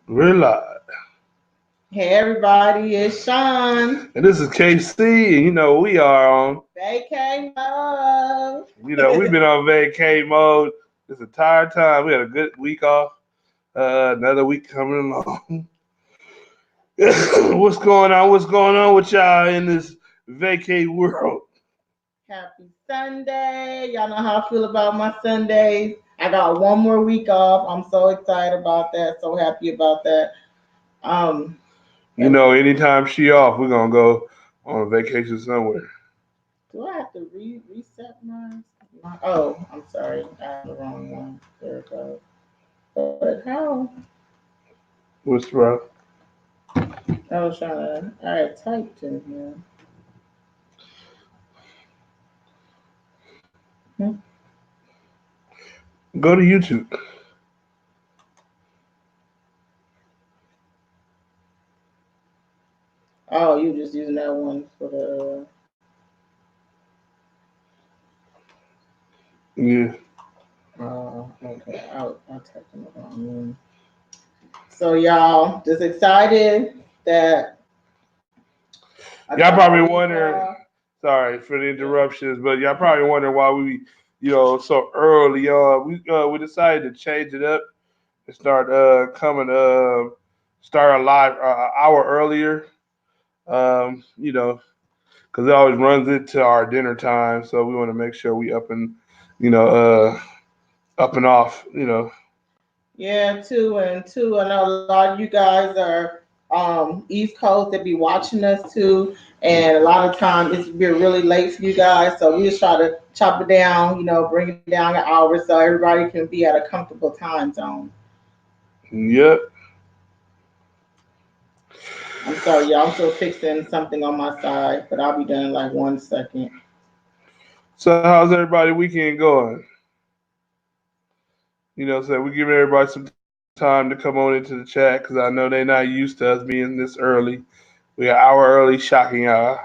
We're live. Hey everybody, it's Shawn. And this is KC, and we are on, Vacay mode. we've been on vacay mode this entire time. We had a good week off. Another week coming along. What's going on? What's going on with y'all in this vacay world? Happy Sunday. Y'all know how I feel about my Sundays. I got one more week off. I'm so excited about that. So happy about that. Um, Anytime she off, we're gonna go on a vacation somewhere. do I have to reset Oh, I'm sorry. I have the wrong one. There it goes. But how? What's wrong? I was trying to. I typed in here. Hmm. Go to YouTube. Oh, you just using that one for the. Yeah. Oh, okay. I'll type in the wrong one. So y'all just excited that I Y'all got a probably week wondering. off. Sorry for the Yeah. interruptions, but y'all probably wondering why we, so early. We decided to change it up and start a live an hour earlier. Because it always runs into our dinner time, so we want to make sure we you know, up and off. Yeah, too, and two. I know a lot of you guys are East Coast that be watching us too, and a lot of times it's been really late for you guys. So we just try to chop it down, bring it down an hour so everybody can be at a comfortable time zone. Yep. I'm sorry, y'all. I'm still fixing something on my side, but I'll be done in like 1 second. So how's everybody weekend going? So we're giving everybody some time to come on into the chat because I know they're not used to us being this early. We an hour early, shocking y'all.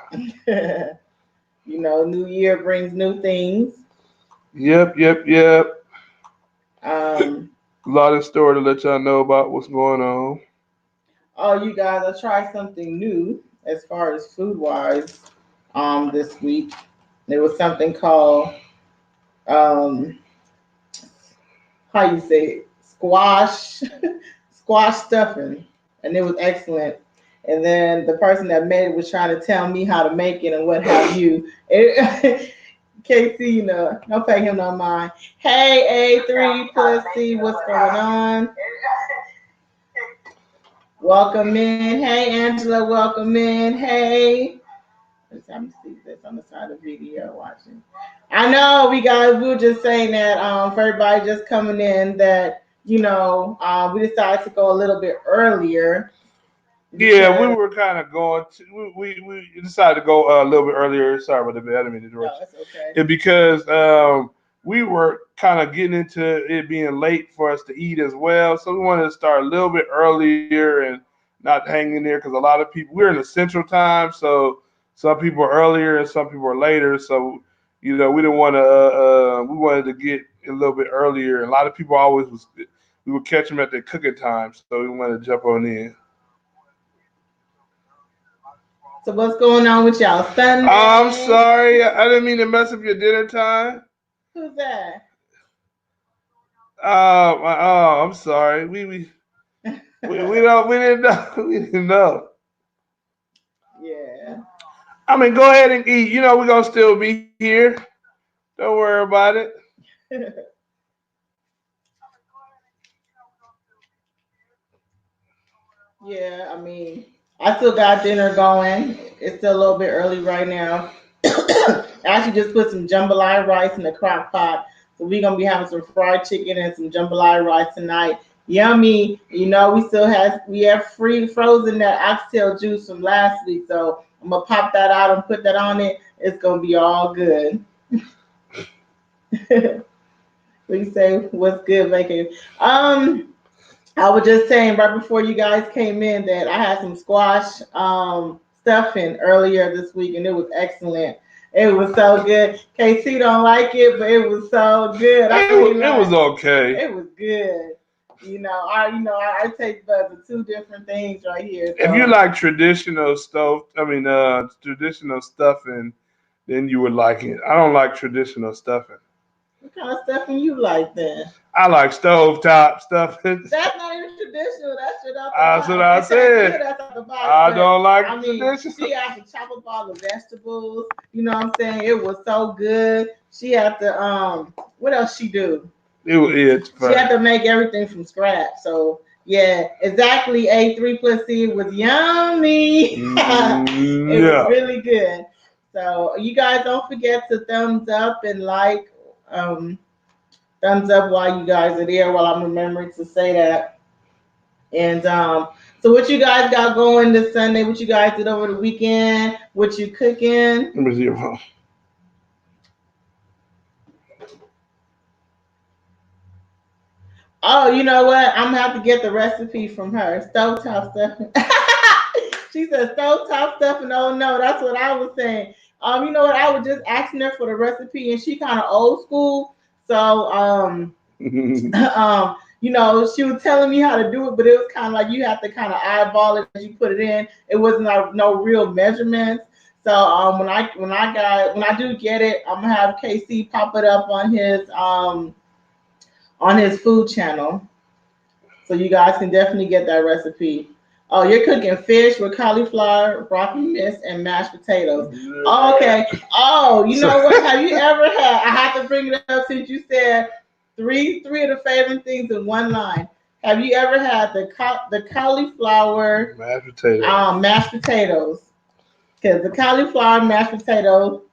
New year brings new things. Yep, yep, yep. Um, A lot in store to let y'all know about what's going on. oh, you guys, I tried something new as far as food wise. This week there was something called um, how you say it? Squash, squash stuffing, and it was excellent. And then the person that made it was trying to tell me how to make it and what have you. Casey, don't pay him no mind. Hey, A3 plus C, what's going on? Welcome in. Hey, Angela, welcome in. Hey. Let me see this on the side of the video watching. I know we were just saying that for everybody just coming in that, we decided to go a little bit earlier Yeah, we because were kind of going to. We decided to go a little bit earlier. Sorry about the bad. I didn't mean to no, interrupt it's okay. you. Because we were kind of getting into it being late for us to eat as well, so we wanted to start a little bit earlier and not hang in there because a lot of people we're in the central time, so some people are earlier and some people are later. So we didn't want to. We wanted to get a little bit earlier. And a lot of people always was. We would catch them at their cooking time, so we wanted to jump on in. So what's going on with y'all I'm Sunday? sorry. I didn't mean to mess up your dinner time. Who's that? I'm sorry. We didn't know. We didn't know. Yeah. I mean, go ahead and eat. We're gonna still be here. Don't worry about it. Yeah, I mean, I still got dinner going. It's still a little bit early right now. I actually just put some jambalaya rice in the crock pot. So we're gonna be having some fried chicken and some jambalaya rice tonight. Yummy. We have free frozen that oxtail juice from last week. So I'm gonna pop that out and put that on it. It's gonna be all good. We say what's good, making. I was just saying right before you guys came in that I had some squash stuffing earlier this week and it was excellent. It was so good. KC don't like it, but it was so good. I mean, It was like okay. it was good. Our taste buds are two different things right here. If you So like traditional stuff, traditional stuffing, then you would like it. I don't like traditional stuffing. what kind of stuffing you like then? I like stovetop stuffing. That's not even traditional. That's shit out the That's what box. I It tastes good. said. That's out the box. I But don't like I mean, traditional. she had to chop up all the vegetables. You know what I'm saying? It was so good. She had to What else she do? It's She had funny. to make everything from scratch. So yeah, exactly. A3+C was yummy. It was Yeah. really good. So you guys don't forget to thumbs up and like. Um, Thumbs up while you guys are there. While I'm remembering to say that. And so what you guys got going this Sunday? What you guys did over the weekend? What you cooking? Let me see your phone. Oh, you know what? I'm gonna have to get the recipe from her. Stovetop stuff. She said stovetop stuff, and oh no, that's what I was saying. You know what? I was just asking her for the recipe, and she kind of old school. So she was telling me how to do it, but it was kind of like you have to kind of eyeball it as you put it in. It wasn't like no real measurements. So when I do get it, I'm gonna have KC pop it up on his food channel, so you guys can definitely get that recipe. Oh, you're cooking fish with cauliflower, broccoli mix, and mashed potatoes. Oh, okay. Oh, you So, know what? Have you ever had? I have to bring it up since you said three of the favorite things in one line. Have you ever had the cauliflower mashed potatoes. mashed potatoes? Because the cauliflower mashed potatoes,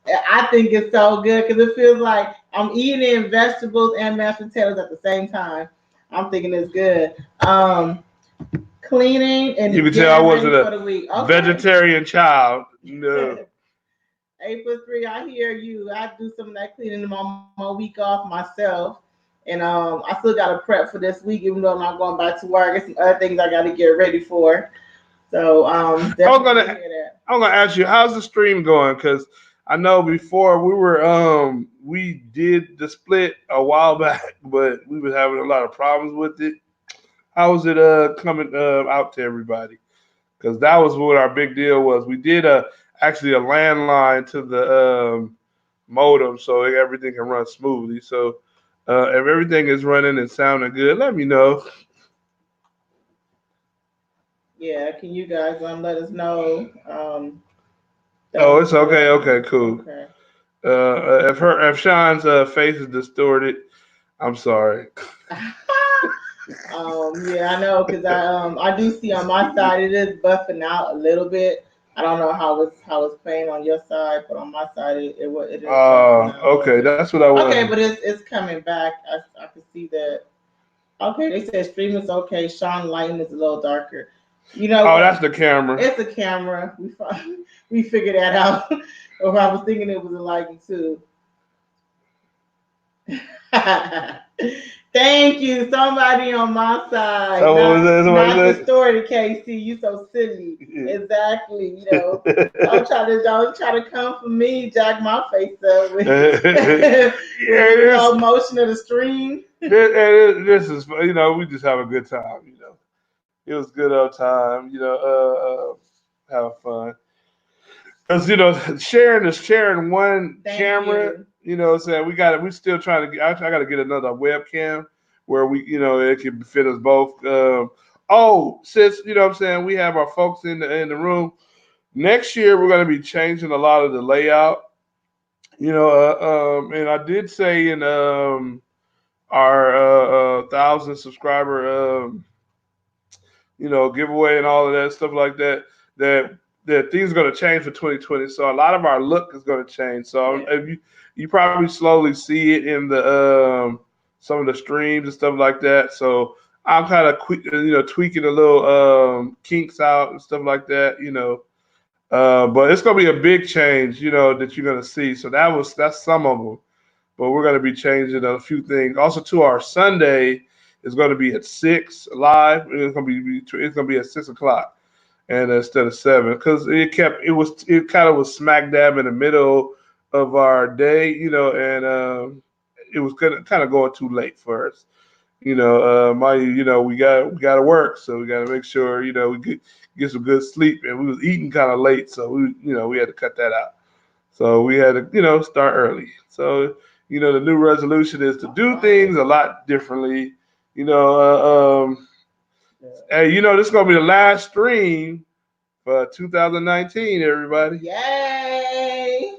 I think it's so good because it feels like I'm eating vegetables and mashed potatoes at the same time. I'm thinking it's good. Cleaning You and can tell I getting wasn't ready a for the week. Okay. vegetarian child. No. 8+3, I hear you. I do some of that cleaning on my week off myself. And I still gotta prep for this week, even though I'm not going back to work. There's some other things I gotta get ready for. So I'm definitely gonna hear that. I'm gonna ask you, how's the stream going? Because I know before we did the split a while back, but we were having a lot of problems with it. How is it coming out to everybody? Because that was what our big deal was. We did actually a landline to the modem so everything can run smoothly. So if everything is running and sounding good, let me know. Yeah, can you guys let us know? Oh, Thumbs it's okay. up. Okay, cool. Okay. If Sean's face is distorted, I'm sorry. Yeah, I know because I do see on my side it is buffing out a little bit. I don't know how it's playing on your side, but on my side it is buffing out a little Okay, bit. that's what I Okay, wanted. but it's coming back. I can see that. Okay, they said stream is okay. Sean lighting is a little darker. You know Oh, that's what? the camera. It's a camera. We figured that out. Or I was thinking it was a lighting too. Thank you. Somebody on my side. Oh, what was that? Not the Somebody story, Casey. You so silly. Exactly. Don't try to come for me, jack my face up with said. with the Yeah, slow motion of the stream. this is we just have a good time. It was good old time. Have fun. Because sharing one Thank camera. you. What I'm saying, we still trying to get. I got to get another webcam where it can fit us both. Since what I'm saying, we have our folks in the room. Next year we're going to be changing a lot of the layout. And I did say in our 1,000 subscriber giveaway and all of that stuff like that, that that things are going to change for 2020. So a lot of our look is going to change. So Yeah. if you probably slowly see it in the some of the streams and stuff like that. So I'm kind of tweaking a little kinks out and stuff like that. But it's going to be a big change, that you're going to see. So that's some of them, but we're going to be changing a few things. Also, to our Sunday is going to be at 6 live. It's going to be at 6 o'clock, and instead of 7, because it kind of was smack dab in the middle of our day, and it was kind of going too late for us. we got to work, so we got to make sure we get some good sleep, and we was eating kind of late, so we had to cut that out. So we had to start early. So the new resolution is to do things a lot differently. You know, hey, this is gonna be the last stream for 2019, everybody. Yay!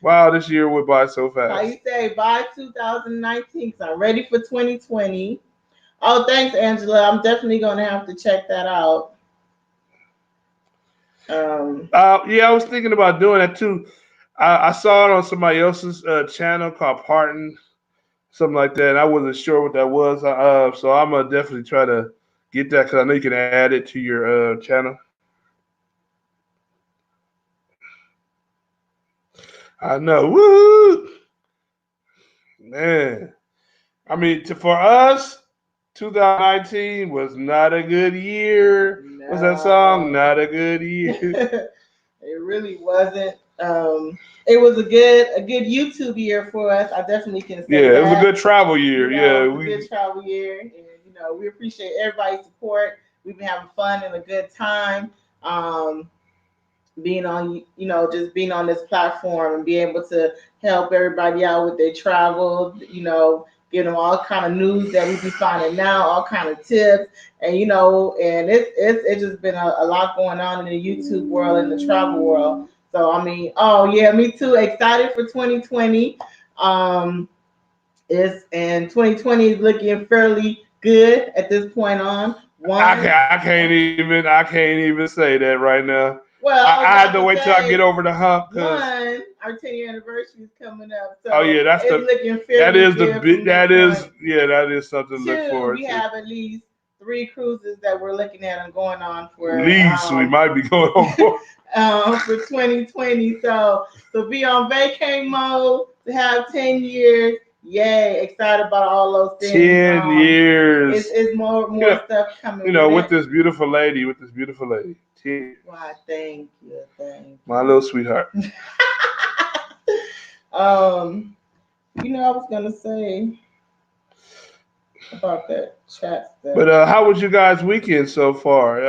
Wow, this year went by so How fast. you say by 2019? Cause I'm ready for 2020. Oh, thanks, Angela. I'm definitely gonna have to check that out. Um, Yeah, I was thinking about doing that too. I saw it on somebody else's channel called Parton, something like that. And I wasn't sure what that was. So I'm gonna definitely try to get that because I know you can add it to your channel. I know. Woo, man. I mean, for us, 2019 was not a good year. What's that song? no. Not a good year. It really wasn't. It was a good YouTube year for us. I definitely can say Yeah, it was a that. good travel year. It Yeah, was a good we. travel year, and we appreciate everybody's support. We've been having fun and a good time. Um, being on just being on this platform and being able to help everybody out with their travel, give them all kind of news that we be finding now, all kind of tips, and and it's just been a lot going on in the YouTube world and the travel world. So I mean, oh yeah, me too, excited for 2020. um and 2020 is looking fairly good at this point on one. I can't even say that right now. Well, I was I had about to to wait till I get say, over the hump because one, our 10-year anniversary is coming up, oh so yeah, it's looking that fairly is the good from this that is point. yeah, that is something to look Two, forward we to. have at least three cruises that we're looking at and going on for Least we might be going on more. for 2020. So be on vacay mode to have 10 years. Yay! Excited about all those things. 10 years. It's You more know, stuff coming with with it. this beautiful lady, 10 years. Why? Thank you, thank My little sweetheart. you. um, I was gonna say about that chat But stuff. how was you guys' weekend so far?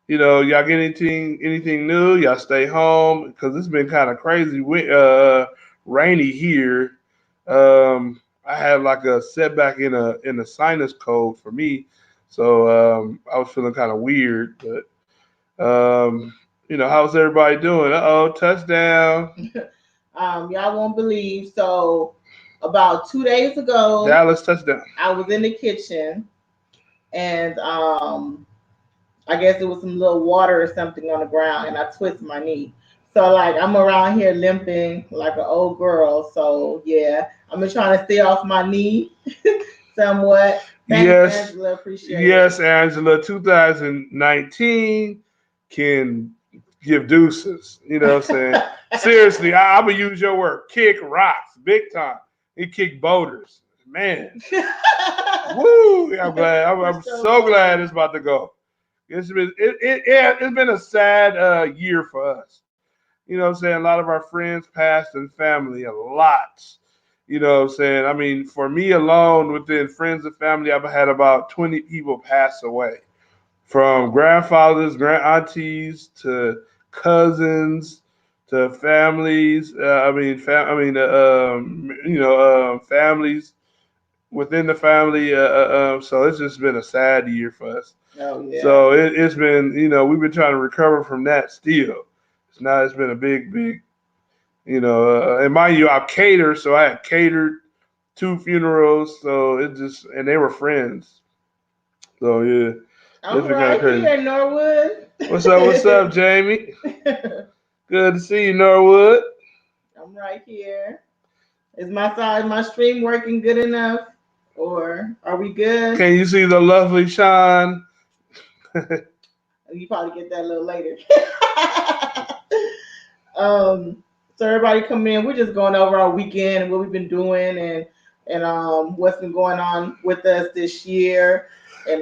Y'all get anything new? Y'all stay home because it's been kind of crazy, rainy here. I had like a setback in a sinus cold for me, so I was feeling kind of weird. But how's everybody doing? Uh-oh, touchdown, Y'all won't believe. So about 2 days ago, Dallas touchdown. I was in the kitchen and I guess it was some little water or something on the ground, and I twisted my knee. So like I'm around here limping like an old girl. So yeah, I'm been trying to stay off my knee somewhat. Thanks, Yes, Angela. Appreciate it. yes, Angela. 2019 can give deuces. You know what I'm saying? Seriously, I'm gonna use your word. Kick rocks, big time. He kicked boulders, man. Woo! I'm glad. I'm, For I'm sure, so glad man. it's about to go. It's been a sad year for us. You know what I'm saying? A lot of our friends passed and family, a lot. You know what I'm saying? I mean, for me alone, within friends and family, I've had about 20 people pass away. From grandfathers, grand aunties to cousins to families. Families within the family. So it's just been a sad year for us. Oh yeah. So it's been, we've been trying to recover from that still. It's been a big, and mind you, I cater, so I had catered two funerals, so it just, and they were friends. So yeah, it's I'm been kind of right crazy. here, Norwood. What's up? What's up, Jamie? Good to see you, Norwood. I'm right here. Is my stream working good enough? Or are we good? Can you see the lovely Shawn? You probably get that a little later. um, so everybody come in. We're just going over our weekend and what we've been doing and what's been going on with us this year and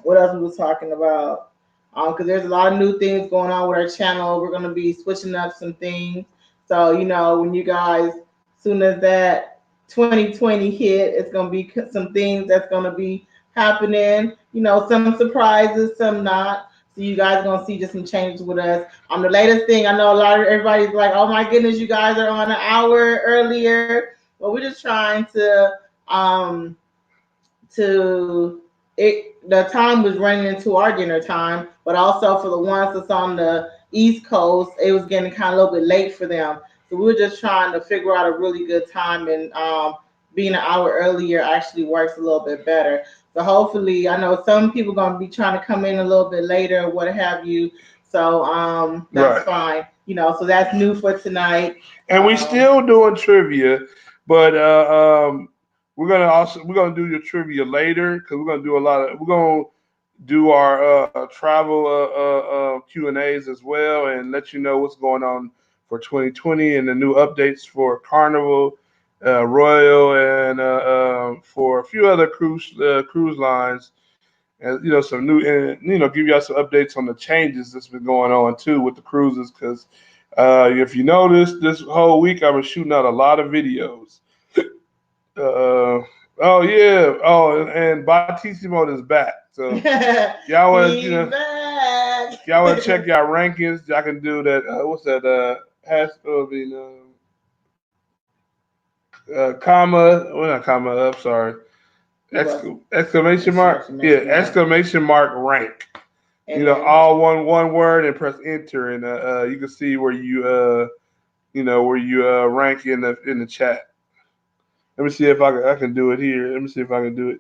what else we was talking about. Because there's a lot of new things going on with our channel. We're gonna be switching up some things. So when you guys, soon as that 2020 hit. It's gonna be some things that's gonna be happening. Some surprises, some not. So you guys are gonna see just some changes with us. The latest thing I know a lot of everybody's like, oh my goodness, you guys are on an hour earlier. But we're just trying um to the time was running into our dinner time, but also for the ones that's on the East Coast, it was getting kind of a little bit late for them. So we were just trying to figure out a really good time, and being an hour earlier actually works a little bit better. So hopefully, I know some people gonna be trying to come in a little bit later, what have you. So that's Right. fine. So that's new for tonight. And we still doing trivia, but we're gonna do your trivia later because we're gonna do our travel Q and A's as well, and let you know what's going on for 2020 and the new updates for Carnival, Royal, and for a few other cruise lines, and some new, and give y'all some updates on the changes that's been going on too with the cruises because. If you notice, this whole week I was shooting out a lot of videos. Uh, oh yeah, and Batissimo is back. So y'all want to, He's back. y'all want to check y'all rankings. Y'all can do that. What's that? Has comma. Well, not comma. Up. Sorry. Exclamation mark. Yeah, exclamation mark rank. And then, All one word, and press enter, and you can see where you rank in the chat. Let me see if I can do it here. Let me see if I can do it.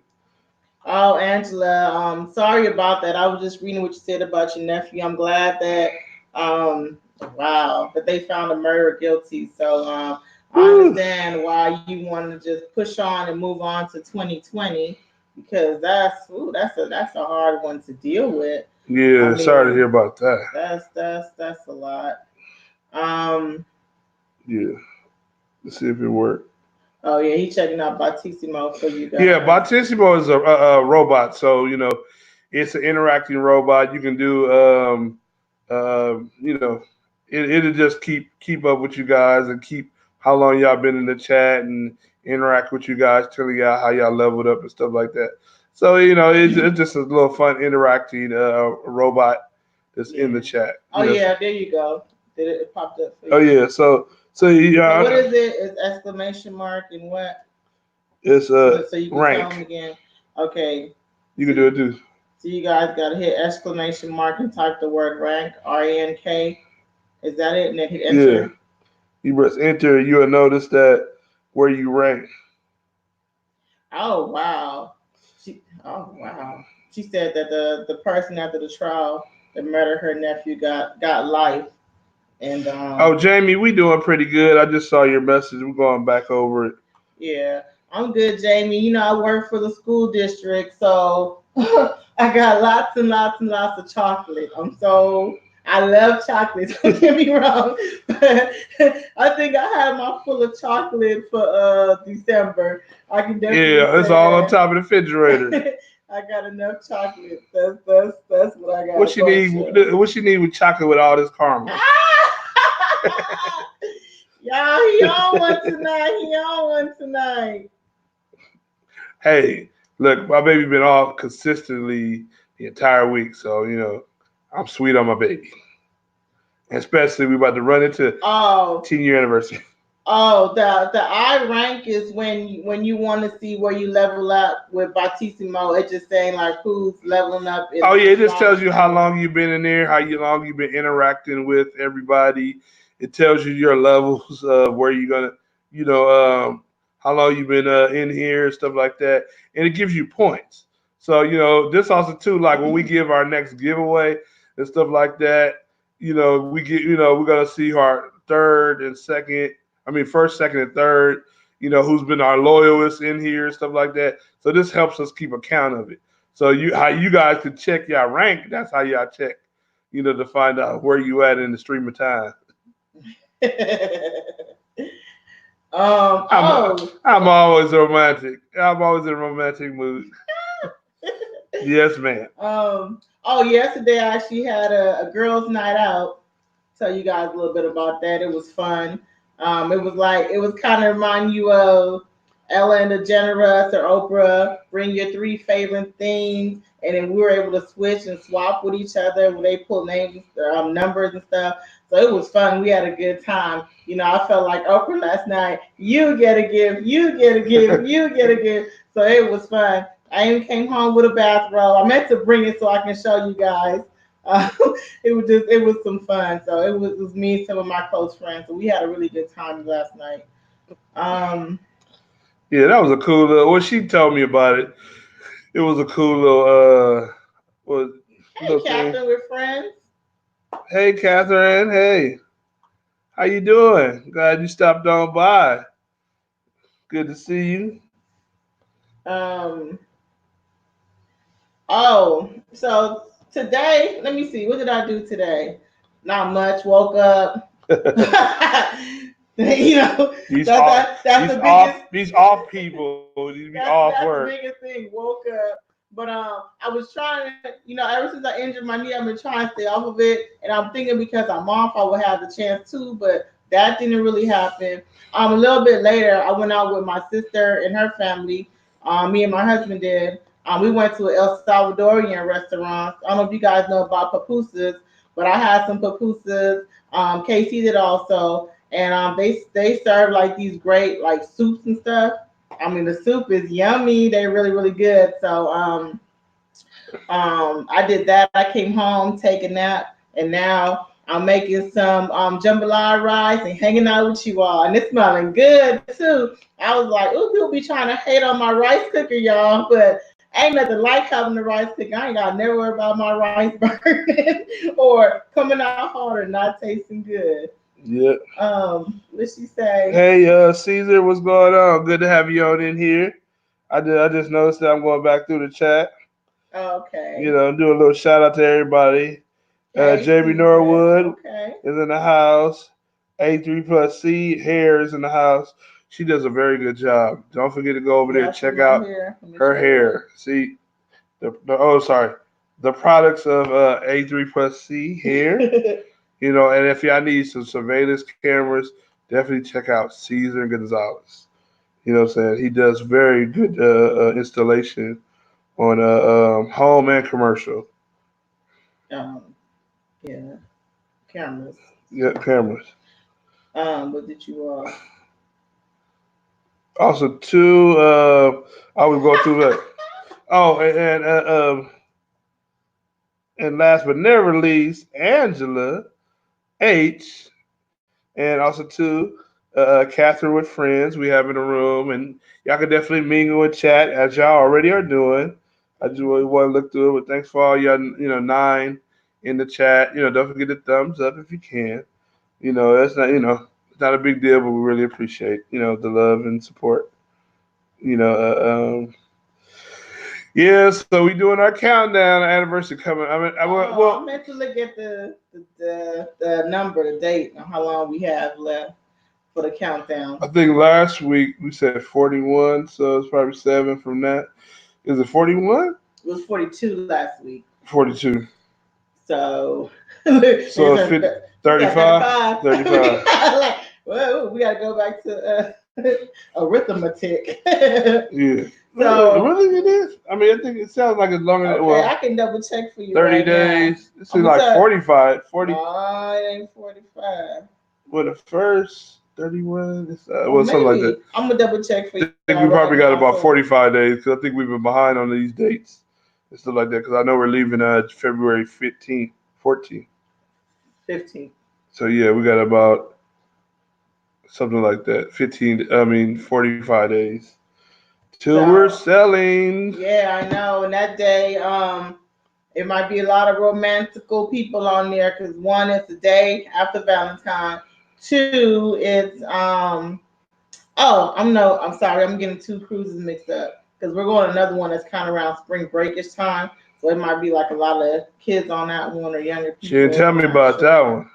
oh, Angela, sorry about that. I was just reading what you said about your nephew. I'm glad that, wow, that they found a murder guilty. So I understand why you want to just push on and move on to 2020 because that's a hard one to deal with. Yeah, sorry to hear about that. That's a lot. Um, Yeah, let's see if it works. oh yeah, he's checking out Batissimo for you guys. Yeah, Batissimo is a robot, so it's an interacting robot. You can do it'll just keep up with you guys and keep how long y'all been in the chat and interact with you guys, telling y'all how y'all leveled up and stuff like that. So it's just a little fun interacting robot that's in the chat. Oh yeah, there you go. It popped up for you. Oh yeah, so So what is it? It's exclamation mark and what? It's so you can rank. tell them again. Okay. You can do it too. So you guys gotta hit exclamation mark and type the word rank, RANK. Is that it? And then hit enter. Yeah. You press enter, you'll notice that where you rank. Oh wow. Oh wow. She said that the person after the trial that murdered her nephew got life. And oh, Jamie, we doing pretty good. I just saw your message. We're going back over it. Yeah, I'm good, Jamie. I work for the school district, so I got lots and lots and lots of chocolate. I love chocolate. Don't get me wrong, but I think I had my full of chocolate for December. I can definitely. Yeah, it's all on top of the refrigerator. I got enough chocolate. That's what I got. What you need? What you need with chocolate with all this caramel? Y'all, he on one tonight. He on one tonight. Hey, look, my baby been off consistently the entire week, so I'm sweet on my baby. And especially we about to run into 10-year anniversary. Oh, the I rank is when you want to see where you level up with Batissimo. It's just saying like who's leveling up. Oh yeah, it just tells you how long you've been in there, how long you've been interacting with everybody. It tells you your levels of where you're gonna, how long you've been in here, stuff like that, and it gives you points. So this also too, like when we give our next giveaway and stuff like that, we get, we're gonna see our third and second. I mean, first, second, and third. Who's been our loyalists in here, stuff like that. So this helps us keep account of it. So how you guys can check y'all rank. That's how y'all check, to find out where you at in the stream of time. I'm always romantic. I'm always in a romantic mood. Yes, ma'am. Yesterday I actually had a girls' night out. Tell you guys a little bit about that. It was fun. It was kind of remind you of Ellen DeGeneres or Oprah, bring your three favorite things, and then we were able to switch and swap with each other when they pull names, numbers and stuff. So it was fun. We had a good time. You know, I felt like Oprah last night. You get a gift. You get a gift. You get a gift. So it was fun. I even came home with a bathrobe. I meant to bring it so I can show you guys. Uh, it was some fun. So it was me and some of my close friends. So we had a really good time last night. Um, Yeah, that was a cool little. Well, she told me about it. It was a cool little was hey, little thing. Catherine, we're friends. Hey, Catherine. Hey, how you doing? Glad you stopped on by. Good to see you. Um, oh, so today, let me see. What did I do today? Not much. Woke up. You know, these off, that's the biggest. these off people. These be off That's work. the biggest thing. Woke up, but I was trying to, ever since I injured my knee, I've been trying to stay off of it, and I'm thinking because I'm off, I would have the chance too, but that didn't really happen. A little bit later, I went out with my sister and her family. Me and my husband did. We went to an El Salvadorian restaurant. I don't know if you guys know about pupusas, but I had some pupusas. Casey did also, and they serve like these great like soups and stuff. I mean, the soup is yummy. They're really, really good. So I did that. I came home, take a nap, and now I'm making some jambalaya rice and hanging out with you all. And it's smelling good too. I was like, ooh, people be trying to hate on my rice cooker, y'all, but ain't nothing like having the rice cooker. I ain't got to never worry about my rice burning or coming out hard or not tasting good. Yeah. What she say? Hey, Caesar, what's going on? Good to have you on in here. I just noticed that I'm going back through the chat. You Okay. know, do a little shout out to everybody. Okay, Jamie Caesar. Norwood Okay. is in the house. A3 plus C hair is in the house. She does a very good job. Don't forget to go over there and Yeah, for check my out hair. Let me her show you. hair. See oh sorry, the products of A3 plus C hair. You know, and if y'all need some surveillance cameras, definitely check out Caesar Gonzalez. You know what I'm saying? He does very good installation on home and commercial. um, yeah, cameras. Yeah, cameras. What did you Also, too, I would go through that. Oh, and last but never least, Angela H. And also too, Catherine with friends we have in the room, and y'all can definitely mingle and chat as y'all already are doing. I just really want to look through it, but thanks for all y'all, nine in the chat. You know, don't forget the thumbs up if you can. You know, that's not, it's not a big deal, but we really appreciate, the love and support. You know, yeah. So we doing our countdown anniversary coming. I mean, Oh, I meant to look at the number, the date, and how long we have left for the countdown. I think last week we said 41, so it's probably 7 from that. Is it 41? It was 42 last week. 42. So So it's she said 35? 35. 35. Like, whoa, we gotta go back to arithmetic. Yeah. So Really, it is? I mean, I think it sounds like it's longer than, okay, well, I can double check for you 30 right now. days. This is I'm gonna like tell. 45. 40. No, it ain't 45. Well, the first 31? Or Well, something like that. maybe I'm gonna double check for I think we y'all probably right got now. about So 45 days because I think we've been behind on these dates and stuff like that because I know we're leaving February 15th, 14th. 15. So, yeah, we got about something like that. 45 days till we're So selling. yeah, I know. And that day, it might be a lot of romantical people on there because one, it's the day after Valentine. Two, it's oh, I'm sorry, I'm getting two cruises mixed up because we're going another one that's kind of around spring breakish time. So it might be like a lot of kids on that one or younger She didn't people. tell I'm me not about that sure. one.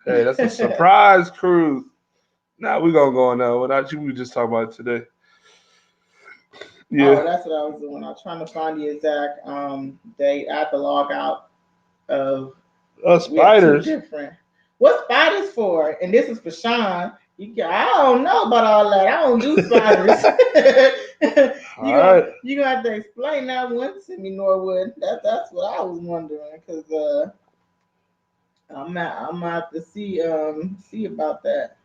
Hey, that's a surprise cruise. Nah, we gonna go on that one. Actually, we just talk about it today. Oh, Yeah. that's what I was doing. I was trying to find the exact date. I had to log out of. We have two Spiders. different. What spiders for? And this is for Shawn. I don't know about all that. I don't do spiders. All right. You gonna have to explain that one to me, Norwood. That's what I was wondering because I'm gonna have to see about that.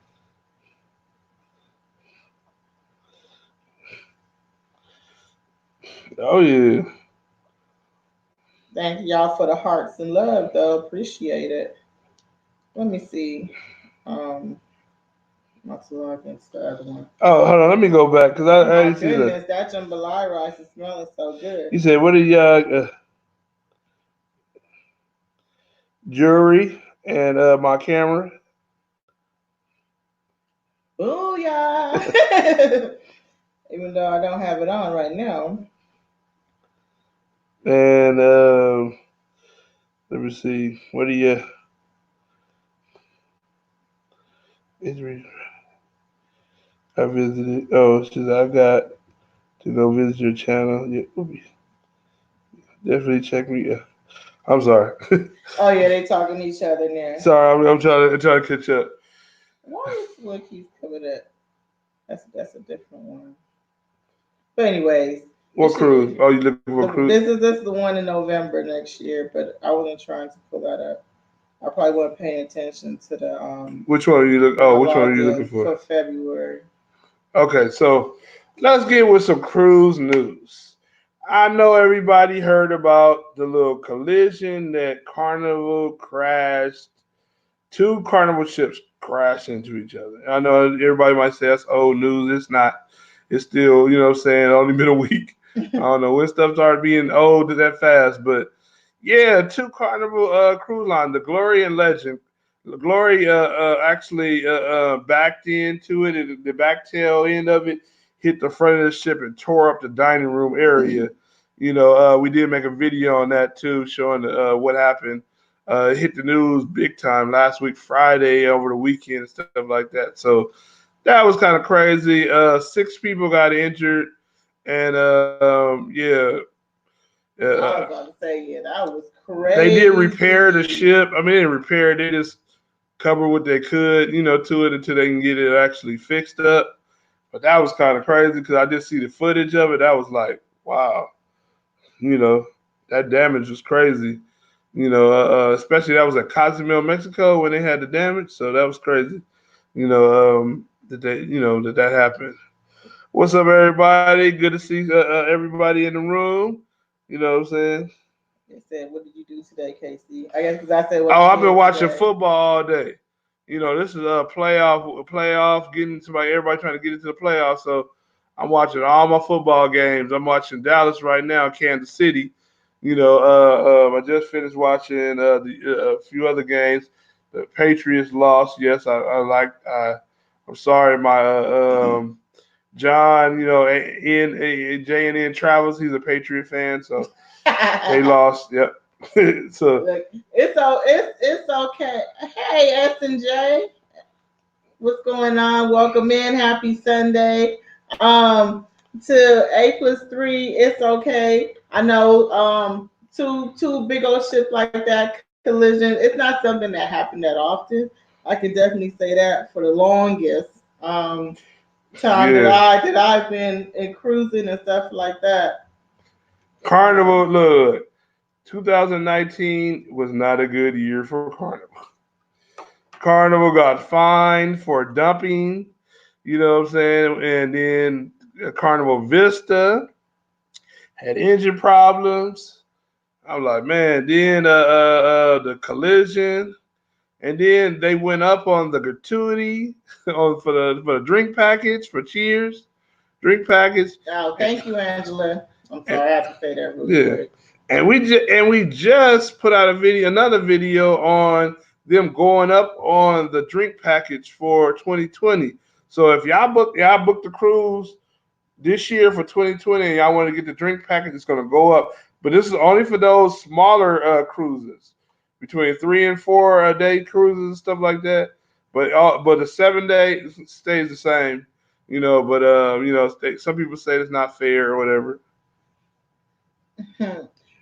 Oh yeah. Thank y'all for the hearts and love though. Appreciate it. Let me see. Um, not to log into the other one. Oh, hold on. Let me go back because Oh I my didn't see the. goodness, that jambalaya rice is smelling so good. You said what are y'all jewelry and my camera Booyah! Even though I don't have it on right now. and let me see. What are you? I visited. Oh, she said I got to go visit your channel. Yeah, definitely check me. I'm sorry. Oh yeah, they talking to each other now. Sorry, I'm trying to catch up. Why is what keeps coming up? That's a different one. But anyways, it What cruise? should. Oh, you looking for a cruise? This is the one in November next year, but I wasn't trying to pull that up. I probably wasn't paying attention to the Which one are you look? when I Oh, which one are logged you looking in for? for February. Okay, so let's get with some cruise news. I know everybody heard about the little collision that Carnival crashed. Two Carnival ships crashed into each other. I know everybody might say that's old news. It's not. It's still, you know what I'm saying, only been a week. I don't know when stuff started being old that fast, but yeah, two Carnival cruise line, the Glory and Legend. The Glory actually backed into it, and the back tail end of it hit the front of the ship and tore up the dining room area. You know, we did make a video on that too, showing what happened. It hit the news big time last week, Friday, over the weekend, and stuff like that. So that was kind of crazy. Six people got injured, and I was uh, about to say, yeah, that was they did repair the crazy. ship. I mean, they didn't repair it. They just cover what they could, to it until they can get it actually fixed up. But that was kind of crazy because I did see the footage of it. That was like, wow, you know, that damage was crazy. Especially that was at Cozumel, Mexico, when they had the damage. So that was crazy. That happened. What's up, everybody? Good to see everybody in the room. You know what I'm saying? They said, "What did you do today, Casey?" I guess because I said, Oh, "What you I've been did watching today." football all day. This is a playoff, getting somebody, everybody trying to get into the playoffs. So I'm watching all my football games. I'm watching Dallas right now, Kansas City. I just finished watching a few other games. The Patriots lost. Yes, I'm sorry, my John, J and N Travels. He's a Patriot fan, so they lost. Yep. So Look, it's okay. Hey, S and J, what's going on? Welcome in. Happy Sunday. To A+3, it's okay. I know two big old ships like that collision. It's not something that happened that often. I can definitely say that for the longest time that yeah, I've been in cruising and stuff like that. Carnival. Look, 2019 was not a good year for Carnival. Carnival got fined for dumping. You know what I'm saying? And then Carnival Vista had engine problems. I'm like, man. Then the collision, and then they went up on the gratuity for the drink package for Cheers drink package. Oh, And, thank you, Angela. I'm and, sorry, I have to say that really yeah, quick. and we just put out another video on them going up on the drink package for 2020. So if y'all book the cruise this year for 2020 and y'all want to get the drink package, it's going to go up. But this is only for those smaller cruises, between 3 and 4 day cruises and stuff like that. But the 7 day stays the same, But some people say it's not fair or whatever.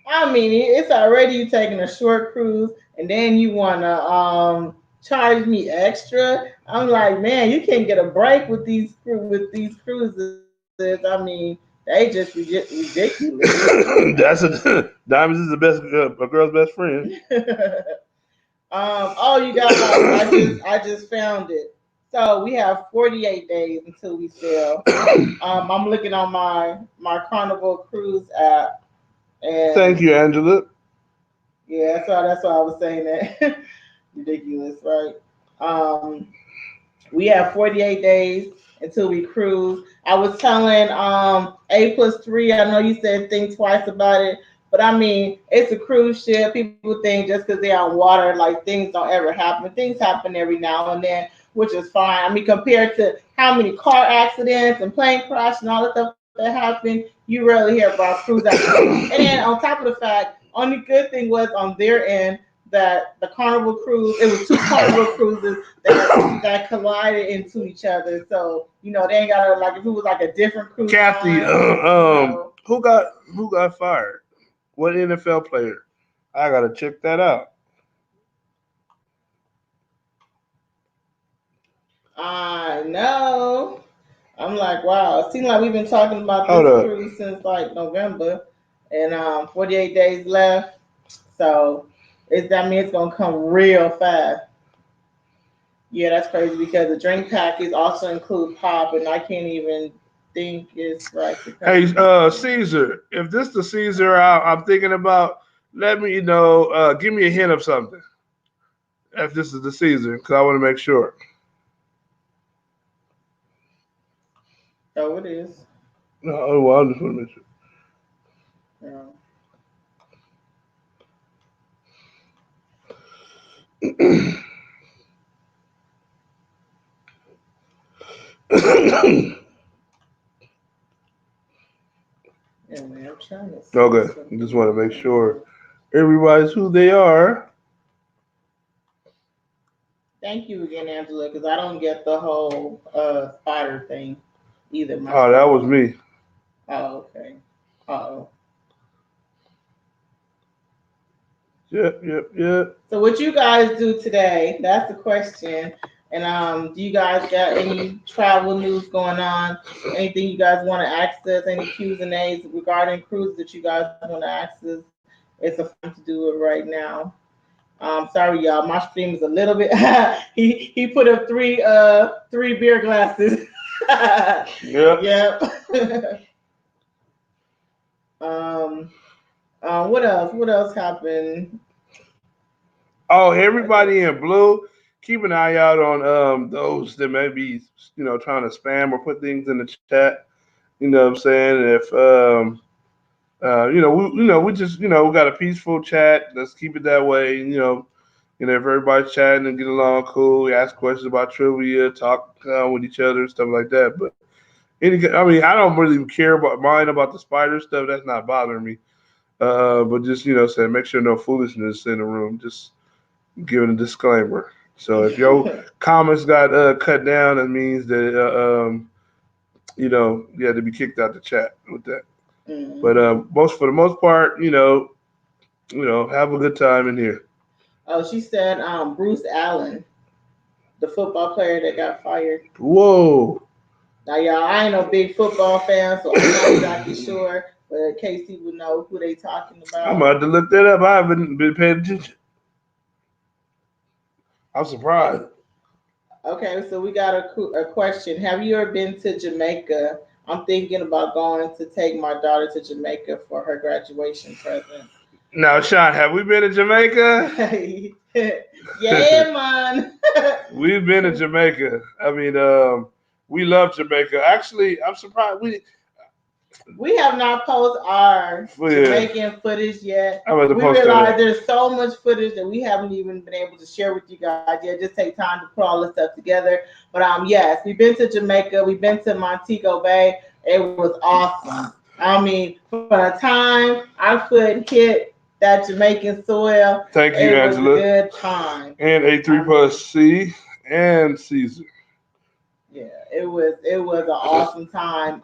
I mean, it's already you taking a short cruise, and then you wanna charge me extra. I'm like, man, you can't get a break with these cruises. I mean, they just ridiculous. That's a diamonds is the best a girl's best friend. Oh, you guys, I just found it. So we have 48 days until we sail. I'm looking on my Carnival cruise app, Thank and you, Angela. yeah, that's why I was saying that. Ridiculous, right? Um, we have 48 days until we cruise. I was telling A+3. I know you said think twice about it, but I mean it's a cruise ship. People think just because they're on water, like things don't ever happen. Things happen every now and then, which is fine. I mean, compared to how many car accidents and plane crashes and all the stuff that happened, you rarely hear about cruise accidents. And then on top of the fact, only good thing was on their end that the Carnival cruise, it was two Carnival cruises that collided into each other. So they ain't gotta, like, if it was like a different cruise Kathy, line, you know. who got fired? What NFL player? I gotta check that out. I know. I'm like, wow. It seems like we've been talking about Hold this up. cruise since like November, and 48 days left. So I mean, it's gonna come real fast. Yeah, that's crazy because the drink package also include pop, and I can't even think it's right to Hey, pay. Caesar, if this the Caesar I'm thinking about, let me know. Give me a hint of something. If this is the Caesar, because I want to make sure. Oh, it is. No, oh, well, I just want to make Yeah. sure. Yeah, man, I'm trying to see Okay, just something want else to make on sure here. everybody's who they are. Thank you again, Angela, because I don't get the whole spider thing either Oh, that was myself. me. Oh, okay. Oh. Yep, yep, yep. So what you guys do today? That's the question. And do you guys got any travel news going on? Anything you guys want to ask us? Any Q's and A's regarding cruise that you guys want to ask us? It's a fun time to do it right now. Sorry, y'all. My stream is a little bit. He put up three beer glasses. Yep. Yep. um. What else? What else happened? Oh, I guess. everybody in blue, keep an eye out on those that may be trying to spam or put things in the chat. You know what I'm saying? If we just we got a peaceful chat. Let's keep it that way. If everybody's chatting and get along cool, we ask questions about trivia, talk with each other, stuff like that. But I mean, I don't really care about mine about the spider stuff. That's not bothering me. But just say make sure no foolishness in the room. Just giving a disclaimer. So if your comments got cut down, that means that you had to be kicked out the chat with that. But hmm most for the most part, have a good time in here. Oh, she said Bruce Allen, the football player that got fired. Whoa. Now, y'all, I ain't no big football fan, so I'm not exactly sure. But in case people know who they talking I'm about. about to look that up. I haven't been paying attention. I'm surprised. Okay, so we got a question. Have you ever been to Jamaica? I'm thinking about going to take my daughter to Jamaica for her graduation present. Now, Sean, have we been to Jamaica? Yeah, man. We've been to Jamaica. I mean, we love Jamaica. Actually, I'm surprised We have not posted our yeah, Jamaican footage yet. I'm about to We post that realize up. there's so much footage that we haven't even been able to share with you guys yet. Just take time to put all this stuff together. But yes, we've been to Jamaica. We've been to Montego Bay. It was awesome. I mean, from the time our foot hit that Jamaican soil, Thank you, it was a Angela. good time. And A3 I mean, plus C and Caesar. yeah, it was an awesome time.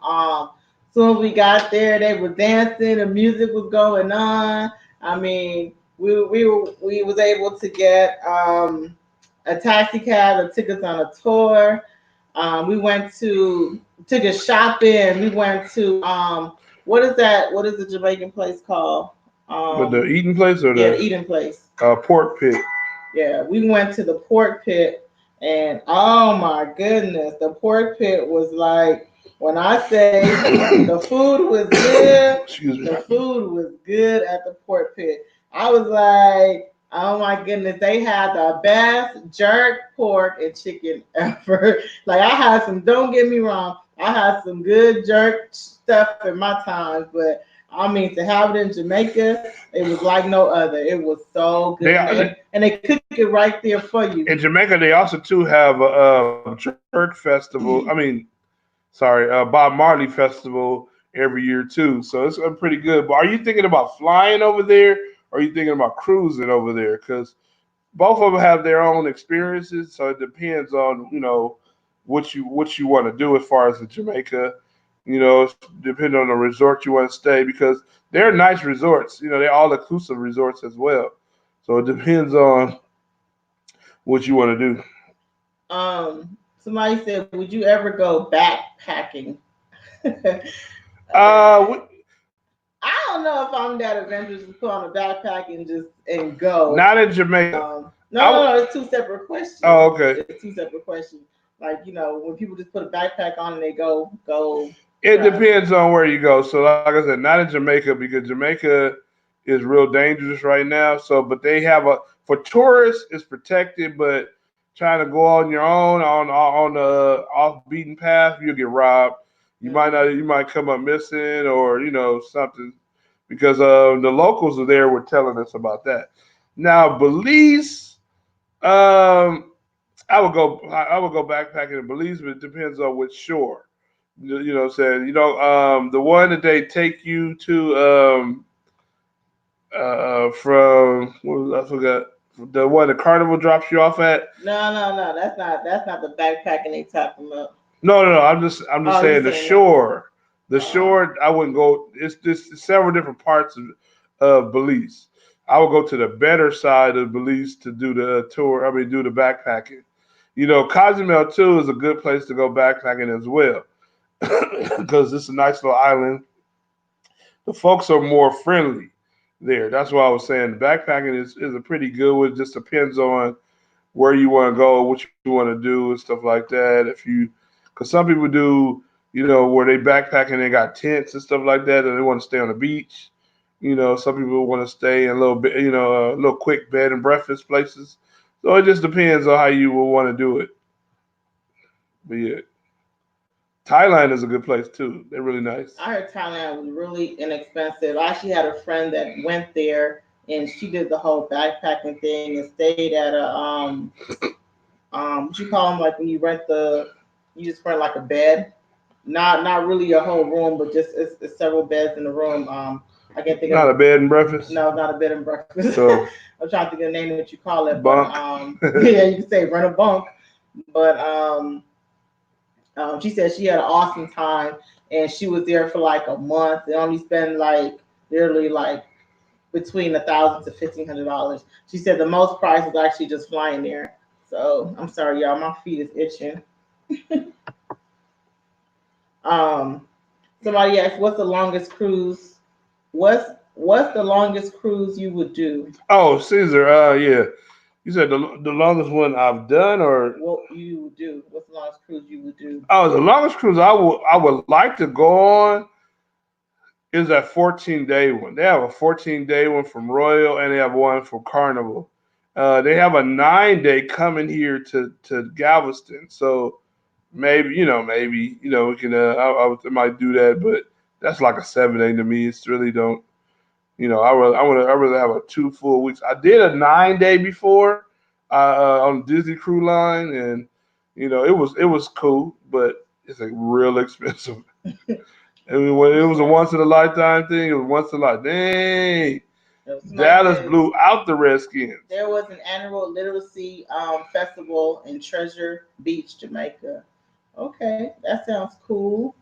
Soon as we got there, they were dancing, the music was going on. I mean, we was able to get a taxi cab that took us on a tour. We went to took us shopping. We went to what is that? What is the Jamaican place called? But the eating place or Yeah, the the eating place. pork pit? Yeah, we went to the pork pit, and oh my goodness, the pork pit was like when I say the food was good, Excuse me. the food was good at the pork pit. I was like, oh my goodness, they had the best jerk pork and chicken ever. Like I had some. Don't get me wrong, I had some good jerk stuff in my times, but I mean to have it in Jamaica, it was like no other. It was so good, and they cook it right there for you. In Jamaica, they also too have a church festival. I mean, sorry, Bob Marley festival every year too. So it's pretty good. But are you thinking about flying over there, or are you thinking about cruising over there? Because both of them have their own experiences. So it depends on what you want to do as far as the Jamaica. Depending on the resort you want to stay because they're nice resorts. They're all inclusive resorts as well. So it depends on what you want to do. Somebody said, "Would you ever go backpacking?" Uh, I don't know if I'm that adventurous to put on a backpack and just and go. not in Jamaica. No. It's two separate questions. Oh, okay. It's two separate questions. Like when people just put a backpack on and they go. It depends on where you go. So, like I said, not in Jamaica because Jamaica is real dangerous right now. So, but they have for tourists, it's protected, but trying to go on your own on the off beaten path, you'll get robbed. You might come up missing or something because the locals are there were telling us about that. Now, Belize, um, I would go backpacking in Belize, but it depends on which shore. What I'm saying? The one that they take you to from what was, I forgot the one the carnival drops you off at. No. That's not the backpacking they talking about. No. I'm just saying the saying that. shore. The shore, I wouldn't go. It's just several different parts of Belize. I would go to the better side of Belize to do the tour. I mean, do the backpacking. Cozumel too is a good place to go backpacking as well because it's a nice little island. The folks are more friendly there. That's why I was saying backpacking is a pretty good one. It just depends on where you want to go, what you want to do, and stuff like that. Because some people do, where they backpacking, they got tents and stuff like that, and they want to stay on the beach. Some people want to stay in a little bit, little quick bed and breakfast places. So it just depends on how you will want to do it. But yeah, Thailand is a good place too. They're really nice. I heard Thailand was really inexpensive. I actually had a friend that went there and she did the whole backpacking thing and stayed at a what you call them like when you just rent like a bed, not really a whole room, but just it's several beds in the room. I can't think of Not a bed and breakfast. no, not a bed and breakfast. So I'm trying to think of the name that you call it, but bunk. yeah, you can say rent a bunk, but she said she had an awesome time and she was there for like a month and only spent like literally like between $1,000 to $1,500. She said the most price was actually just flying there. So I'm sorry, y'all, my feet is itching. Um, Somebody asked, "What's the longest cruise? What's the longest cruise you would do?" Oh, Caesar. Yeah. You said the longest one I've done, or What you would do? What's the longest cruise you would do? oh, the longest cruise I would like to go on is that 14-day one. They have a 14-day one from Royal, and they have one from Carnival. They have a 9-day coming here to Galveston. So maybe we can. I might do that, but that's like a 7-day to me. It's really don't. I rather have a 2 full weeks. I did a 9-day before on Disney Cruise Line, and it was cool, but it's like real expensive. I mean, when it was a once in a lifetime thing, it was once in a lifetime. Dang, Dallas blew out the Redskins. There was an annual literacy festival in Treasure Beach, Jamaica. Okay, that sounds cool.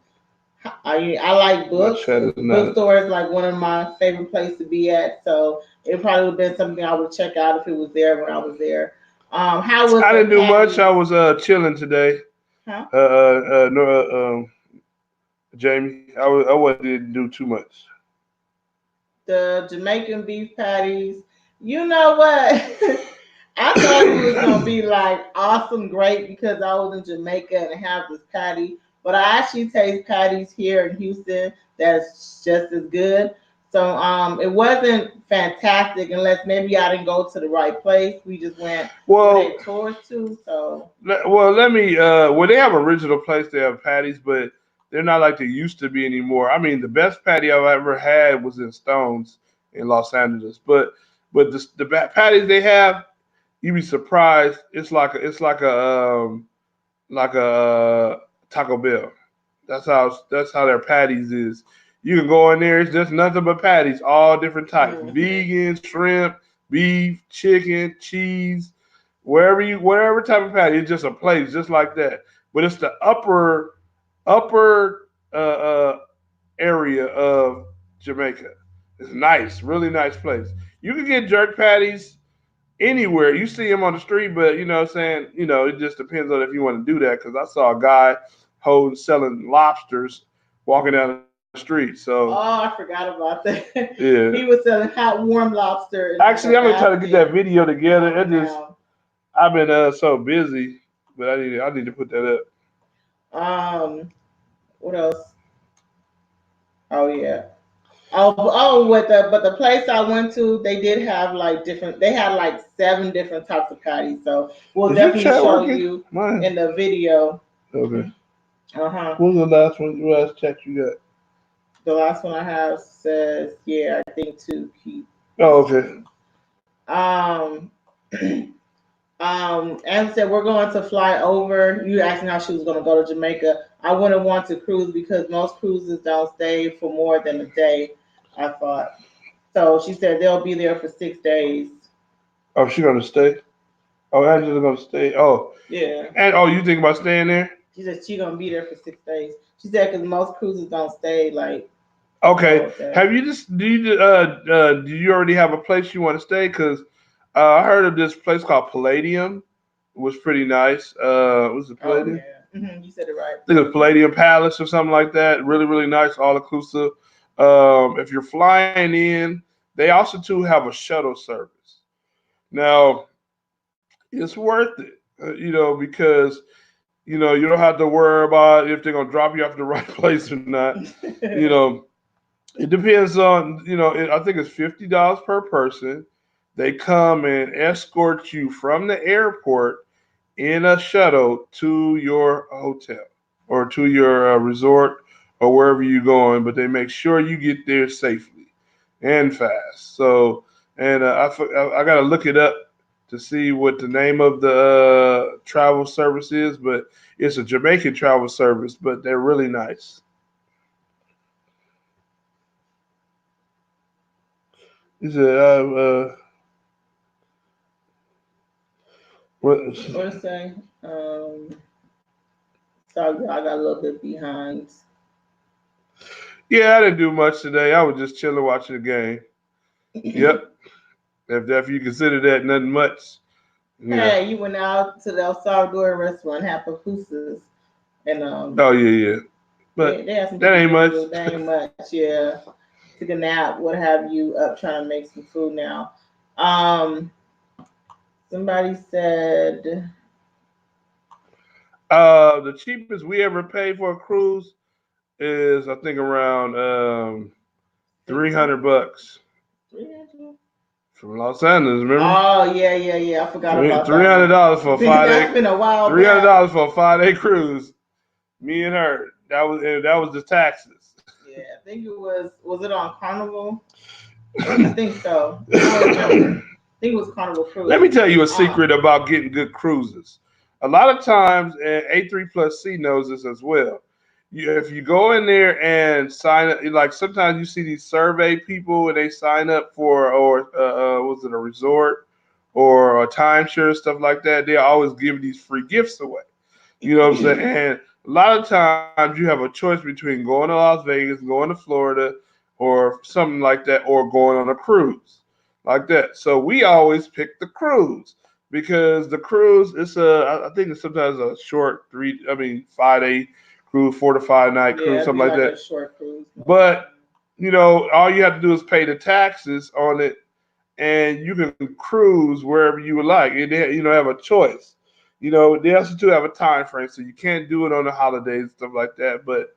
I like books. Bookstore is like one of my favorite places to be at. So it probably would have been something I would check out if it was there when I was there. How was I the didn't do much. I patties? was chilling today. Huh? No, Jamie, I wasn't didn't do too much. The Jamaican beef patties. You know what? I thought it was gonna be like awesome, great because I was in Jamaica and have this patty. But I actually taste patties here in Houston that's just as good. So it wasn't fantastic unless maybe I didn't go to the right place. We just went where Well, they tours to. So well, let me. Well, they have original place. They have patties, but they're not like they used to be anymore. I mean, the best patty I've ever had was in Stones in Los Angeles. But the patties they have, you'd be surprised. It's like a Taco Bell. That's how their patties is. You can go in there. It's just nothing but patties, all different types: hmm vegan, shrimp, beef, chicken, cheese, whatever type of patty. It's just a place just like that. But it's the upper area of Jamaica. It's nice, really nice place. You can get jerk patties anywhere. You see them on the street, but you know what I'm saying, it just depends on if you want to do that. Because I saw a guy holding selling lobsters walking down the street. So Oh, I forgot about that. yeah. He was selling hot warm lobster in like Actually, a I'm gonna try to get that basket. video together. Come It on just now. I've been so busy, but I need to put that up. Um, what else? Oh yeah. Oh, but the place I went to, they did have like different. They had like seven different types of patties. So we'll Is your definitely chat show working? you Mine. in the video. Okay. Uh huh. What was the last one? The last chat you got? The last one I have says, yeah, I think to keep Oh, okay. listening. Um, Anne said we're going to fly over. You asked me how she was going to go to Jamaica. I wouldn't want to cruise because most cruises don't stay for more than a day. I thought so. She said they'll be there for 6 days. Oh, she gonna stay? Oh, Angela's gonna stay. Oh, Yeah, and oh, you think about staying there? she said she's gonna be there for 6 days. She said because most cruises don't stay like Okay. a day. Have you just do you already have a place you want to stay? Because I heard of this place called Palladium. It was pretty nice. Was it Oh Palladium? yeah, you said it right. I think it was Palladium Palace or something like that. Really, really nice, all inclusive. If you're flying in, they also too have a shuttle service. Now it's worth it, because you don't have to worry about if they're gonna drop you off at the right place or not. You know, it depends on, I think it's $50 per person. They come and escort you from the airport in a shuttle to your hotel or to your resort or wherever you're going, but they make sure you get there safely and fast. So, and I got to look it up to see what the name of the travel service is, but it's a Jamaican travel service, but they're really nice. He said, what? What to say? Sorry, I got a little bit behind. Yeah, I didn't do much today. I was just chilling watching the game. Yep. If you consider that nothing much. Yeah. Hey, you went out to the El Salvador restaurant, had pupusas, and Oh yeah, yeah. But they had some that different ain't much. food. They ain't much, yeah. Took a nap, what have you, up trying to make some food now. Um, Somebody said, The cheapest we ever paid for a cruise is I think around 60, $300 300. from Los Angeles. Remember, Oh yeah, yeah, yeah. I forgot three about three that hundred one. dollars for a five That's day. been a while Three hundred back. dollars for a 5 day cruise. Me and her. That was the taxes. Yeah, I think it was it on Carnival? I think so. I don't remember. I think it was Carnival Let me Cruise. tell you a Um, secret about getting good cruises. A lot of times, and A3 Plus C knows this as well. If you go in there and sign up, like sometimes you see these survey people and they sign up for, or was it a resort or a timeshare, stuff like that, they always give these free gifts away. You know what I'm saying? And a lot of times you have a choice between going to Las Vegas, going to Florida, or something like that, or going on a cruise like that. So we always pick the cruise. because the cruise it's I think it's sometimes a short 5 day cruise, 4 to 5 night Yeah, cruise, it'd something be like like that. a short cruise most of the But time. all you have to do is pay the taxes on it, and you can cruise wherever you would like. And have a choice. They also do have a time frame, so you can't do it on the holidays and stuff like that. But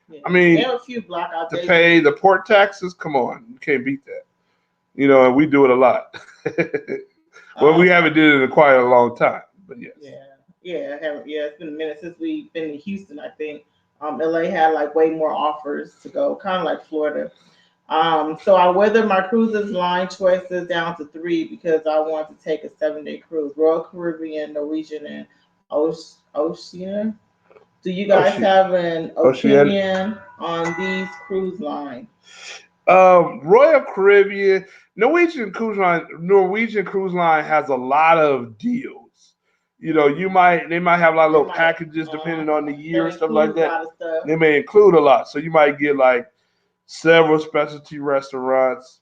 Yeah, I they mean, have a few blackout to days, but pay the port taxes, come on, you can't beat that. And we do it a lot. Well, we um, haven't did it in quite a long time, but yes. yeah, yeah, yeah. It's been a minute since we've been to Houston. I think LA had like way more offers to go, kind of like Florida. So I weathered my cruises line choices down to three because I want to take a 7 day cruise: Royal Caribbean, Norwegian, and Oceania. Do you Oh guys shit. have an Oceanic. opinion on these cruise lines? Royal Caribbean, Norwegian Cruise Line has a lot of deals. They might have like They little might packages depending on the year that and stuff like includes a that. lot of stuff. They may include a lot, so you might get like several specialty restaurants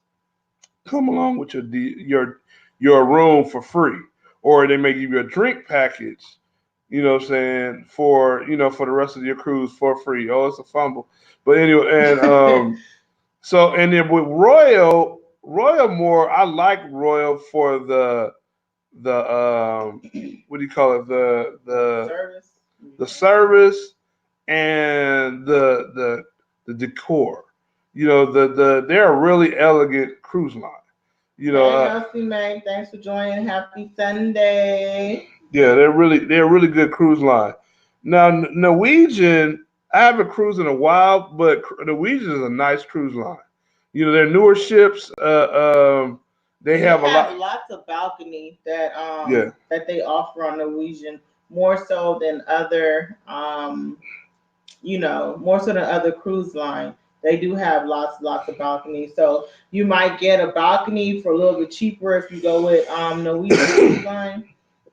come along with your room for free, or they may give you a drink package. What I'm saying, for the rest of your cruise for free. Oh, it's a fumble, but anyway, and so and then with Royal more, I like Royal for the what do you call it, Service. the service and the decor. They're a really elegant cruise line. You know, Hey, uh, Elsie Mae, thanks for joining. Happy Sunday. yeah, they're a really good cruise line. Now Norwegian, I haven't cruised in a while, but Norwegian is a nice cruise line. Their newer ships, they They have a have lot. lots of balcony Yeah, that they offer on Norwegian, more so than other more so than other cruise line. They do have lots of balconies. So you might get a balcony for a little bit cheaper if you go with Norwegian Cruise Line.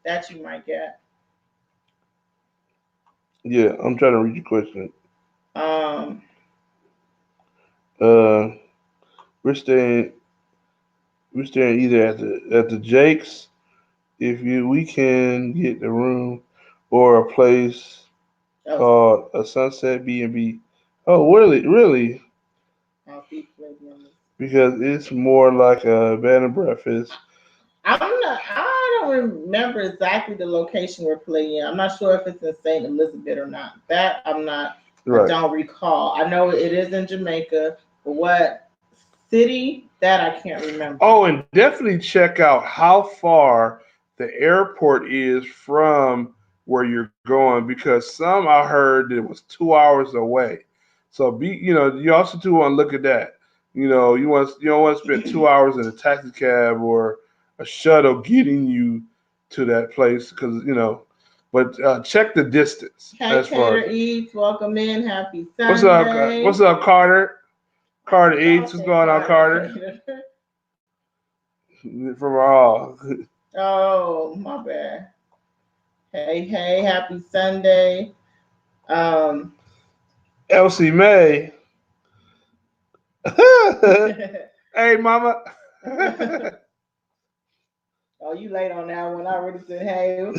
That you might get. yeah. I'm trying to read your question. Um, Uh, we're staying we're staying either at the Jakes, if we can get the room, or a place oh, called a Sunset B&B. Oh, really? Really? I'll be Floridian. Because it's more like a bed and breakfast. I don't remember exactly the location we're playing. I'm not sure if it's in Saint Elizabeth or not. That I'm not. I Right. don't recall. I know it is in Jamaica, but what city that I can't remember. Oh, and definitely check out how far the airport is from where you're going, because some I heard that it was 2 hours away. So you also do want to look at that. You don't want to spend 2 hours in a taxi cab or a shuttle getting you to that place, because But check the distance Hey, as far as. Cater Eats, welcome in. Happy What's up? What's Sunday. up, Carter? Carter Y'all Eats. What's say going on, Carter Carter? Cater. From all. Oh, my bad. Hey, happy Sunday. Um, Elsie May. Hey, mama. oh, you late on that one. I already said hey,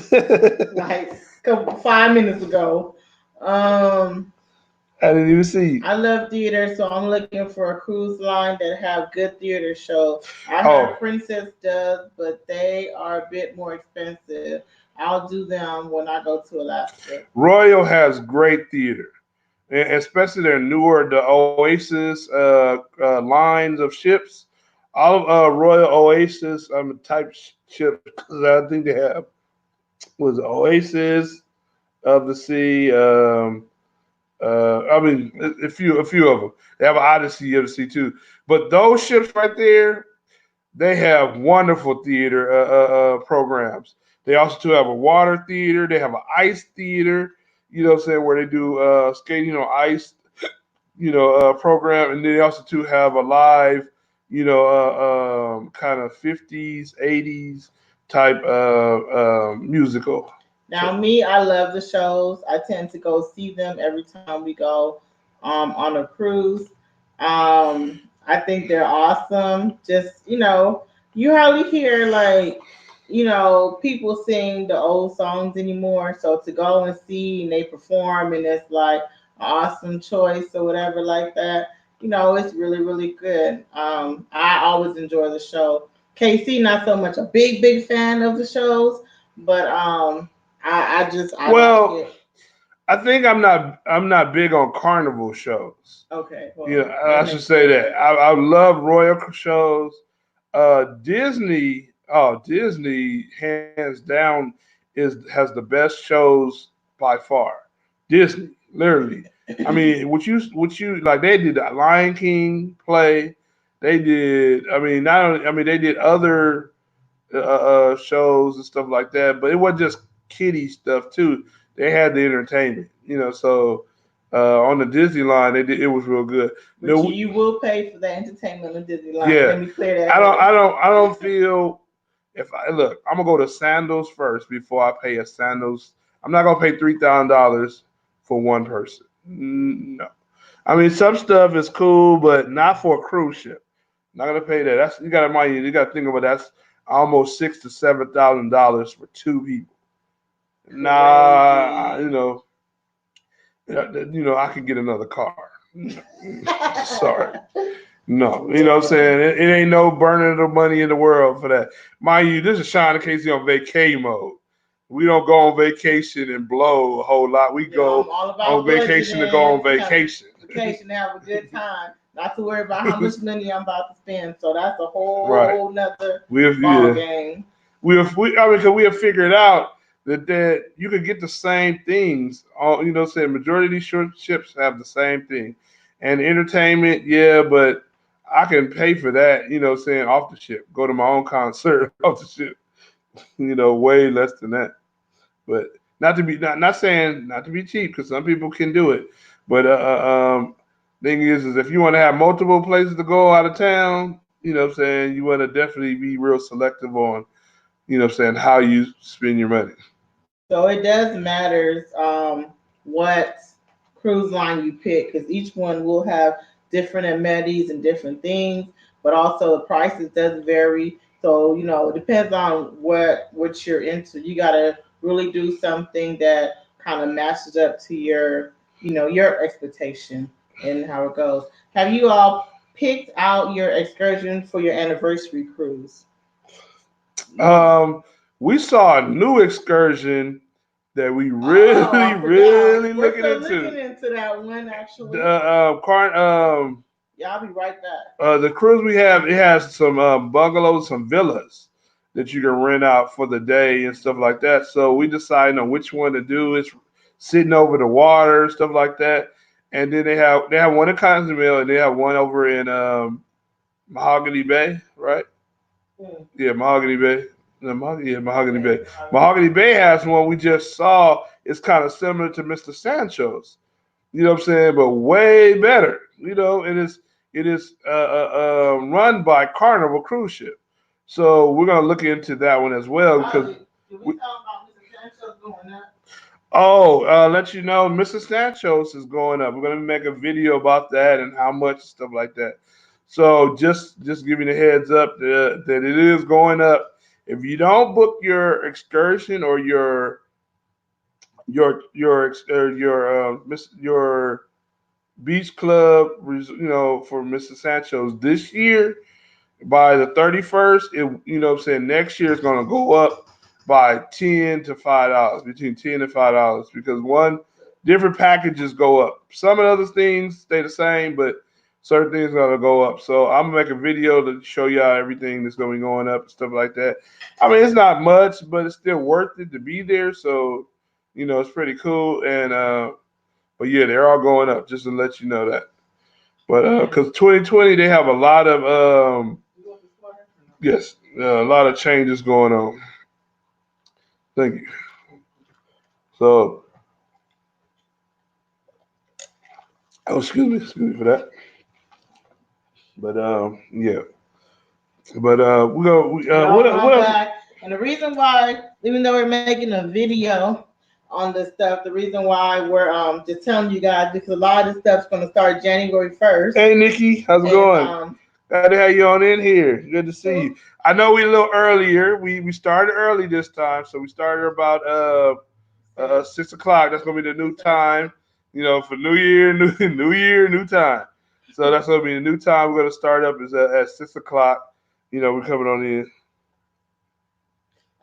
like a couple 5 minutes ago. Um, I didn't even see. I love theater, so I'm looking for a cruise line that have good theater shows. I Oh, heard Princess does, but they are a bit more expensive. I'll do them when I go to Alaska. Royal has great theater, and especially their newer the Oasis lines of ships. All of Royal Oasis type ships, because I think they have was Oasis of the Sea. A few of them. They have an Odyssey of the Sea too. But those ships right there, they have wonderful theater programs. They also too have a water theater. They have an ice theater. What I'm saying, where they do skating on ice. Program, and they also too have a live, kind of 50s, 80s type musical. So Now, me, I love the shows. I tend to go see them every time we go on a cruise. I think they're awesome. Just you hardly hear like people sing the old songs anymore. So to go and see and they perform and it's like an awesome choice or whatever like that, it's really, really good. I always enjoy the show. KC, not so much a big fan of the shows, but I like Well, it. I think I'm not big on carnival shows. Okay, Yeah, well, I that should makes say sense. that. I love royal shows. Disney, oh Disney, hands down, has the best shows by far. Disney, literally. I mean, what you like? They did the Lion King play. They did. I mean, not only. I mean, they did other shows and stuff like that. But it wasn't just kiddie stuff too. They had the entertainment, So on the Disney line, they did, it was real good. But No, you will pay for the entertainment on Disneyland. yeah, Let me clear that I don't, up. I don't, I don't feel if I look, I'm gonna go to sandals first before I pay a sandals. I'm not gonna pay $3,000 for one person. No, I mean some stuff is cool, but not for a cruise ship. Not gonna pay that. That's you gotta mind you. You gotta think about that's almost $6,000 to $7,000 for two people. Nah, Crazy. I can get another car. Sorry. No, you know what I'm Yeah. saying? It ain't no burning of money in the world for that. Mind you, this is Shawn and Casey on vacay mode. We don't go on vacation and blow a whole lot. We Yeah, I'm go all on about vacation to go on budgeting, have a vacation. vacation, have a good time. Not to worry about how much money I'm about to spend. So that's a Right. whole nother We have ball yeah. game. I mean, 'cause we have figured out that you could get the same things. All saying majority of these short ships have the same thing, and entertainment, yeah, but I can pay for that. Saying off the ship, go to my own concert off the ship. Way less than that. But not saying not to be cheap because some people can do it. But thing is if you want to have multiple places to go out of town, what I'm saying, you want to definitely be real selective on what I'm saying, how you spend your money. So it does matters what cruise line you pick because each one will have different amenities and different things, but also the prices does vary. So it depends on what you're into. You gotta really do something that kind of matches up to your expectation and how it goes. Have you all picked out your excursion for your anniversary cruise? Um, we saw a new excursion that we Oh, really, I forgot. really We're looking still looking into. into that one The actually. Yeah, I'll be right back. the cruise we have, it has some bungalows, some villas that you can rent out for the day and stuff like that. So we decided on which one to do. It's sitting over the water, stuff like that. And then they have one in Cozumel and they have one over in Mahogany Bay, right? Hmm. Yeah, Mahogany Bay. No, Mahogany Yeah. Bay. Mahogany Bay has one we just saw. It's kind of similar to Mr. Sancho's. You know what I'm saying? But way better. And it is run by Carnival Cruise Ship. So we're gonna look into that one as well Oh, because did we we, talk about Mr. Sancho's going up? let you know, Mr. Sancho's is going up. We're gonna make a video about that and how much stuff like that. So just giving a heads up that it is going up. If you don't book your excursion or your beach club, for Mr. Sancho's this year, by the 31st, what I'm saying, next year is going to go up by $10 to $5, between $10 and $5, because one, different packages go up. Some of the other things stay the same, but certain things are going to go up. So I'm going to make a video to show y'all everything that's going to be going up and stuff like that. I mean, it's not much, but it's still worth it to be there. So, it's pretty cool. But yeah, they're all going up, just to let you know that. But Hmm. because 2020, they have a lot of You want the sweater? yes, a lot of changes going on. Thank you. So, oh, excuse me for that. But yeah. But we go. No, What my else? bad. And the reason why, even though we're making a video on this stuff, the reason why we're just telling you guys because a lot of this stuff's gonna start January 1st. Hey, Nikki, how's it And going? Glad to have you on in here. Good to see you. I know we a little earlier. We started early this time, so we started about 6 o'clock. That's gonna be the new time. For New Year, New Year, new time. So that's gonna be the new time. We're gonna start up is at 6 o'clock. We're coming on in.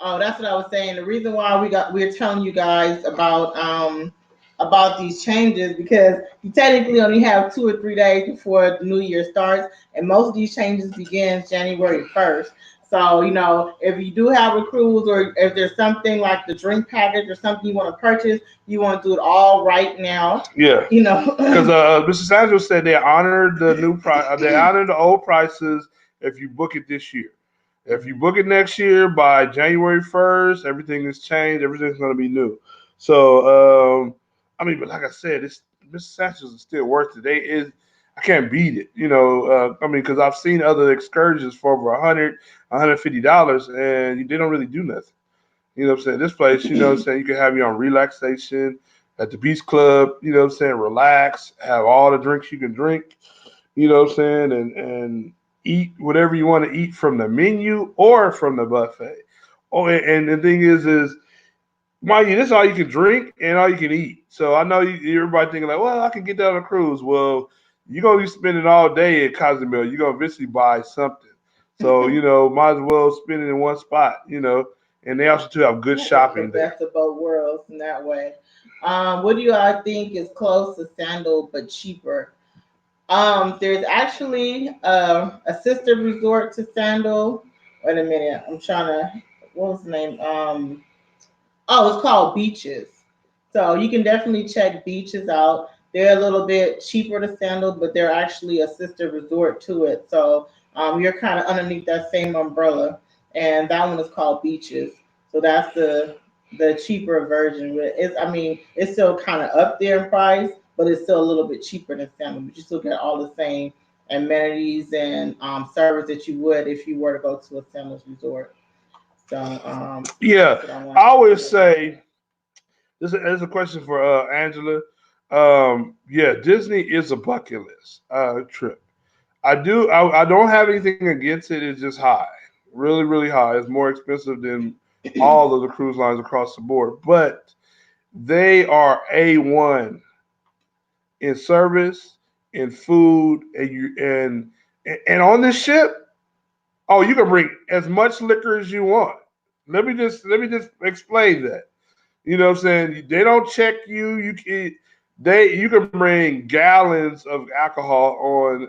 Oh, that's what I was saying. The reason why we're telling you guys about these changes because you technically only have 2 or 3 days before the new year starts, and most of these changes begins January 1st. So if you do have a cruise or if there's something like the drink package or something you want to purchase, you want to do it all right now. Yeah, You know. because Mr. Sanders said they honored the new price. They honored the old prices if you book it this year. If you book it next year by January 1st, everything is changed. Everything's going to be new. So, but like I said, it's Mr. Sanchez is still worth it. I can't beat it. Because I've seen other excursions for over $150, and they don't really do nothing. You know what I'm saying? This place, you know what I'm saying, you can have you on relaxation at the beach club, you know what I'm saying, relax, have all the drinks you can drink, you know what I'm saying, and eat whatever you want to eat from the menu or from the buffet. Oh, and the thing is mind you, this is all you can drink and all you can eat. So I know everybody thinking like, well, I can get that on a cruise. Well, you're gonna be spending all day at Cozumel. You're gonna eventually buy something. So might as well spend it in one spot. And they also too have good The shopping there. best of both worlds in that way. What do you all think is close to Sandal but cheaper? There's actually a sister resort to Sandal. Wait a minute, I'm trying to. What was the name? Oh, it's called Beaches. So you can definitely check Beaches out. They're a little bit cheaper to Sandal, but they're actually a sister resort to it. So you're kind of underneath that same umbrella, and that one is called Beaches. So that's the cheaper version. But it's still kind of up there in price, but it's still a little bit cheaper than Sandal. But you still get all the same amenities and service that you would if you were to go to a Sandals resort. So Yeah, that's what I I wanted to always say. say this is a question for Angela. Yeah, Disney is a bucket list trip. I don't have anything against it. It's just high, really, really high. It's more expensive than all of the cruise lines across the board. But they are A1 in service, in food, and on this ship. Oh, you can bring as much liquor as you want. Let me just explain that. You know what I'm saying? They don't check you. You can bring gallons of alcohol on.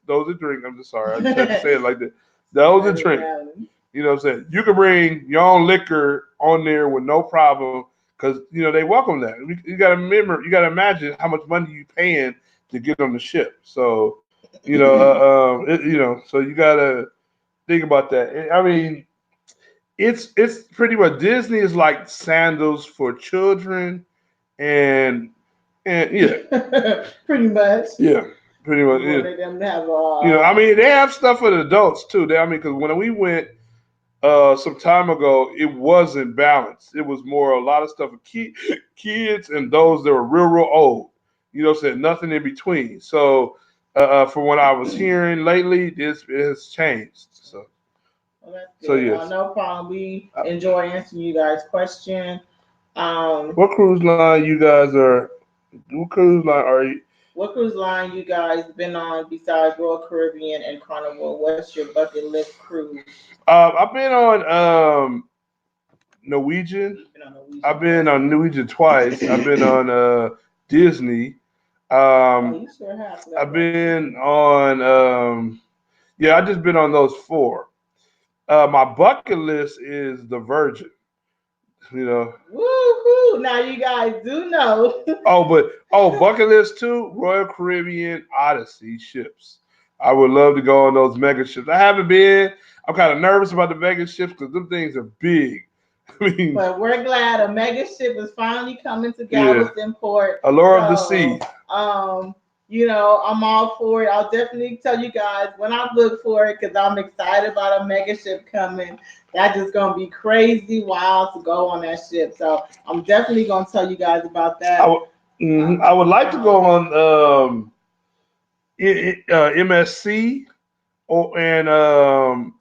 Those are drink. I'm just sorry. I just had to say it like that. Those are Not drink. even You know what I'm saying? You can bring your own liquor on there with no problem because they welcome that. You got to remember, you got to imagine how much money you paying to get on the ship. So so you got to think about that. It's pretty much Disney is like sandals for children, and yeah, pretty much. yeah, pretty much. You Yeah. wanted them to have They have stuff for the adults too. Because when we went some time ago, it wasn't balanced. It was more a lot of stuff for kids and those that were real old. Said nothing in between. So from what I was hearing lately, this it has changed. well, that's So good. yes. No problem. We enjoy answering you guys' question. Um, What cruise line you guys are? What cruise line are you? what cruise line you guys been on besides Royal Caribbean and Carnival? What's your bucket list cruise? I've been on Norwegian. You've been on Norwegian I've been twice. on Norwegian twice. I've been on Disney. Oh, Um, you sure have. So that's I've like been three. on yeah. I just been on those four. My bucket list is the Virgin. You know. Woohoo! Now you guys do know. Bucket list too. Royal Caribbean Odyssey ships. I would love to go on those mega ships. I haven't been. I'm kind of nervous about the mega ships because them things are big. I mean, But we're glad a mega ship is finally coming to yeah. Galveston Port. Allure of the Sea. So, I'm all for it. I'll definitely tell you guys when I look for it because I'm excited about a mega ship coming. That's just gonna be crazy wild to go on that ship. So I'm definitely gonna tell you guys about I that. would, I would like to go on MSC. Oh, and I'm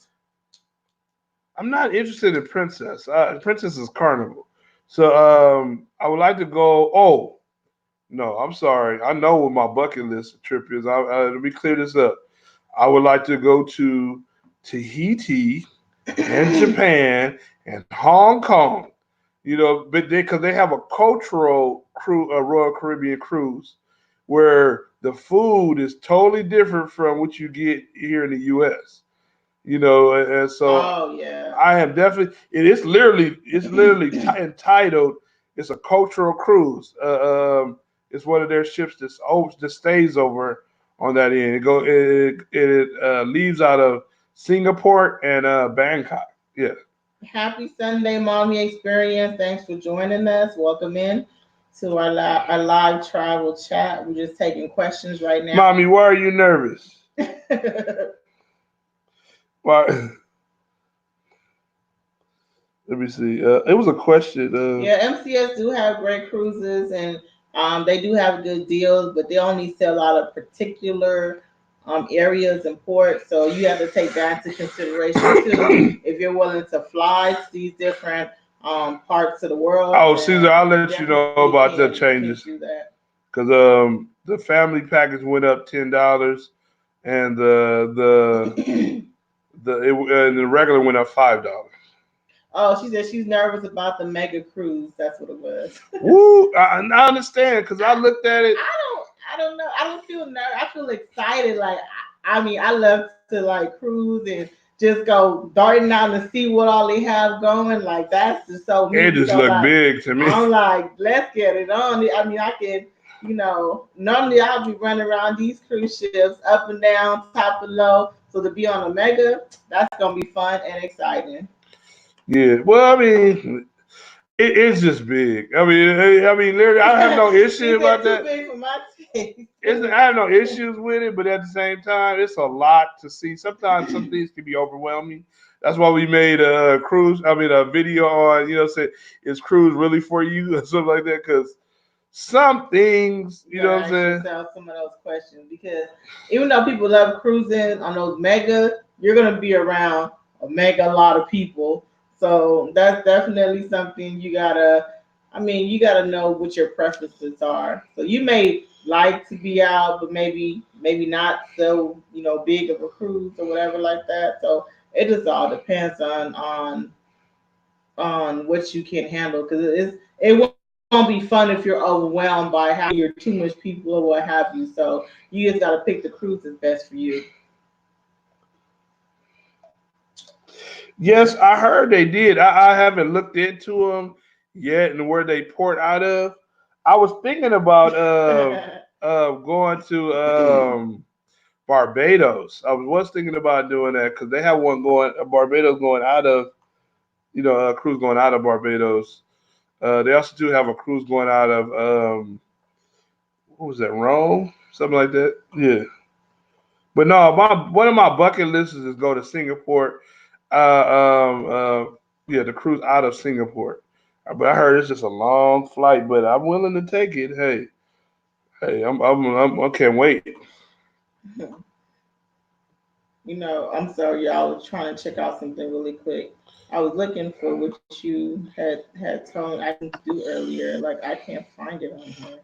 not interested in Princess. Princess is Carnival. So I would like to go. Oh no, I'm sorry. I know what my bucket list trip is. Let me clear this up. I would like to go to Tahiti and Japan and Hong Kong. You know, but because they have a cultural Royal Caribbean cruise, where the food is totally different from what you get here in the U.S. You know, and so Oh yeah. I am definitely. It's literally entitled. It's a cultural cruise. It's one of their ships that stays over on that end. It leaves out of Singapore and Bangkok. Yeah. Happy Sunday, Mommy Experience. Thanks for joining us. Welcome in to our live travel chat. We're just taking questions right now. Mommy, why are you nervous? Why? Let me see. It was a question. Yeah, MCS do have great cruises and they do have good deals, but they only sell out of particular areas and ports. So you have to take that into consideration too. If you're willing to fly to these different parts of the world, Oh, Caesar, then I'll you let you know definitely about the can changes do that. because the family package went up $10 and the regular went up $5. Oh, she said she's nervous about the mega cruise. That's what it was. Woo! I understand because I looked at it. I don't know. I don't feel nervous. I feel excited. Like I mean, I love to like cruise and just go darting out and see what all they have going. Like that's just so It me. just So looked like big to me. I'm like, let's get it on. I mean, I can, normally I'll be running around these cruise ships up and down, top and low. So to be on a mega, that's gonna be fun and exciting. Yeah. Well, I mean, it's just big. I mean, literally, I have no issue She said about too that. big for my taste. I have no issues with it, but at the same time, it's a lot to see. Sometimes some things can be overwhelming. That's why we made a cruise. I mean, a video on say is cruise really for you or something like that? Because some things, You you know gotta what I'm ask saying? yourself some of those questions because even though people love cruising on those mega, you're gonna be around a mega lot of people. So that's definitely something you gotta. I mean, you gotta know what your preferences are. So you may like to be out, but maybe not so big of a cruise or whatever like that. So it just all depends on what you can handle because it won't be fun if you're overwhelmed by how many or too much people or what have you. So you just got to pick the cruise that's best for you. Yes, I heard they did. I haven't looked into them yet and where they port out of. I was thinking about going to Barbados. I was thinking about doing that because they have one going Barbados going out of a cruise going out of Barbados. They also do have a cruise going out of what was that, Rome, something like that. Yeah, but no, one of my bucket lists is go to Singapore. Yeah, the cruise out of Singapore. But I heard it's just a long flight, but I'm willing to take it. Hey, I can't wait. I'm sorry, y'all. I was trying to check out something really quick. I was looking for what you had told I can do earlier. Like I can't find it on here.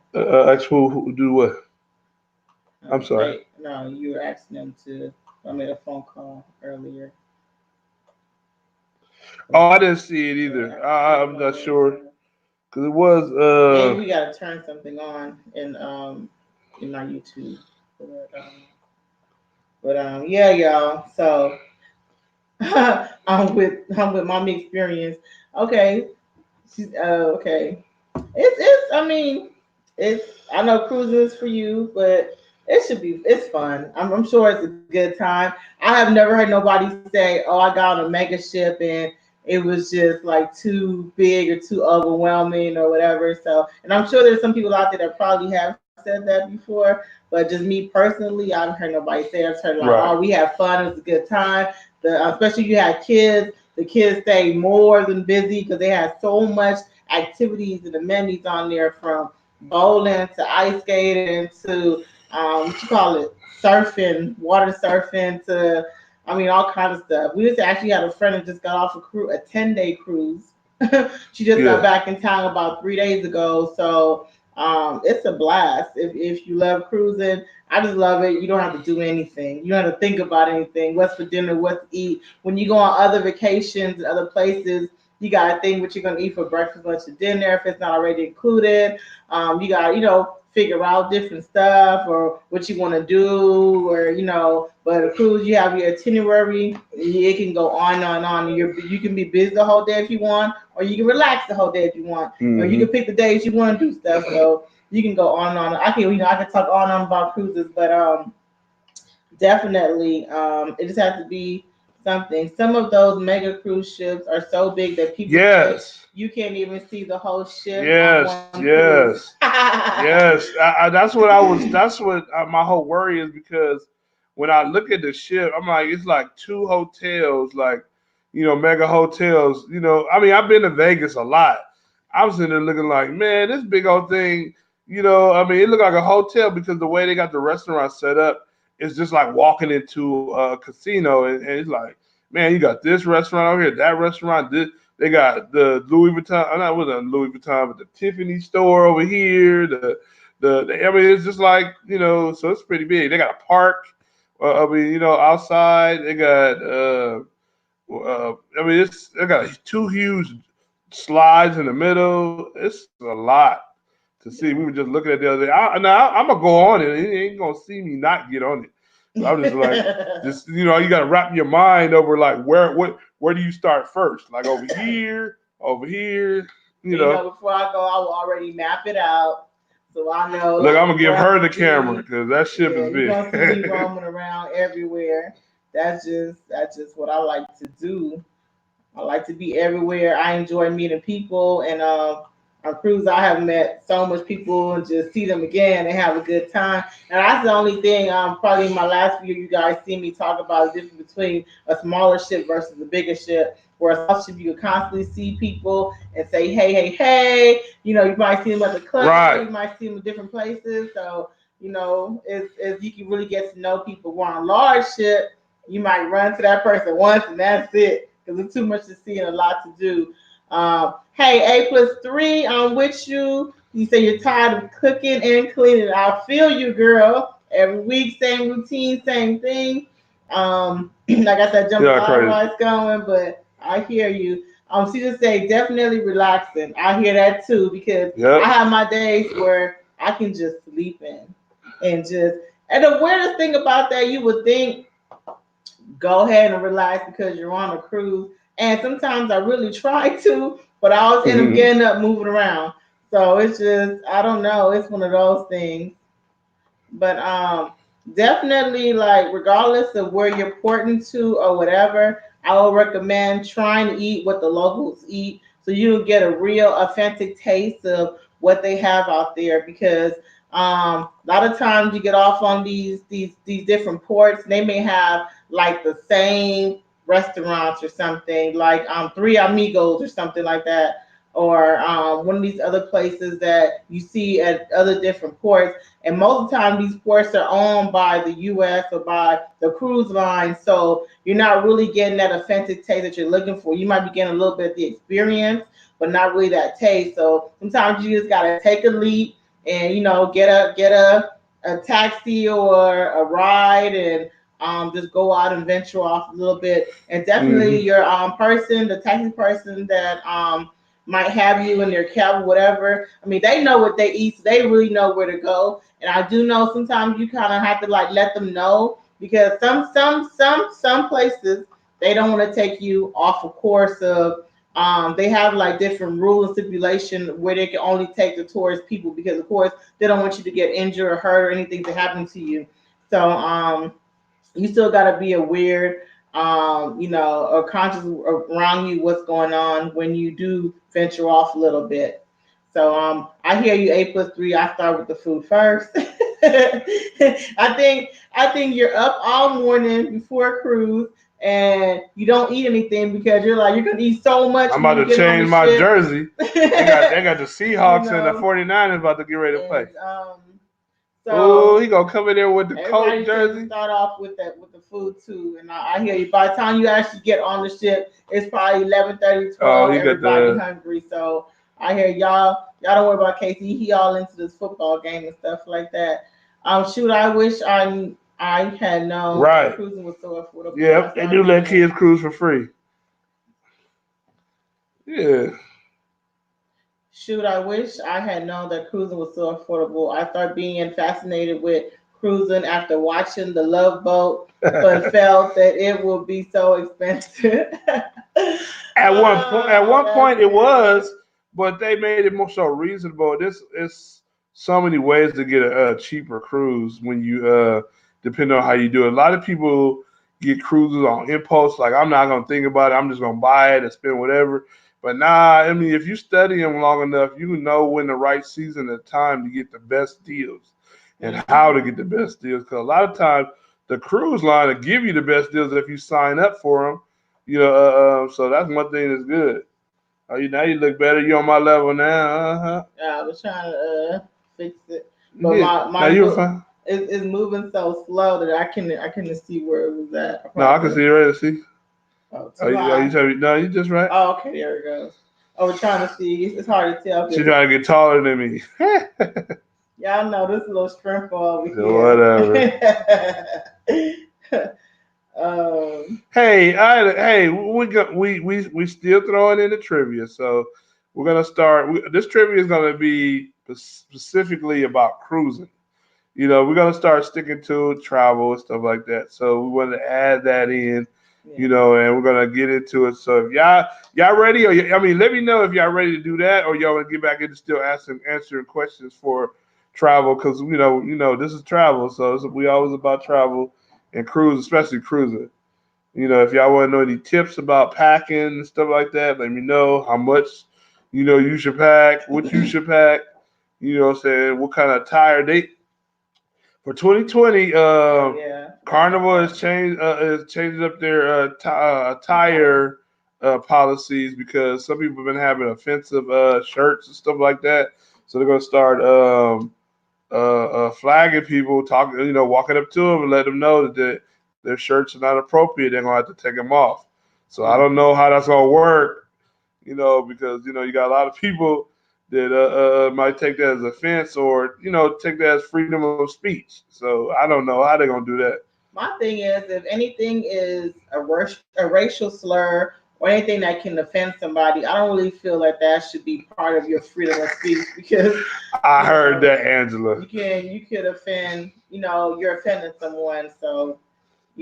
Ask who do what? I'm sorry. They no, you were asking them to. I made a phone call earlier. Oh, But I didn't see it either. I don't I'm know not where it's sure at. because it was. Maybe we gotta turn something on in my YouTube. But yeah, y'all. So I'm with mommy experience. Okay, she's okay. It's I mean it's I know cruising is for you, but it's fun. I'm sure it's a good time. I have never heard nobody say, "Oh, I got on a mega ship and it was just like too big or too overwhelming or whatever." So, and I'm sure there's some people out there that probably have said that before, but just me personally, I haven't heard nobody say. I've heard like, "Oh, Right. we had fun. It was a good time." Especially if you had kids, the kids stayed more than busy because they had so much activities and amenities on there from bowling to ice skating to what you call it, surfing, water surfing to, I mean, all kinds of stuff. We just actually had a friend that just got off a 10-day cruise. She just got Yeah. back in town about 3 days ago. So it's a blast. If you love cruising, I just love it. You don't have to do anything. You don't have to think about anything. What's for dinner? What to eat? When you go on other vacations and other places, you got to think what you're gonna eat for breakfast, lunch, and dinner if it's not already included. You got figure out different stuff or what you want to do or but a cruise you have your itinerary. It can go on and on. You can be busy the whole day if you want, or you can relax the whole day if you want, or you Mm-hmm. can pick the days you want to do stuff. So you can go on and on. I can talk on and on about cruises, but definitely it just has to be something. Some of those mega cruise ships are so big that people say Yes. you can't even see the whole ship on Yes. one cruise. Yes. Yes. That's what I was. That's what my whole worry is because when I look at the ship, I'm like, it's like two hotels, like mega hotels. I mean, I've been to Vegas a lot. I was sitting there looking like, man, this big old thing. I mean, it looked like a hotel because the way they got the restaurant set up is just like walking into a casino, and it's like, man, you got this restaurant over here, that restaurant, this. They got the Louis Vuitton, not wasn't Louis Vuitton, but the Tiffany store over here. I mean, it's just like so it's pretty big. They got a park. I mean, outside they got. I mean, they got two huge slides in the middle. It's a lot to see. We were just looking at the other day. Now I'm gonna go on it. He ain't gonna see me not get on it. So I'm just like, just you got to wrap your mind over like where do you start first? Like over here. You know. Before I go, I will already map it out, so I Look, know I'm gonna give where I'm her the gonna camera be. because that ship Yeah, is you're gonna see me big. roaming around everywhere. That's just what I like to do. I like to be everywhere. I enjoy meeting people, and on cruise I have met so much people and just see them again and have a good time. And that's the only thing. Probably in my last video, you guys see me talk about the difference between a smaller ship versus a bigger ship. Where a small ship, you can constantly see people and say, hey, hey, hey. You might see them at the club. Right. You might see them in different places. So it's you can really get to know people. While on a large ship, you might run to that person once and that's it because there's too much to see and a lot to do. Hey, A+3, I'm with you. You say you're tired of cooking and cleaning. I feel you, girl. Every week, same routine, same thing. Like I said, Yeah, jambalaya crazy. rice going, but I hear you. She just say definitely relaxing. I hear that too because Yep. I have my days where I can just sleep in and just. And the weirdest thing about that, you would think go ahead and relax because you're on a cruise. And sometimes I really try to, but I always end up Hmm. getting up moving around. So it's just I don't know. It's one of those things. But definitely like regardless of where you're porting to or whatever, I would recommend trying to eat what the locals eat so you get a real authentic taste of what they have out there because a lot of times you get off on these different ports and they may have like the same restaurants or something like Three Amigos or something like that or one of these other places that you see at other different ports and most of the time, these ports are owned by the U.S. or by the cruise line. So you're not really getting that authentic taste that you're looking for. You might be getting a little bit of the experience, but not really that taste. So sometimes you just gotta take a leap and get a taxi or a ride and just go out and venture off a little bit. And definitely Hmm. your the taxi person that might have you in their cab or whatever. I mean, they know what they eat, so they really know where to go. And I do know sometimes you kind of have to like let them know because some places they don't want to take you off a course of they have like different rules and stipulation where they can only take the tourist people because of course they don't want you to get injured or hurt or anything to happen to you. So you still got to be aware, or conscious around you what's going on when you do venture off a little bit. So I hear you. A+3. I start with the food first. I think you're up all morning before a cruise and you don't eat anything because you're like you're gonna eat so much I'm when about you to get on the change my ship. jersey. They got the you Seahawks and the know, 49ers about to get ready to play. and Oh, So he gonna come in there with the coat everybody says to jersey. start off with the food too, and I hear you. By the time you actually get on the ship, it's probably 11:30, Oh, 12. he got Everybody the hungry, so I hear y'all. Y'all don't worry about Casey. He all into this football game and stuff like that. Shoot, I wish I had known that right. cruising was so affordable when I Yep, they started do let being in. kids cruise for free. Yeah. Shoot, I wish I had known that cruising was so affordable. I started being fascinated with cruising after watching the Love Boat, but felt that it would be so expensive. At Oh, one that's point it good. was, but they made it more so reasonable. This is so many ways to get a cheaper cruise when you depend on how you do it. A lot of people get cruises on impulse, like I'm not gonna think about it, I'm just gonna buy it and spend whatever. But nah, I mean, if you study them long enough, you know when the right season and time to get the best deals and how to Hmm. get the best deals. Because a lot of times the cruise line will give you the best deals if you sign up for them. So that's one thing that's good. Oh, now you look better. You on my level now. Uh-huh. I was trying to fix it, but Yeah. Now my you're book fine. is moving so slow that I couldn't see where it was at. I No, I probably can could. see it right. See. Oh, Are too you high. telling me? No, you just right. Oh, okay, there it goes. I was trying to see. It's hard to tell She because trying to get taller than me. y'all know this little shrimp over here. Whatever. um, Hey, we still throwing in the trivia. So we're gonna start. This trivia is gonna be specifically about cruising. We're gonna start sticking to travel and stuff like that. So we want to add that in, yeah. and we're gonna get into it. So if y'all ready, let me know if y'all ready to do that, or y'all want to get back into still answering questions for travel, because this is travel, so we always about travel and cruise, especially cruising. If y'all want to know any tips about packing and stuff like that, let me know how much you should pack, what you should pack. What I'm saying, what kind of attire they for 2020, Oh yeah, that's my Carnival part. is changing up their Attire. tire policies because some people have been having offensive shirts and stuff like that. So they're gonna start flagging people, talking, walking up to them and let them know that their shirts are not appropriate. They're gonna have to take them off. So I don't Mm. know how that's gonna work, because you got a lot of people that might take that as offense or take that as freedom of speech. So I don't know how they're gonna do that. My thing is, if anything is a racial slur or anything that can offend somebody, I don't really feel like that should be part of your freedom of speech because I heard that, Angela. you could offend, you're offending someone. So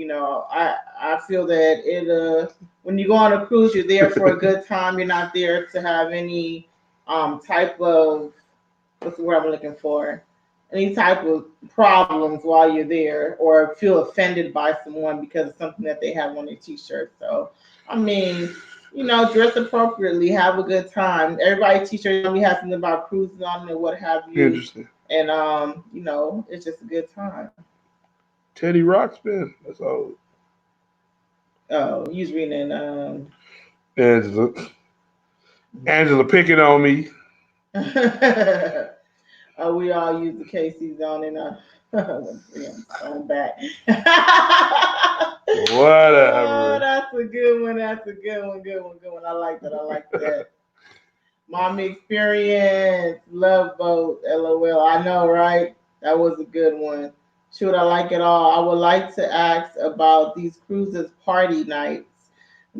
I feel that when you go on a cruise, you're there for a good time. You're not there to have any type of, what's the word I'm looking for, any type of problems while you're there or feel offended by someone because of something that they have on their t-shirt. So I mean, dress appropriately, have a good time. Everybody t-shirt normally has something about cruising on it or what have you, Interesting. and it's just a good time. Teddy Ruxpin. That's all. Oh, you was reading Angela. Angela picking on me. we all use the KC zone in I'm back. Oh, Whatever. that's a good one. That's a good one. Good one. Good one. I like that. I like that. Mommy experience. Love boat. LOL. I know, right? That was a good one. Should I like it all? I would like to ask about these cruises party nights.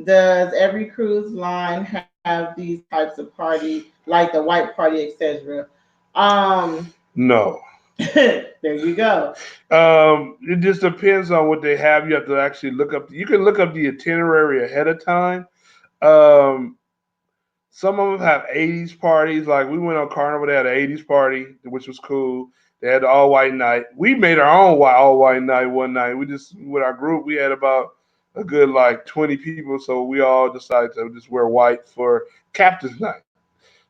Does every cruise line have these types of party, like the white party, etc.? Um, No. there you go. It just depends on what they have. You have to actually look up. You can look up the itinerary ahead of time. Um, Some of them have 80s parties. Like we went on Carnival, they had an 80s party, which was cool. They had the all white night. We made our own all white night one night. We just with our group, we had about a good like 20 people, so we all decided to just wear white for Captain's Night.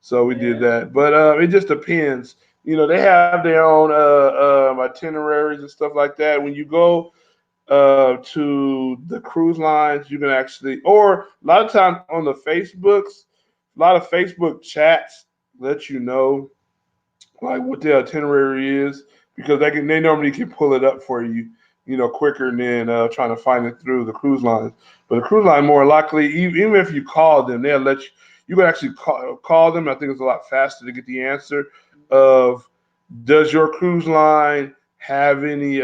So we did Yeah. that. But it just depends. They have their own itineraries and stuff like that. When you go to the cruise lines, you can actually, or a lot of times on the Facebooks, a lot of Facebook chats let you know like what the itinerary is because they normally can pull it up for you, quicker than trying to find it through the cruise lines. But the cruise line, more likely, even if you call them, they'll let you. You can actually call them. I think it's a lot faster to get the answer of, does your cruise line have any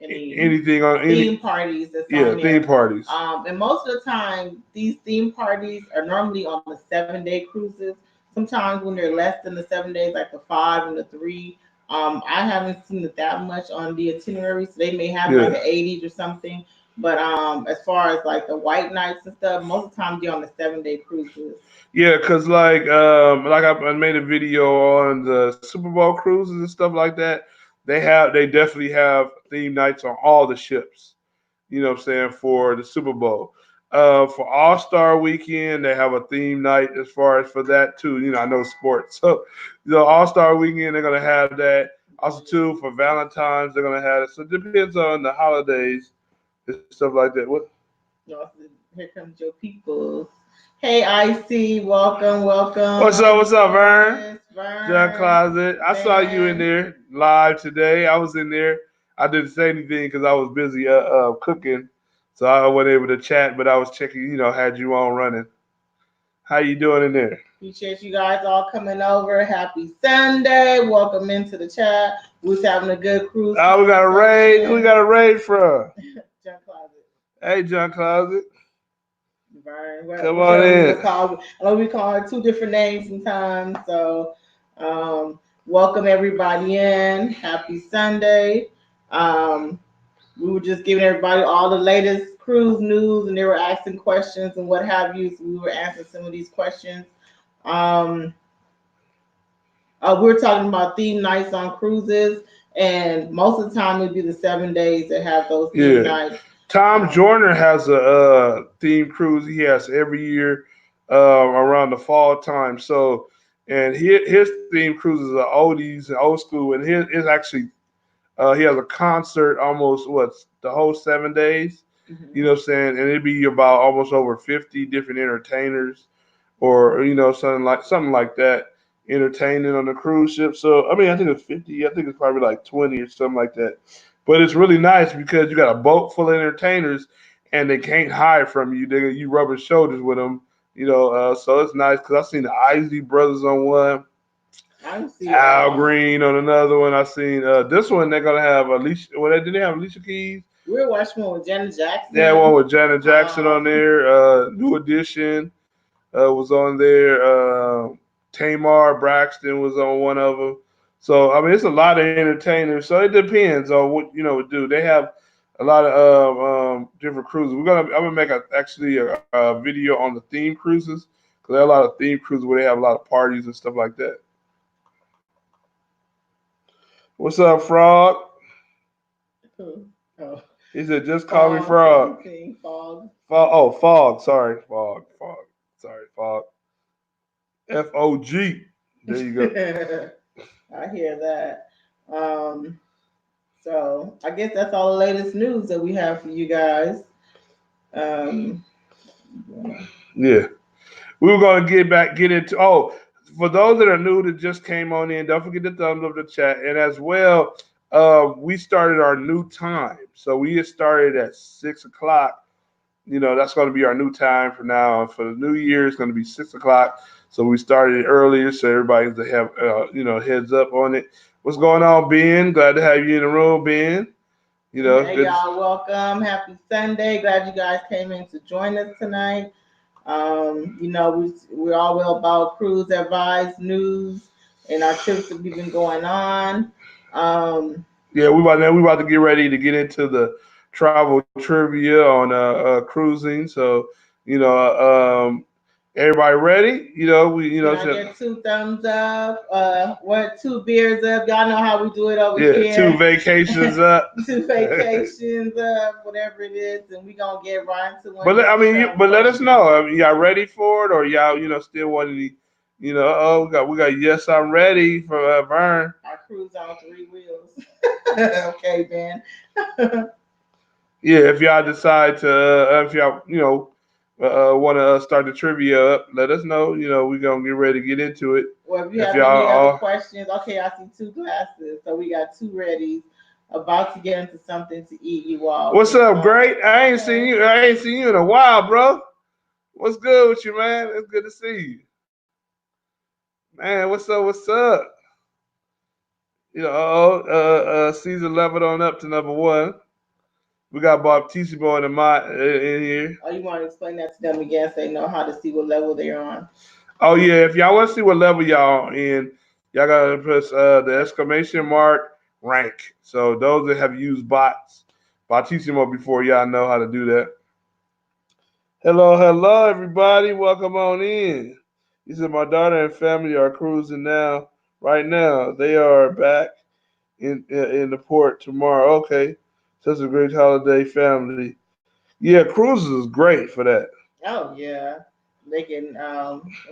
Any anything on theme any, parties that's yeah, on theme there. parties. And most of the time, these theme parties are normally on the 7 day cruises. Sometimes when they're less than the 7 days, like the 5 and the 3, I haven't seen it that much on the itinerary. So they may have like Yeah. an 80s or something. But as far as like the white nights and stuff, most of the time they're on the 7 day cruises. Yeah, cause like I made a video on the Super Bowl cruises and stuff like that. They definitely have theme nights on all the ships. You know what I'm saying, for the Super Bowl. For All Star Weekend, they have a theme night as far as for that too. I know sports, so All Star Weekend they're gonna have that. Also too, for Valentine's they're gonna have it. So it depends on the holidays and stuff like that. What? Y'all see, here comes your people. Hey, Icy, welcome, What's up? welcome. What's up, Vern? Yes, John Vern, Closet. I saw you in man. there live today. I was in there. I didn't say anything because I was busy cooking, so I wasn't able to chat. But I was checking. Had you on running. How you doing in there? Appreciate you guys all coming over. Happy Sunday. Welcome into the chat. We was having a good cruise We got a raid. Who we conversation. got a raid from? John Closet. Hey, John Closet. Vern, Come on whichever we want in. to call. I know we call her two different names sometimes. So, welcome everybody in. Happy Sunday. Um, we were just giving everybody all the latest cruise news, and they were asking questions and what have you. So we were answering some of these questions. Um, we're talking about theme nights on cruises, and most of the time it'd be the 7 days that have those theme Yeah. nights. Tom Um, Joyner has a theme cruise he has every year around the fall time. So, and his theme cruises are oldies and old school, and his is actually he has a concert almost the whole 7 days. You mhm. know what I'm saying? And it'd be about almost over 50 different entertainers, or something like that, entertaining on the cruise ship. So I mean, I think it's 50. I think it's probably like 20 or something like that. But it's really nice because you got a boat full of entertainers, and they can't hide from you. You rubbing shoulders with them. So it's nice because I've seen the Isley Brothers on one, I can see Al Green on another one. I seen this one. They're gonna have Alicia. Well, did they have Alicia Keys? we were watching one with Janet They had one Jackson. with Janet Jackson on Um, there. New Edition was on there. Tamar Braxton was on one of them. So I mean, it's a lot of entertainers. So it depends on what do. They have a lot of different cruises. I'm gonna make actually a video on the theme cruises because there are a lot of theme cruises where they have a lot of parties and stuff like that. What's up, Frog? oh, He said, "Just call me Fog Frog." 17, Fog. Oh, Fog. Sorry, Fog. Fog. Sorry, Fog. FOG. There you go. I hear that. Um, so I guess that's all the latest news that we have for you guys. Um, Yeah. We were gonna get into. Oh, for those that are new that just came on in, don't forget to thumbs up the chat, and as well, we started our new time. So we just started at 6 o'clock. That's going to be our new time for now. For the new year, it's going to be 6 o'clock. So we started earlier, so everybody's to have heads up on it. What's going on, Ben? Glad to have you in the room, Ben. hey Good. y'all, welcome. Happy Sunday. Glad you guys came in to join us tonight. We're all well about cruise advice, news, and our trips that we've been going on. Um, Yeah, we about to get ready to get into the travel trivia on cruising. So everybody ready? Can I get two thumbs up? What, two beers up? Y'all know how we do it over yeah, two here. vacations up. Two vacations up, whatever it is, and we gonna get right into one But of these I mean, travel but let us questions. know. I mean, y'all ready for it, or y'all still wanting to, oh, we got yes, I'm ready for Vern. Our cruise on 3 wheels. Okay, man. Yeah, if y'all decide to, if y'all want to start the trivia up, let us know. We're going to get ready to get into it. Or if you If have any other y'all questions, okay, I see two glasses, so we got two ready. About to get into something to eat, you all. what's up, great? Okay. I ain't seen you in a while, bro. What's good with you, man? It's good to see you. Man, what's up? What's up? Season leveled on up to number one. We got Baptissimo in here. Oh, you want to explain that to them again so they know how to see what level they're on? Oh yeah, if y'all want to see what level y'all in, y'all gotta press the exclamation mark rank. So those that have used Baptissimo before, y'all know how to do that. Hello, hello, everybody. Welcome on in. He said my daughter and family are cruising now. Right now, they are back in the port tomorrow. Okay, such a great holiday, family. Yeah, cruises is great for that. Oh yeah, they can.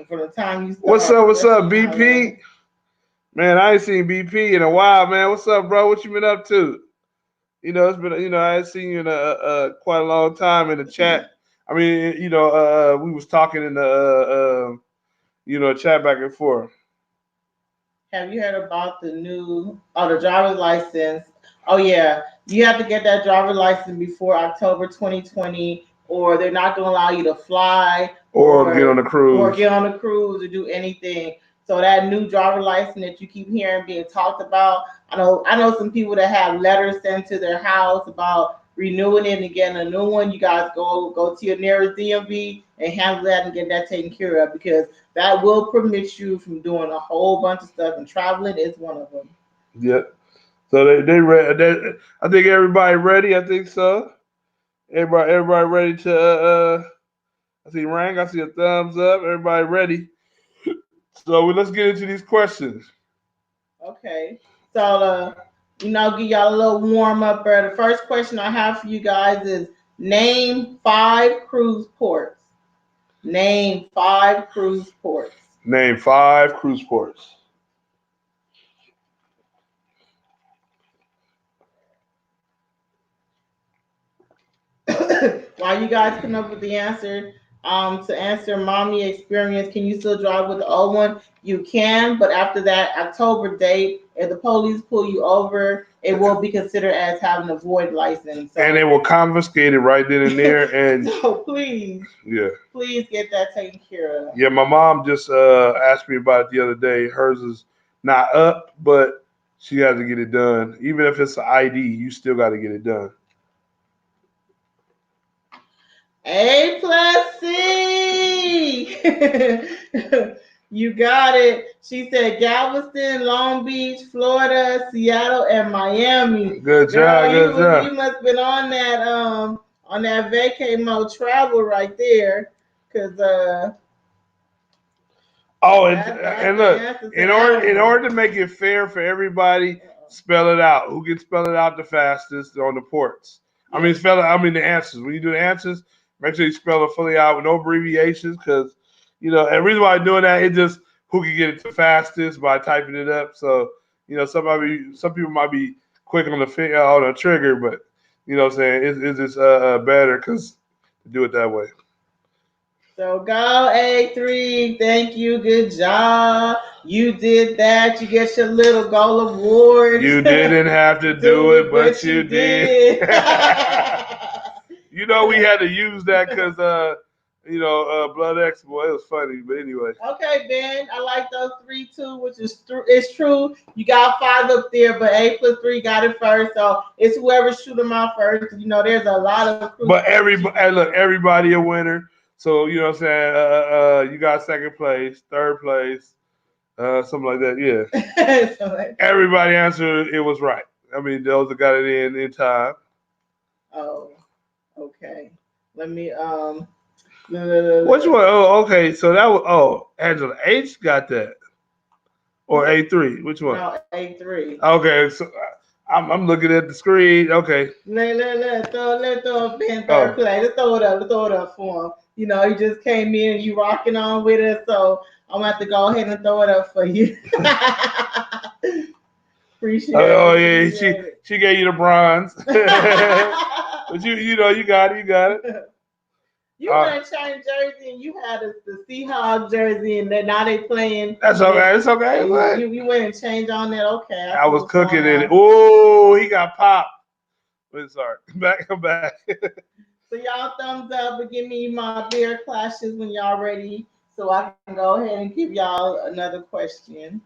From the time you What's start, up? What's especially up, in Thailand. BP? Man, I ain't seen BP in a while, man. What's up, bro? What you been up to? It's been, I ain't seen you in quite a long time in the chat. I mean, we was talking in the, chat back and forth. Have you heard about the new the driver's license? Oh yeah, you have to get that driver's license before October 2020, or they're not going to allow you to fly Or get on the or cruise. get on the cruise or do anything. So that new driver's license that you keep hearing being talked about, I know some people that have letters sent to their house about renewing it and getting a new one. You guys go to your nearest DMV and handle that and get that taken care of because that will permit you from doing a whole bunch of stuff, and traveling is one of them. Yeah. So they ready. I think everybody ready. I think so. Everybody ready to. I see rank. I see a thumbs up. Everybody ready. So let's get into these questions. Okay, so give y'all a little warm up. The first question I have for you guys is name five cruise ports. Name five cruise ports. Name 5 cruise ports. While you guys come up with the answer, to answer mommy experience, can you still drive with the old one? You can, but after that October date, if the police pull you over, it will be considered as having a void license. And So, they will confiscate it right then and there. And so please, yeah, please get that taken care of. yeah. My mom just asked me about it the other day. Hers is not up, but she has to get it done. Even if it's an ID, you still got to get it done. A plus C. You got it. She said Galveston, Long Beach, Florida, Seattle, and Miami. Good Girl, job. Good you job. must been on that vacay mode travel right there. Cause Oh, that's and the look, answer to in that order in one. order to make it fair for everybody, spell it out. Who can spell it out the fastest on the ports? I mean, Yes. spell it. I mean the answers. When you do the answers, make sure you spell it fully out with no abbreviations, because and the reason why I'm doing that is just who can get it the fastest by typing it up. So some people might be quick on the finger on the trigger, but what I'm saying it's just better because to do it that way. So go A3. Thank you. Good job. You did that. You get your little gold award. You didn't have to Do do it, it, but but you you did. did. We had to use that because Blood X boy, it was funny. But anyway, Okay, Ben. I like those three too, which is it's true. You got five up there, but A plus three got it first. So it's whoever shoot them out first. There's a lot of cruise. but everybody a winner. So what I'm saying, you got second place, third place, something like that. Yeah, So, like, everybody answered it was right. I mean, those that got it in time. oh, okay. Let me Which one? Oh, okay. So that was Angela H got that or A3. Which one? no A3. Okay, so I'm looking at the screen. Okay. Let's throw a pin third Oh, play. Let's throw it up for him. You just came in and you rocking on with us, so I'm gonna have to go ahead and throw it up for you. Appreciate oh it. yeah, Appreciate she gave you the bronze, it. but you got it, you got it. You went and changed jersey, and you had the Seahawks jersey, and then now they playing. That's okay. It's okay. You went and changed on that. Okay, I see was what's cooking going in it. on. Oh, he got popped. Wait, sorry. Come back. So y'all thumbs up and give me my beer clashes when y'all ready, so I can go ahead and give y'all another question.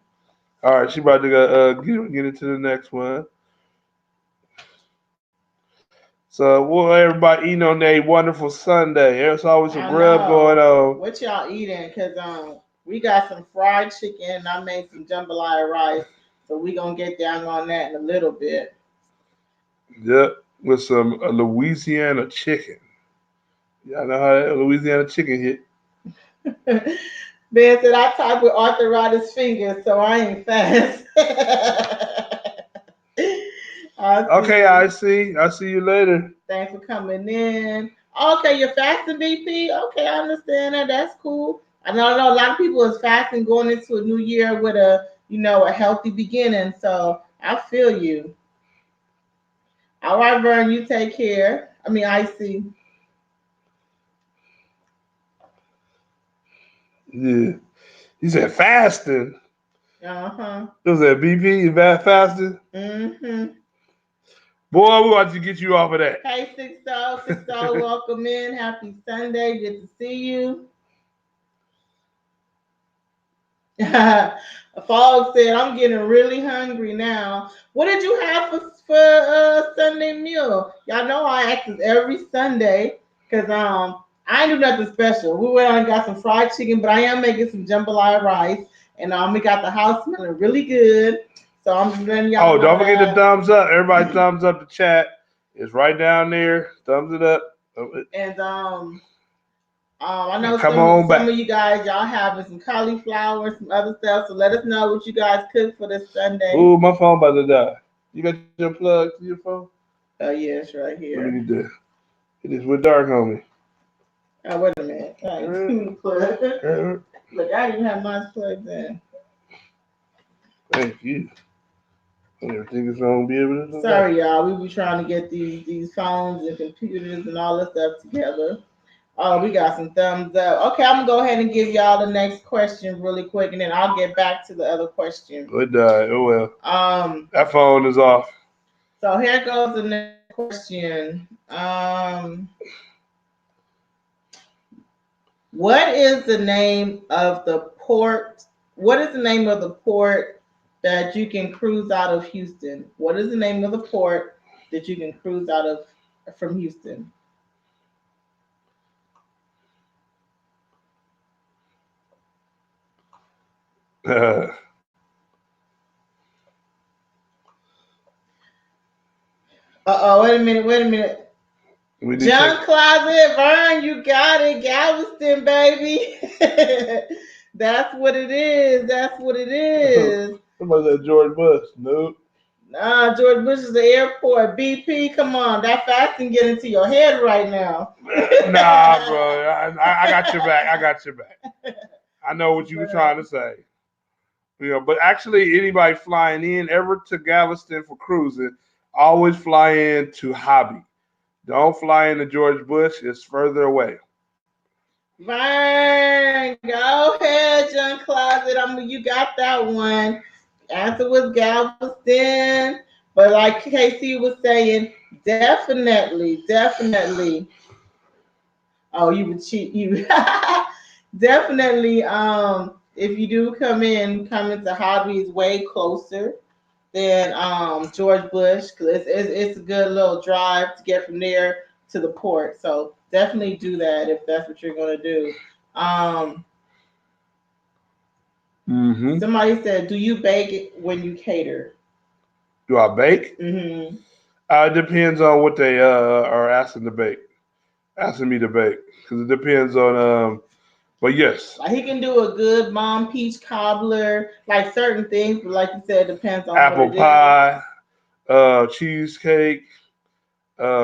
All right, she about to go, get into the next one. So, what everybody eating on a wonderful Sunday? There's always some I grub going know on. what y'all eating, cause we got some fried chicken. And I made some jambalaya rice, so we gonna get down on that in a little bit. Yep, with some Louisiana chicken. Y'all know how that Louisiana chicken hit. Ben said I type with arthritis fingers, so I ain't fast. I see Okay, I you. see. I see you later. Thanks for coming in. Okay, you're fasting, BP. Okay, I understand that. That's cool. I know a lot of people is fasting going into a new year with a healthy beginning. So I feel you. All right, Vern, you take care. I mean, I see. Yeah. He said fasting. Uh-huh. It was that BP fasting. Mm-hmm. Boy, we want to get you off of that. Hey, Sixto, welcome in. Happy Sunday. Good to see you. Fog said, "I'm getting really hungry now. What did you have for Sunday meal? Y'all know I ask this every Sunday because I ain't do nothing special. We went out and got some fried chicken, but I am making some jambalaya rice, and we got the house smelling really good. So I'm just letting y'all Oh, know don't forget the that. thumbs up. Everybody thumbs up the chat. It's right down there. Thumbs it up. And I know And come some on some back. of you guys y'all having some cauliflower, some other stuff. So let us know what you guys cook for this Sunday. Ooh, my phone about to die. You got your plug to your phone? Oh yeah, it's right Let me here. get that. It is with dark on me. Oh wait a minute. I ain't seen the plug. Look, I didn't have mine plugged in. Thank you. Everything is gonna be able to go. Sorry, y'all. We be trying to get these phones and computers and all this stuff together. Oh, we got some thumbs up. Okay, I'm gonna go ahead and give y'all the next question really quick, and then I'll get back to the other question. It died. Oh well. Um, That phone is off. so here goes the next question. What is the name of the port? What is the name of the port that you can cruise out of Houston? What is the name of the port that you can cruise out of from Houston? Wait a minute. We need to take. Junk Closet, Vern, you got it. Galveston, baby. That's what it is. That's what it is. Somebody said George Bush. Nope. Nah, George Bush is the airport. BP, come on. That fasting get into your head right now. Nah, bro. I got your back. I got your back. I know what you were trying to say. But actually, anybody flying in ever to Galveston for cruising, always fly in to Hobby. Don't fly into George Bush. It's further away. Vern, go ahead, Junk Closet. You got that one. Answer was Galveston. But like KC was saying, definitely. Oh, you would cheat. You definitely. If you do come into Hobby is way closer than George Bush because it's a good little drive to get from there to the port. So definitely do that if that's what you're gonna do. Um, Mm-hmm. Somebody said, "Do you bake it when you cater?" Do I bake? Mm-hmm. It depends on what they are asking to bake. Asking me to bake because it depends on. But yes, Like he can do a good mom peach cobbler, like certain things, but like you said, it depends on what apple it is. pie, cheesecake,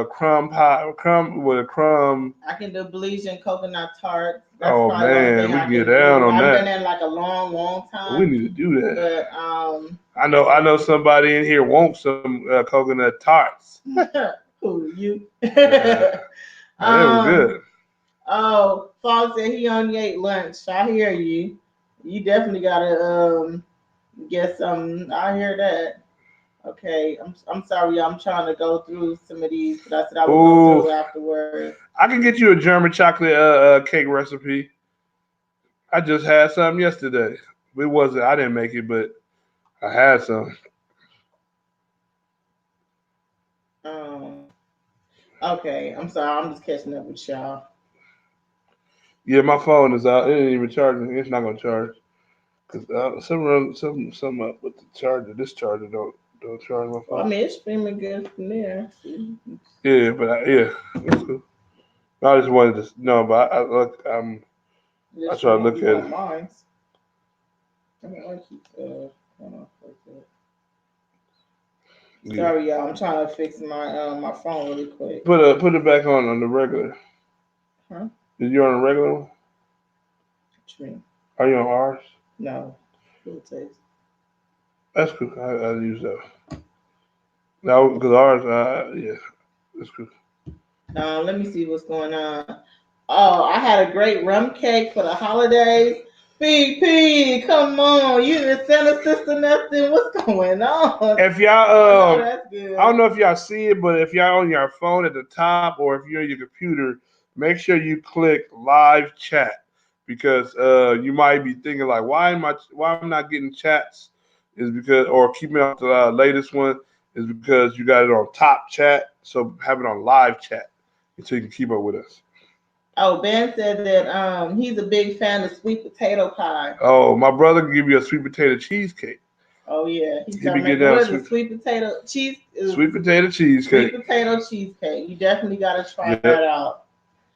crumb pie, crumb with a crumb. I can do Belizean coconut tart. That's Oh probably the only man, thing we I get can down do. I on haven't done that. that in like a long We time. need to do that. But I know somebody in here wants some coconut tarts. who you? Yeah, it was um, good. Oh, Fox said he only ate lunch. I hear you. You definitely gotta get some. I hear that. Okay, I'm sorry, I'm trying to go through some of these, but I said I would go Ooh, through afterwards. I can get you a German chocolate cake recipe. I just had some yesterday. It wasn't. I didn't make it, but I had some. Um, okay, I'm sorry, I'm just catching up with y'all. Yeah, my phone is out. It ain't even charging. It's not gonna charge. Cause some up with the charger. This charger don't charge my Well, I phone. mean, it's streaming good from there. Yeah, but yeah, that's cool. I just wanted to know, but I look. I Just try to streaming look be at it. on mine. I don't like keep hold on for a second. Yeah, Sorry, y'all. I'm trying to fix my phone really quick. put it back on the regular. Huh? Is you on the regular one? What you mean? Are you on ours? No. Full text. That's cool. I use that. Now because ours, yeah, that's cool. Let me see what's going on. Oh, I had a great rum cake for the holidays. BP, come on. You didn't send a sister nothing. What's going on? If I know y'all, that's I don't good. know if y'all see it, but if y'all on your phone at the top or if you're on your computer, make sure you click live chat because you might be thinking like, why I'm not getting chats? Is because or keeping up the latest one is because you got it on top chat, so have it on live chat so you can keep up with us. Oh, Ben said that he's a big fan of sweet potato pie. Oh, my brother can give you a sweet potato cheesecake. Oh yeah, he He be started getting making down what is it? Sweet potato cheese is sweet potato sweet cheesecake. potato cheesecake. You definitely got to try Yep. that out.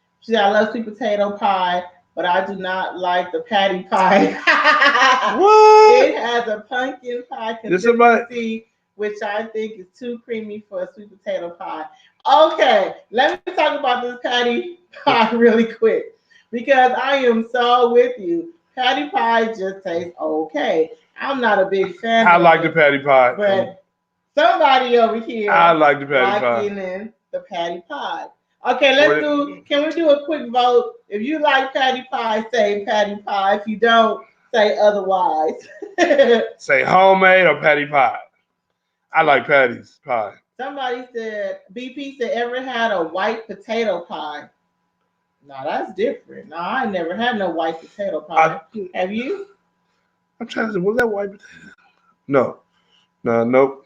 She said, I love sweet potato pie, but I do not like the patty pie. What? It has a pumpkin pie Did somebody? consistency, which I think is too creamy for a sweet potato pie. Okay, let me talk about this patty pie really quick because I am so with you. Patty pie just tastes okay. I'm not a big fan I of like the it, patty pie. but somebody over I here like the patty pie. liking in the patty pie. Okay, let's What do. Can we do a quick vote? If you like patty pie, say patty pie. If you don't, say otherwise. say homemade or patty pie? I like patty's pie. Somebody said BP said ever had a white potato pie. No, that's different. No, I never had no white potato I, pie. Have you? I'm trying to say, was that white potato? No, no, nope.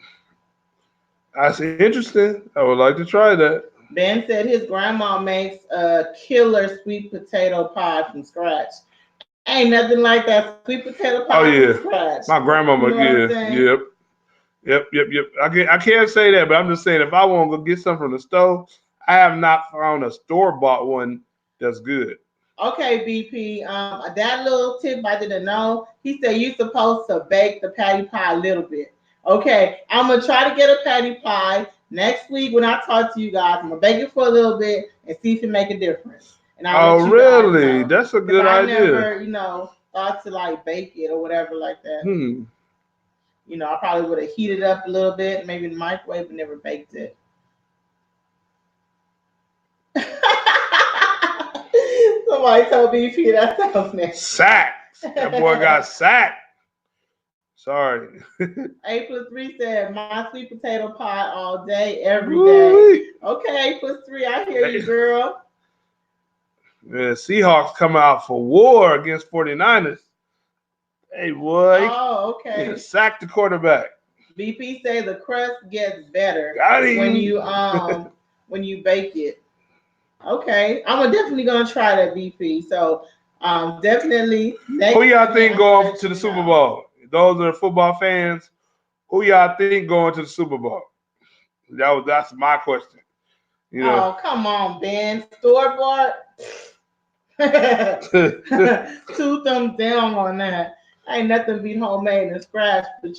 That's interesting. I would like to try that. Ben said his grandma makes a killer sweet potato pie from scratch. Ain't nothing like that sweet potato pie Oh from yeah, scratch. my You know grandmama. what I'm Yeah, saying? yep, yep. I can't say that, but I'm just saying if I want to go get some from the store, I have not found a store bought one that's good. Okay, BP. That little tip I didn't know. He said you're supposed to bake the patty pie a little bit. Okay, I'm gonna try to get a patty pie next week when I talk to you guys. I'm gonna bake it for a little bit and see if it make a difference. And I'll Oh let you guys really? know That's a because good I idea. never, thought to like bake it or whatever like that. Hmm. I probably would have heated it up a little bit, maybe in the microwave, but never baked it. Somebody told BP that sounds nasty. Sacks. That boy got sacked. Sorry. 8+3 said my sweet potato pie all day, every day. Woo-wee. Okay, 8+3, I hear you, girl. Yeah, Seahawks come out for war against 49ers. Hey, boy. Oh, Yeah, okay. sack the quarterback. BP say the crust gets better Got when him. you bake it. Okay, I'm definitely gonna try that BP. So definitely Who next y'all segment think I'm gonna going let to the you Super know. Bowl? Those are football fans. Who y'all think going to the Super Bowl? That's my question. You know. Oh, come on, Ben. Store bought. Two thumbs down on that. Ain't nothing beat homemade and scratch, but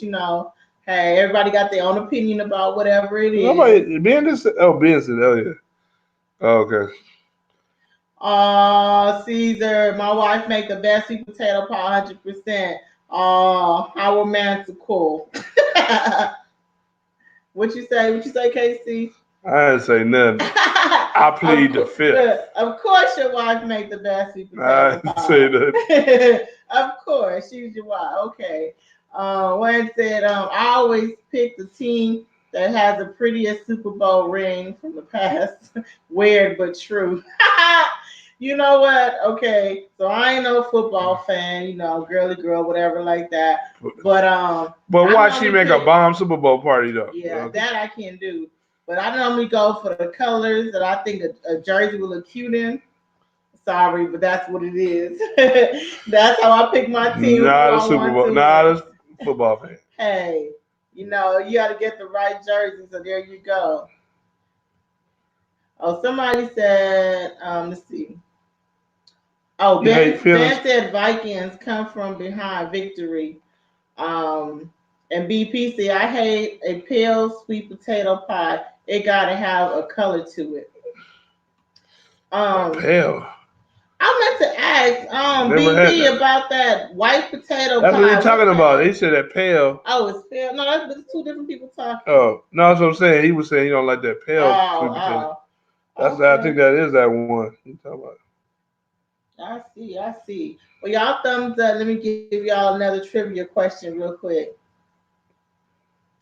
hey, everybody got their own opinion about whatever it is. Nobody. Ben said earlier. Oh, okay. Caesar, my wife make the best sweet potato pie, 100%. How romantical. What you say? What you say, Casey? I didn't say nothing. I plead the fifth. Look, of course your wife make the best sweet I potato didn't say pie. that. Of course, she's your wife. Okay. One said, I always pick the team that has the prettiest Super Bowl ring from the past. Weird but true. You know what? Okay, so I ain't no football fan, girly girl, whatever like that. But But I why she normally make a pick. bomb Super Bowl party though? Yeah, that I can do. But I normally go for the colors that I think a jersey will look cute in. Sorry, but that's what it is. That's how I pick my team who Not a I Super want Bowl. to Not win. a football fan. Hey, you got to get the right jersey. So there you go. Oh, somebody said, let's see. Oh, You hate feelings. Ben said Vikings come from behind victory. Um, and BP said, I hate a pale sweet potato pie. It got to have a color to it. Um, Pale. I meant to ask Never had BP that. about that white potato That's what pie. he's What's talking about. He that? said that pale. Oh, it's pale. No, that's two different people talking. Oh, no, that's what I'm saying. He was saying he don't like that pale sweet potato. Oh, That's I think okay. that is that one. You talking about? I see. I see. Well, y'all thumbs up. Let me give y'all another trivia question real quick.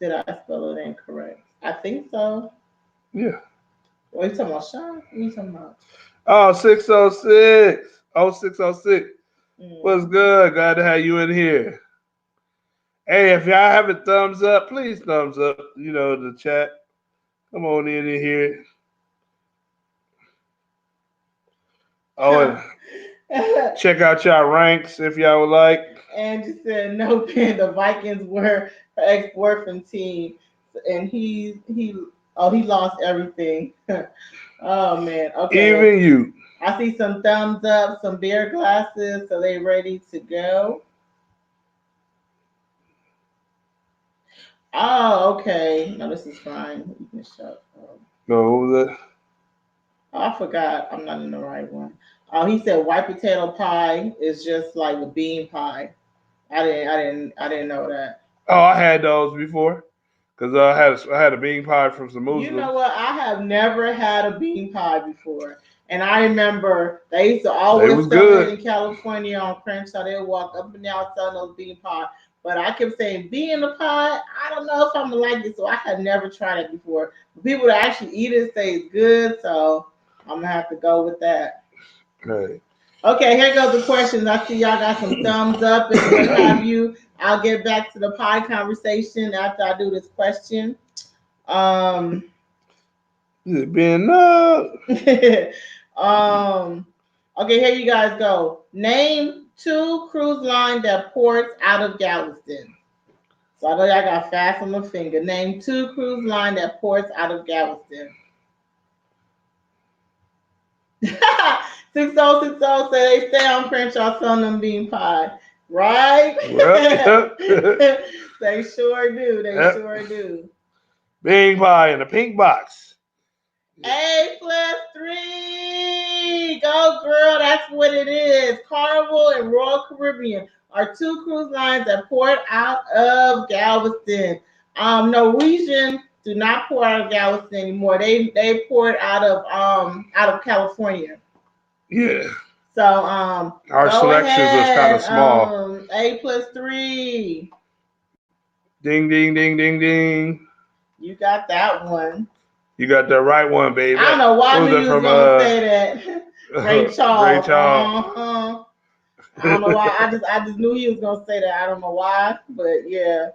Did I spell it incorrect? I think so. Yeah. What are you talking about, Shawn? What are you talking about? Oh, 606. Oh, 606. What's Mm. good? Glad to have you in here. Hey, if y'all have a thumbs up, please thumbs up. The chat. Come on in here. Oh, and check out y'all ranks if y'all would like. And just said no pen. The Vikings were her ex boyfriend team, and he lost everything. Oh man. Okay. Even you. I see some thumbs up, some beer glasses, so they ready to go. Oh, okay. No, this is fine. You can shut up. No, what was that? Oh, I forgot. I'm not in the right one. Oh, he said white potato pie is just like a bean pie. I didn't know that. Oh, I had those before. Cause I had a bean pie from some You know Muslims. what? I have never had a bean pie before. And I remember they used to They always was sell it good. in California on Crenshaw. They would walk up and down selling those bean pie. But I kept saying, bean the pie, I don't know if I'm gonna like it. So I had never tried it before. But people that actually eat it say it's good. So I'm gonna have to go with that. Right. Okay, here goes the questions. I see y'all got some thumbs up and what have you. I'll get back to the pie conversation after I do this question. Um, Is it being up? um, okay, here you guys go. Name two cruise line that ports out of Galveston. So I know y'all got fast on the finger. Name two cruise line that ports out of Galveston. 6060 say they stay on Crenshaw selling them bean pie. Right? Well, yep. They sure do. They Yep. sure do. Bean pie in a pink box. A+3. Go, girl. That's what it is. Carnival and Royal Caribbean are two cruise lines that port out of Galveston. Norwegian do not port out of Galveston anymore. They port out of California. Yeah. So Our go selections was kind of ahead. small. A+3. Ding, ding, ding, ding, ding. You got that one. You got the right one, babe. I don't know why I What was knew that you was from? gonna say that. Ray Ray Charles. Charles. Uh-huh. I don't know why. I just knew he was gonna say that. I don't know why, but yeah.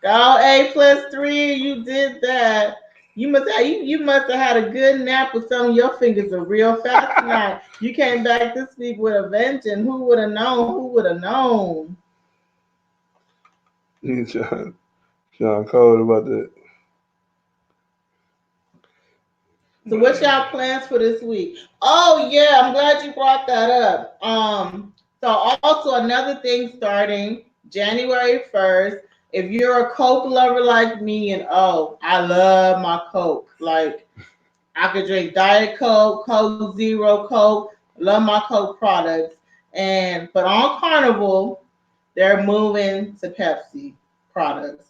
Go A+3. You did that. You must have had a good nap with some of your fingers are real fast tonight. You came back this week with a vengeance. Who would have known? Who would have known? Sean Cole about that. So what's y'all plans for this week? Oh yeah, I'm glad you brought that up. So also another thing starting January 1st. If you're a Coke lover like me, and I love my Coke. Like I could drink Diet Coke, Coke Zero, Coke. Love my Coke products. But on Carnival, they're moving to Pepsi products.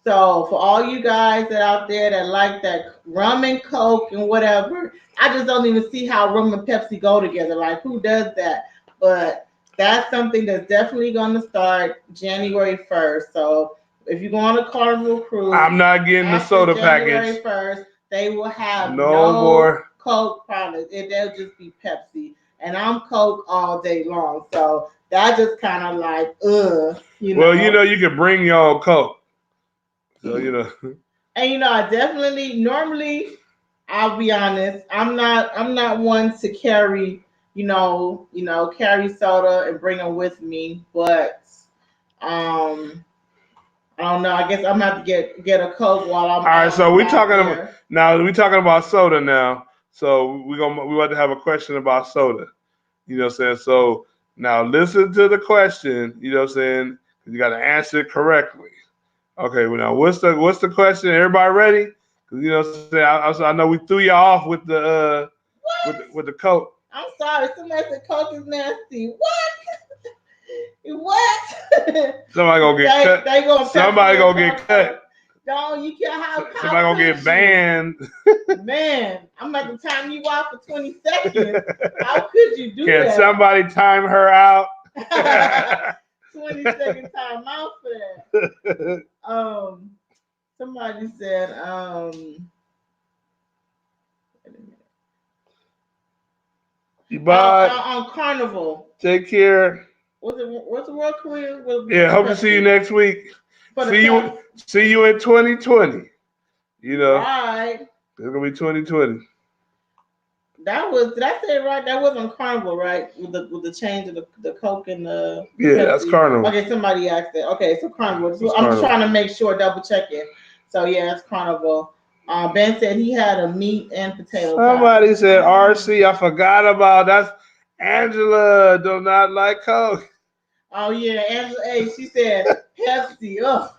So for all you guys that out there that like that rum and coke and whatever, I just don't even see how rum and Pepsi go together. Like who does that? But that's something that's definitely going to start January 1st. So if you go on a Carnival cruise I'm not getting the after soda package January 1st, they will have no no more. Coke products. They'll just be Pepsi, and I'm Coke all day long. So that just kind of like, you Well, know. you can bring your own Coke. So, And I definitely normally I'll be honest, I'm not one to carry, carry soda and bring them with me, but um I don't know. I guess I'm gonna have to get a Coke while all I'm right, so out there. we talking about soda now. So we want to have a question about soda. You know what I'm saying? So now listen to the question, you know what I'm saying? You got to answer it correctly. Okay, well now what's the question? Everybody ready? 'Cause you know what I'm saying? I know we threw y'all off with the What? with the Coke. I'm sorry. Somebody said Coke is nasty. What? What? Somebody gonna get cut. They gonna Somebody Pepsi and gonna get Coke. cut. Don't you can't have. Somebody How gonna could get you? banned. Man, I'm about to time you out for 20 seconds. How could you do Can that? somebody time her out? 20-second time out for that. Somebody said, Bye. on Carnival. Take care. What's the world career? Yeah, hope to see you next week. For the See you in 2020. Right. It's gonna be 2020. That was, did I say it right? That was on Carnival, right? With the change of the Coke and the Yeah, that's Pepsi. Carnival. Okay, somebody asked that. Okay, so Carnival. So That's I'm Carnival. trying to make sure, double checking. So yeah, it's Carnival. Ben said he had a meat and potato pie. Somebody said RC. I forgot about that's Angela. Do not like Coke. Oh yeah, Angela A. She said Pepsi. Ugh,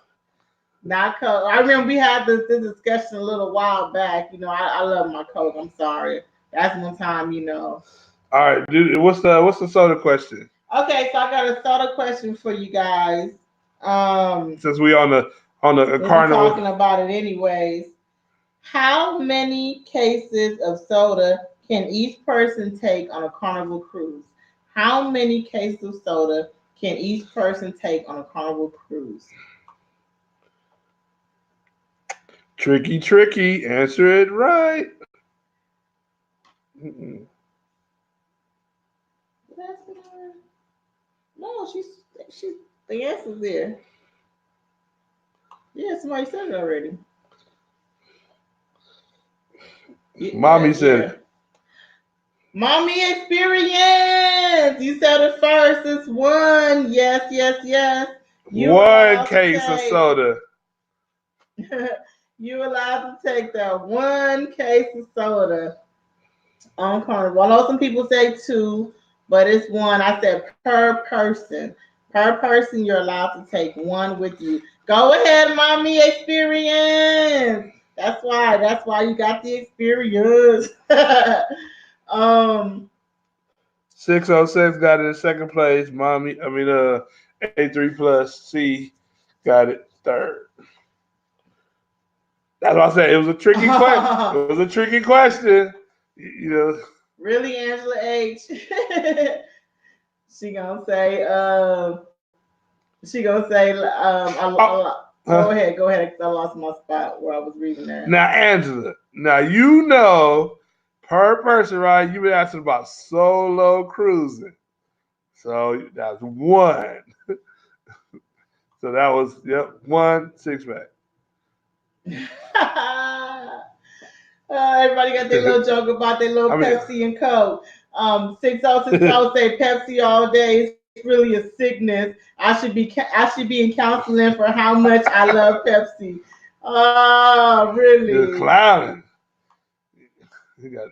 not Coke. I remember we had this discussion a little while back. I love my Coke. I'm sorry. That's one time. All right, dude. What's the soda question? Okay, so I got a soda question for you guys. Since we on the Since we're Carnival. talking about it anyways, how many cases of soda can each person take on a Carnival cruise? How many cases of soda can each person take on a Carnival cruise? Tricky. Answer it right. Mm-mm. No, she's the answer's there. Yeah, somebody said it already. Mommy said Yeah. Mommy experience. You said it first. It's one. Yes. You one allowed to case of take. soda. You allowed to take that one case of soda on Carnival. I know some people say two, but it's one. I said per person. Per person, you're allowed to take one with you. Go ahead, mommy experience. That's why you got the experience. um 606 got it in second place. A3 plus C got it third. That's why I said it was a tricky question. It was a tricky question. Really, Angela H. she gonna say, go ahead, 'cause I lost my spot where I was reading that. Now, Angela, per person, right? You've been asking about solo cruising. So that's one. So that was, one 6 pack. Everybody got their little joke about their little Pepsi and Coke. 6060 say Pepsi all day. It's really a sickness. I should be in counseling for how much I love Pepsi. Oh, You're really? clowning. You got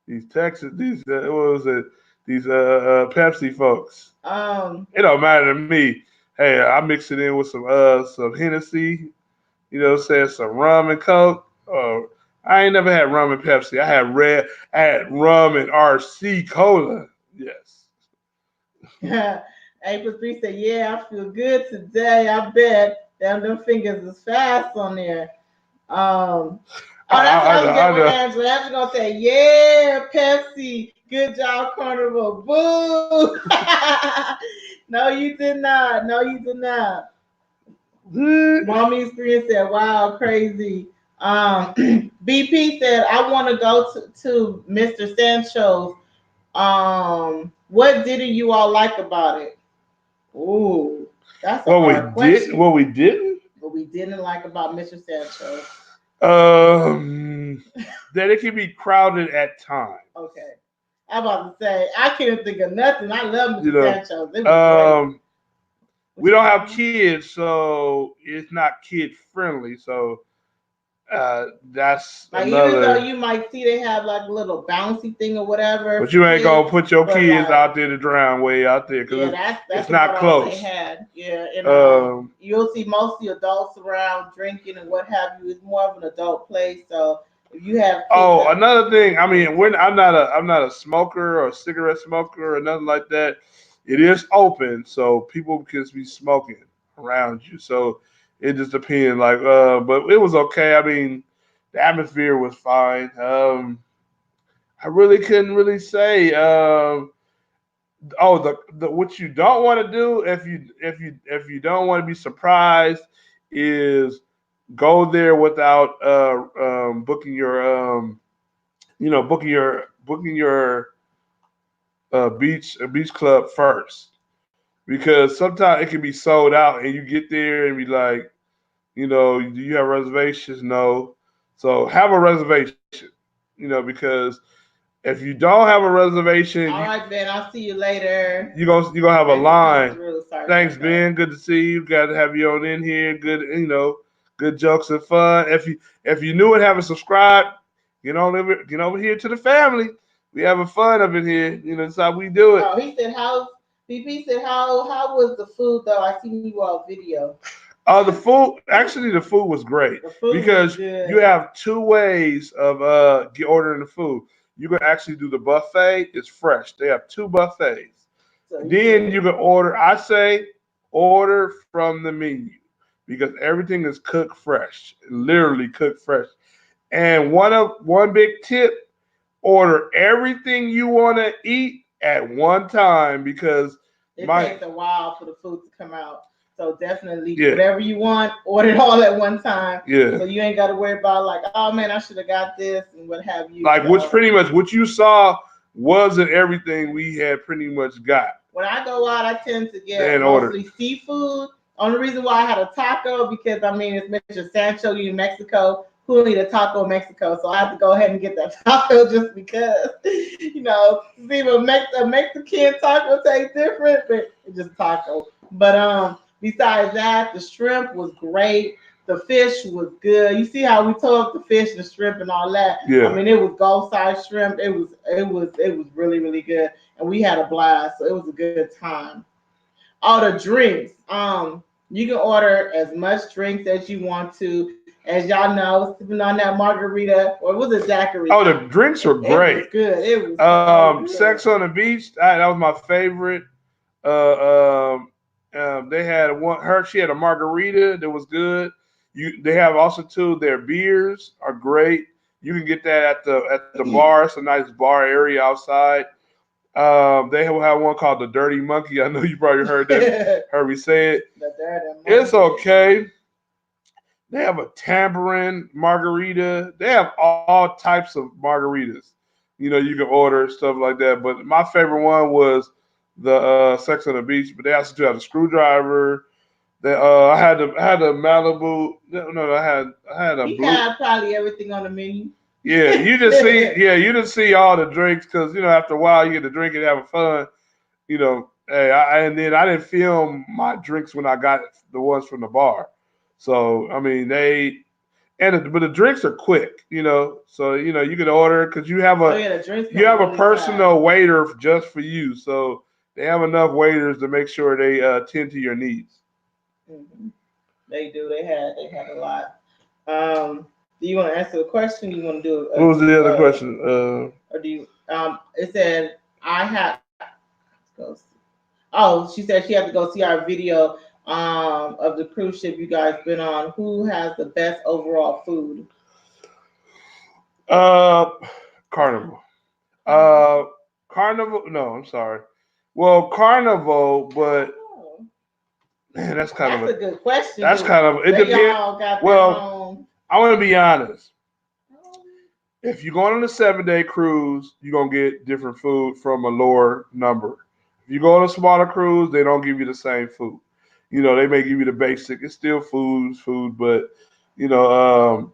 these Texas, what was it? These Pepsi folks. It don't matter to me. Hey, I mix it in with some Hennessy. You know what I'm saying? Some rum and Coke. I ain't never had rum and Pepsi. I had rum and RC Cola. Yes. April 3 said, yeah, I feel good today. I bet. Damn, them fingers is fast on there. Oh, that's what I was I getting with know. Angela. Angela gonna say, "Yeah, Pepsi, good job, Carnival." Boo! No, you did not. No, you did not. Mommy Screen said, "Wow, crazy." BP said, "I want to go to Mr. Sancho's. What didn't you all like about it?" Ooh, that's a hard question. What we didn't. What we didn't like about Mr. Sancho's. Um, that it can be crowded at times. Okay. I'm about to say, I can't think of nothing. I love You Mr. know, Sancho's. It was great. um, What we you don't say, have Mama? kids, so it's not kid friendly. So that's Like, even though another. you might see they have like a little bouncy thing or whatever But for you ain't kids, gonna put your but kids like, out there to drown way out there yeah, because it's that's not about all they close. had. Yeah, and Um, you'll see mostly adults around drinking and what have you. It's more of an adult place, so if you have kids, oh, that's another thing. I really mean, safe. I'm not a smoker or a cigarette smoker or nothing like that. It is open, so people can be smoking around you. So it just depends. Like, but it was okay. I mean, the atmosphere was fine. I really couldn't really say. Oh, the what you don't want to do if you don't want to be surprised is go there without booking your booking your beach club first because sometimes it can be sold out and you get there and be like, do you have reservations? No. So have a reservation, because if you don't have a reservation, All right, Ben. I'll see you later. you're gonna have a Thanks for coming line. through. Sorry Thanks, about that. Ben. Good to see you. Glad to have you on in here. Good, good jokes and fun. If you knew it, haven't subscribed, get over here to the family. We having fun up in here. That's how we do it. Oh, he said, "How?" BP said, "How was the food though? I seen you all video. The food, actually, the food was great The food was because you good. have two ways of ordering the food. You can actually do the buffet. It's fresh. They have two buffets. So you Then said, you can order. I say order from the menu because everything is cooked fresh, literally cooked fresh. And one big tip: order everything you want to eat at one time because it my takes a while for the food to come out. So definitely, yeah whatever you want, order it all at one time. yeah So you ain't got to worry about like, oh man, I should have got this and what have you. like which So pretty much what you saw wasn't everything we had pretty much got when I go out, I tend to get and ordered. mostly seafood. Only reason why I had a taco because I mean it's Mr. Sancho you in Mexico. Who need a taco in Mexico? So I have to go ahead and get that taco just because, see, a Mexican taco tastes different, but it's just a taco. But besides that, the shrimp was great. The fish was good. You see how we tore up the fish, the shrimp, and all that. I Yeah. mean, it was gold size shrimp. It was really really good, and we had a blast. So it was a good time. Oh, the drinks. You can order as much drinks as you want to. As y'all know, sipping on that margarita, or was it daiquiri? Oh, the drinks were It was great. good. It was so good. Sex on the Beach. That was my favorite. They had one. She had a margarita that was good. They have also too. Their beers are great. You can get that at the bar. It's a nice bar area outside. They have one called the Dirty Monkey. I know you probably heard me say it. The dirty It's monkey. okay. They have a tambourine margarita. They have all types of margaritas. You can order stuff like that. But my favorite one was the Sex on the Beach. But they also do have a screwdriver. I had the Malibu. No, I had a He blue. had probably everything on the menu. Yeah, you just see all the drinks because after a while you get to drink and having fun. Hey, and then I didn't film my drinks when I got the ones from the bar. So I mean but the drinks are quick. So you can order because Oh yeah, the drinks you come have a really fast. personal waiter just for you. So they have enough waiters to make sure they tend to your needs. Hmm. They do. They had a lot. Do you want to answer the question? You want to do What was the other question? or do you? It said I had. Let's go. Oh, she said she had to go see our video of the cruise ship you guys been on, who has the best overall food? Uh, Carnival. Carnival. Uh, Carnival. No, I'm sorry. Well, Carnival, but Oh, man, that's a good question that's because kind of it they depends. all got their Well, own. I want to be honest. Oh, If you're going on a 7 day cruise, you're gonna get different food from a lower number. If you go on a smaller cruise, they don't give you the same food. They may give you the basic. It's still food, but you know,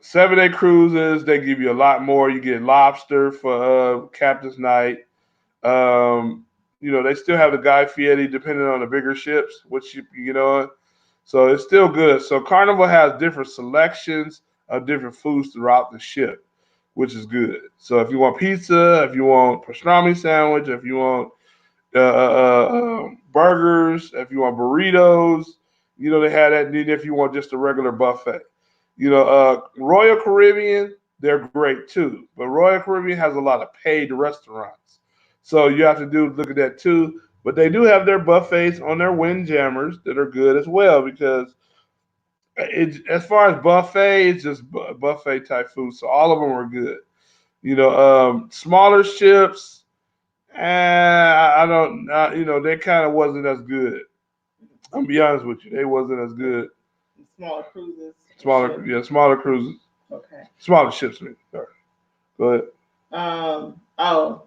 7 day cruises they give you a lot more. You get lobster for captain's night. They still have the Guy Fieri depending on the bigger ships, which ship you get on. So it's still good. So Carnival has different selections of different foods throughout the ship, which is good. So if you want pizza, if you want pastrami sandwich, if you want burgers, if you want burritos, they have that. And then if you want just a regular buffet, Royal Caribbean, they're great too. But Royal Caribbean has a lot of paid restaurants, so you have to look at that too. But they do have their buffets on their Windjammers that are good as well because as far as buffet, it's just buffet type food. So all of them were good. Smaller ships, I don't, they kind of wasn't as good. I'm be honest with you, they wasn't as good. smaller cruises or Smaller, ships. yeah, smaller cruises, Okay. smaller ships. Man. Sorry. Go ahead. Oh,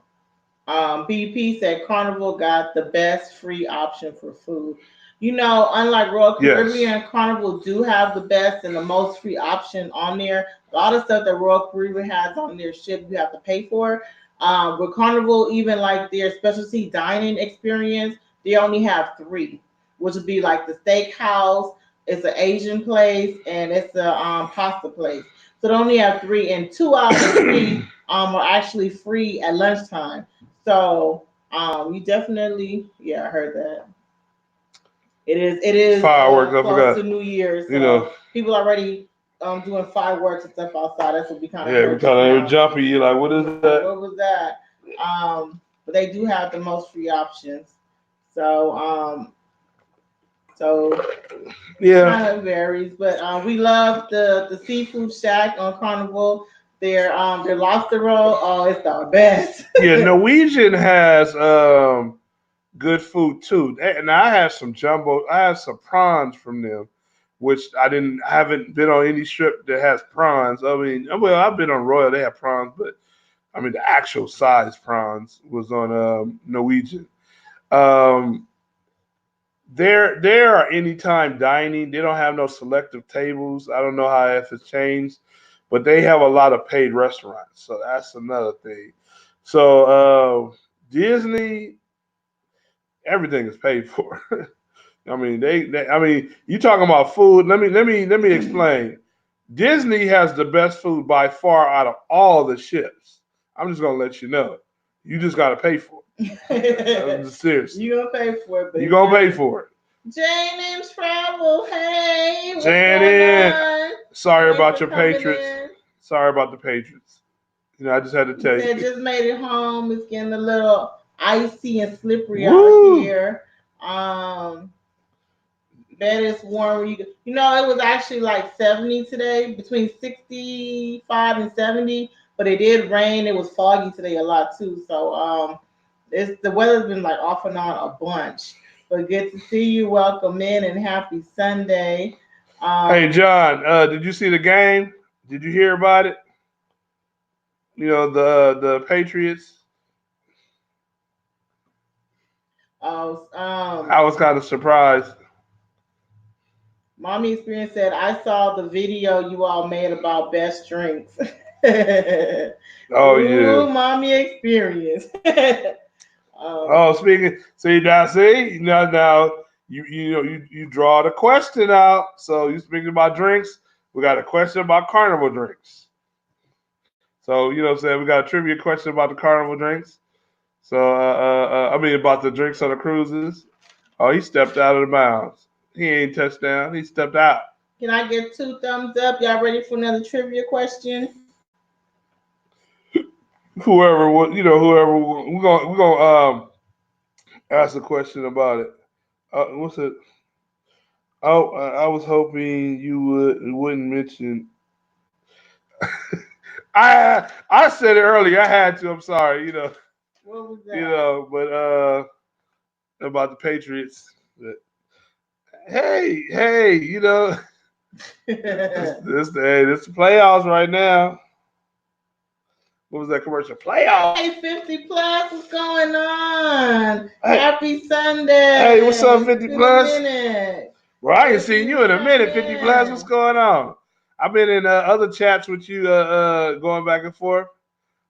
BP said Carnival got the best free option for food. Unlike Royal Yes. Caribbean, Carnival do have the best and the most free option on there. A lot of stuff that Royal Caribbean has on their ship you have to pay for. With Carnival, even like their specialty dining experience, they only have three, which would be like the steakhouse, it's an Asian place, and it's a pasta place. So they only have three, and two out of the three are actually free at lunchtime. So you definitely, yeah, I heard that. It is Fireworks. I close to forgot. New Year, You know. so people already doing fireworks and stuff outside. That's what we kind of Yeah, heard we just kind of now. jumpy. You like, what is Like, that? what was that? But they do have the most free options. So so Yeah. kind of varies, but we love the seafood shack on Carnival. Their lobster roll, oh, it's the best. Yeah. Norwegian has good food too. And I had some jumbo. I had some prawns from them, which I haven't been on any strip that has prawns. I mean, well, I've been on Royal. They have prawns, but I mean the actual size prawns was on Norwegian. Um, there are anytime dining. They don't have no selective tables. I don't know how if it's changed, but they have a lot of paid restaurants. So that's another thing. So Disney, everything is paid for. I mean, I mean, you talking about food? Let me explain. Disney has the best food by far out of all the ships. I'm just gonna let you know. You just gotta pay for it. I'm just serious. You gonna pay for it, but You it's gonna pay good. for it. Name's Travel. Hey, what's going Shannon, on? sorry Thanks about for your coming Patriots. in. Sorry about the Patriots. I just had to He tell said you. just made it home. It's getting a little icy and slippery out Woo! here. Um, bed is warm. It was actually like 70 today, between 65 and 70. But it did rain. It was foggy today a lot too. So the weather's been like off and on a bunch. But good to see you. Welcome in and happy Sunday. Hey Um, John, did you see the game? Did you hear about it? The Patriots. uh, I um, was kind of surprised. Mommy Experience said, I saw the video you all made about best drinks. Oh yeah. Ooh, Mommy Experience. Oh, speaking. See now, now you draw the question out. So you speaking about drinks. We got a question about carnival drinks. So what I'm saying, we got a trivia question about the carnival drinks. So I mean about the drinks on the cruises. Oh, he stepped out of the bounds. He ain't touchdown. He stepped out. Can I get two thumbs up? Y'all ready for another trivia question? We're gonna ask a question about it. What's it? Oh, I was hoping you wouldn't mention. I said it earlier. I had to. I'm sorry. What was You that? know, but about the Patriots. But, hey, this the playoffs right now. What was that commercial? Playoffs. Hey, 50 plus, what's going on? Hey, Happy hey, what's up, Sunday. It's 50 been a plus? minute. Well, I ain't Good for seen you you to in a come minute, 50 plus. What's in. going on? I've been in other chats with you, going back and forth.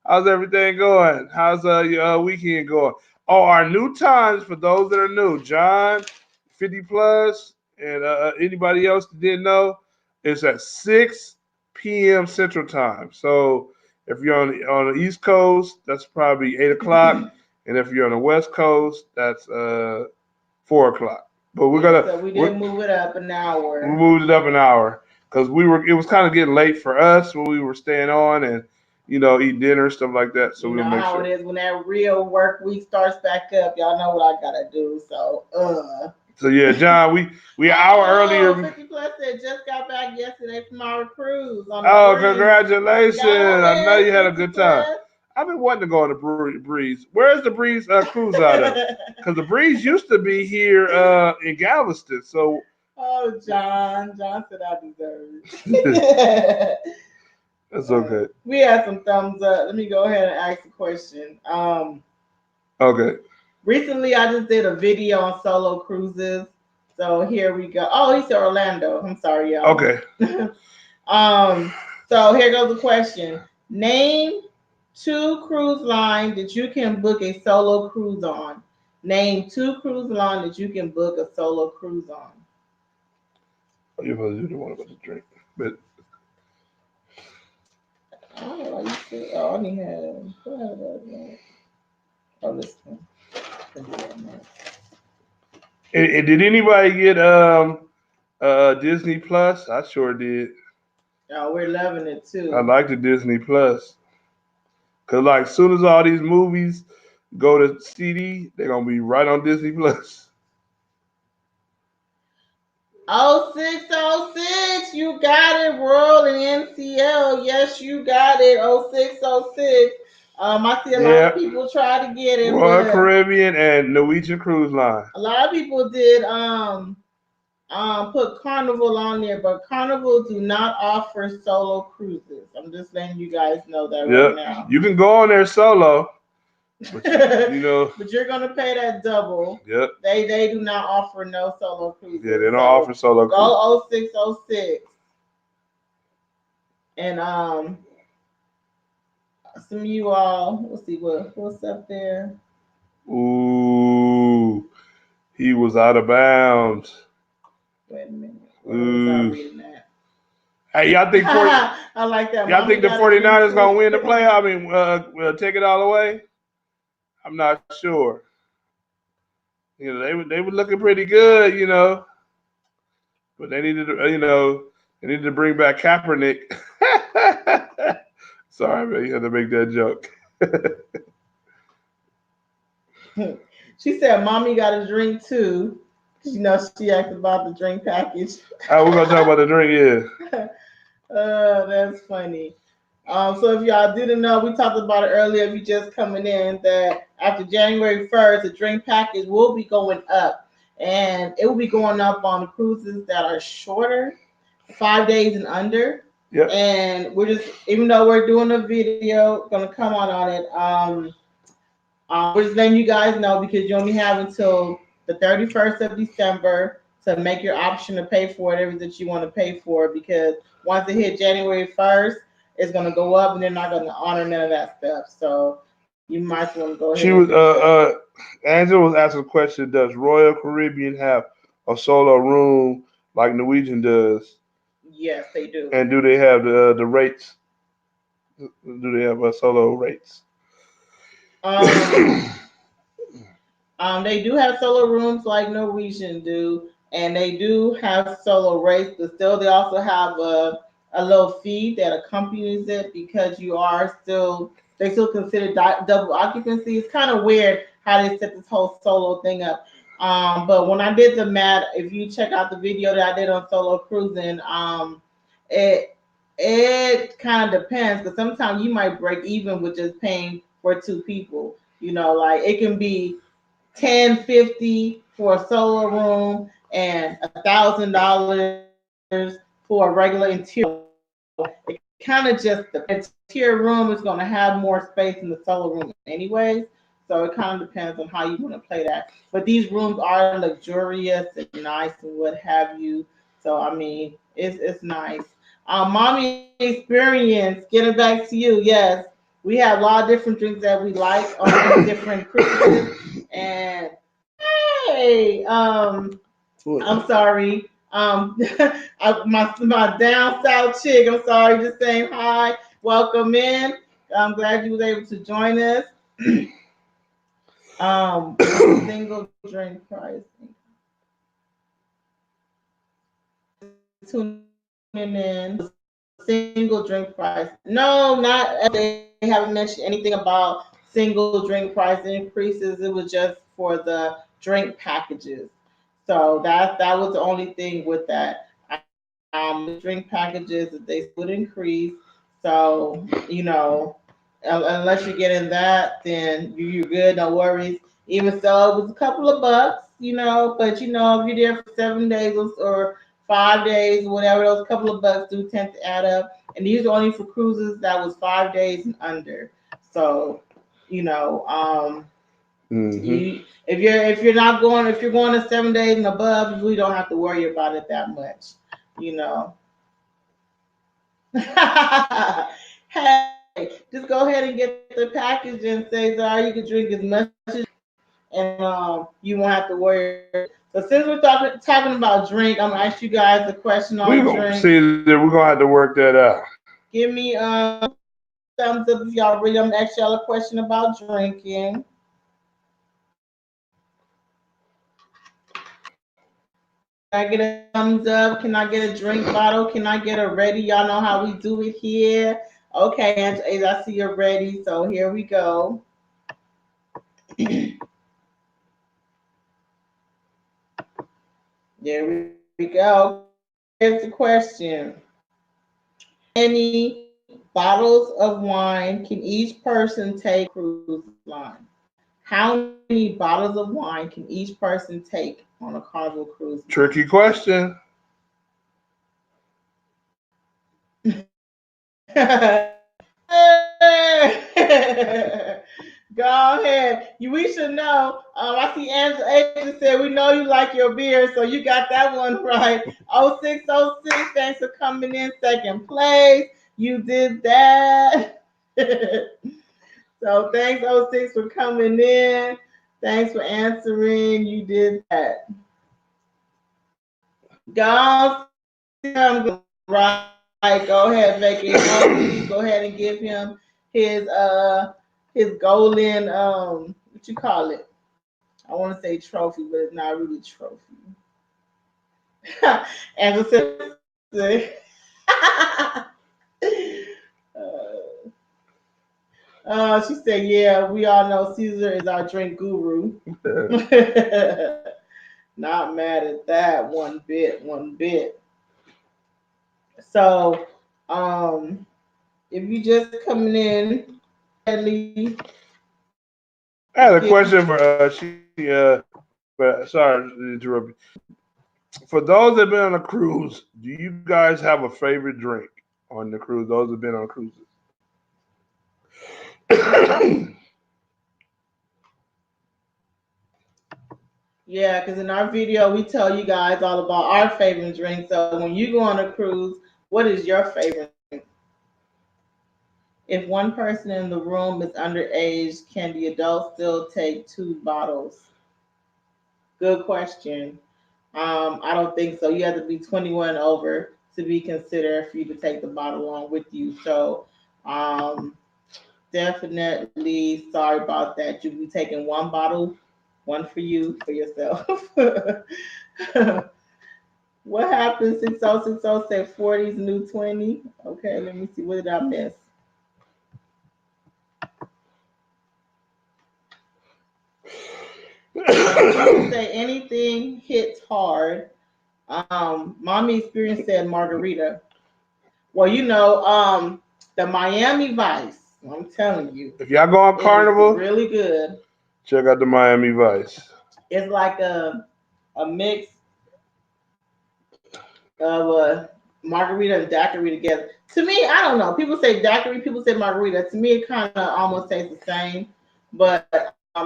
How's everything going? How's your weekend going? Oh, our new times for those that are new, John, 50 plus, and anybody else that didn't know, it's at 6 p.m. Central Time. So if you're on the East Coast, that's probably 8 o'clock, and if you're on the West Coast, that's 4 o'clock. But we're Yeah, gonna so we we're, did move it up an we hour. moved it up an hour because it was kind of getting late for us when we were staying on and eat dinner stuff like that. So You we'll know make how sure. it is when that real work week starts back up. Y'all know what I gotta do. So, So yeah, John, we an hour Oh, earlier. 50 plus said just got back yesterday from our cruise on the Oh, breeze. congratulations! Go I know ahead, you had a 50 good time. plus. I've been wanting to go on the breeze. Where's the breeze cruise out of? Because the breeze used to be here in Galveston. So Oh, John. John said I deserve that's it. okay. We had some thumbs up. Let me go ahead and ask a question. Okay. Recently, I just did a video on solo cruises. So here we go. Oh, he said Orlando. I'm sorry, y'all. Okay. um, so here goes the question. Name two cruise lines that you can book a solo cruise on. Name two cruise lines that you can book a solo cruise on. Oh, you're supposed to do the one about the drink, but I don't know why you said. Oh, I only had. What was that? Oh, this one. did anybody get Disney Plus? I sure did. Oh, we're loving it I too. like the Disney Plus. Cause like soon as all these movies go to CD, they're gonna be right on Disney Plus. Oh 0606, you got it, Royal and NCL. Yes, you got it. Oh 0606. I see a lot of Yeah, people try to get it, Royal but Caribbean and Norwegian Cruise Line. a lot of people did put Carnival on there, but Carnival do not offer solo cruises. I'm just letting you guys know that right Yep, now. you can go on there solo, but you know, But you're gonna pay that double. yep, They do not offer no solo yeah, they cruises. don't offer So solo go cruise. 0606 and some of you all, let's see what's up there. Ooh, he was out of bounds. Wait a minute. Where was I Ooh, reading that? hey, I like that. y'all Mommy think the got a drink 49ers too. gonna win the playoff? I mean, take it all away? I'm not sure. They were looking pretty good, but they needed to, they needed to bring back Kaepernick. Sorry, man, you had to make that joke. She said mommy got a drink too. You know she asked about the drink package. We're gonna talk about the drink, yeah. That's funny. So if y'all didn't know, we talked about it earlier. If you just coming in, that after January 1st, the drink package will be going up, and it will be going up on cruises that are shorter, 5 days and under. Yep. And we're just, even though we're doing a video, gonna come on it. We're just letting you guys know because you only have until the 31st of December to make your option to pay for whatever that you want to pay for because once it hit January 1st, it's going to go up and they're not going to honor none of that stuff. So you might want to go ahead and She do was that. Angela was asking a question, does Royal Caribbean have a solo room like Norwegian does? Yes, they do. And do they have the rates? Do they have solo rates? Um, they do have solo rooms like Norwegian do, and they do have solo rates, but still they also have a little fee that accompanies it because you are still they still consider double occupancy. It's kind of weird how they set this whole solo thing up. But when I did the math, if you check out the video that I did on solo cruising, it it kind of depends because sometimes you might break even with just paying for two people. Like it can be 1050 for a solo room and $1,000 for a regular interior room. So it kind of just depends. Interior room is going to have more space in the solo room anyways. So it kind of depends on how you want to play that. But these rooms are luxurious and nice and what have you. So I mean, it's nice. Mommy experience. Getting back to you. Yes, we have a lot of different drinks that we like on these different cruises. And hey, I'm sorry. My down south chick. I'm sorry, just saying hi. Welcome in. I'm glad you was able to join us. Single drink price. Tuning in. Single drink price. No, not they haven't mentioned anything about single drink price increases. It was just for the drink packages. So that was the only thing with that. Drink packages that they would increase. So unless you're getting that, then you're good. No worries. Even so, it was a couple of bucks. But if you're there for 7 days or 5 days, whatever, those couple of bucks do tend to add up. And these are only for cruises that was 5 days and under. So, you know, Mm-hmm. if you're going to 7 days and above, we don't have to worry about it that much. You know. Hey, just go ahead and get the package and say, sorry, you can drink as much as and you won't have to worry. So since we're talking about drink, I'm gonna ask you guys a question We on gonna drink. see that we're gonna have to work that out. Give me thumbs up if y'all ready. I'm gonna ask y'all a question about drinking. Can I get a thumbs up? Can I get a drink bottle? Can I get a ready? Y'all know how we do it here. Okay, Angela, I see you're ready. So here we go. There we go. Here's the question. Many bottles of wine can each person take cruise line? How many bottles of wine can each person take on a Carnival cruise line? Tricky question. Go ahead. We should know. I see Angela Agent said, we know you like your beer, so you got that one right. 0606, thanks for coming in second place. You did that. So thanks, 06, for coming in. Thanks for answering. You did that. God, right. Go ahead, Vacay. Please go ahead and give him his golden what you call it? I want to say trophy, but it's not really trophy. And she said, "Yeah, we all know Caesar is our drink guru." Not mad at that one bit, one bit. So, um, if you just coming in, Lee, I had a give question for but sorry to interrupt you. For those that have been on a cruise, do you guys have a favorite drink on the cruise? Those that have been on cruises. yeah, because in our video we tell you guys all about our favorite drink. So when you go on a cruise, what is your favorite drink? If one person in the room is underage, can the adult still take two bottles? Good question. I don't think so. You have to be 21 over to be considered for you to take the bottle along with you. So, um, definitely sorry about that. You'll be taking one bottle, one for you, for yourself. What happened? 6060 said 40's new 20. Okay, let me see. What did I miss? People say anything hits hard. Mommy Experience said margarita. Well, the Miami Vice, I'm telling you, If y'all go on is Carnival, really good. check out the Miami Vice. It's like a mix of margarita and daiquiri together. To me, I don't know. People say daiquiri, people say margarita. To me, it kind of almost tastes the same. But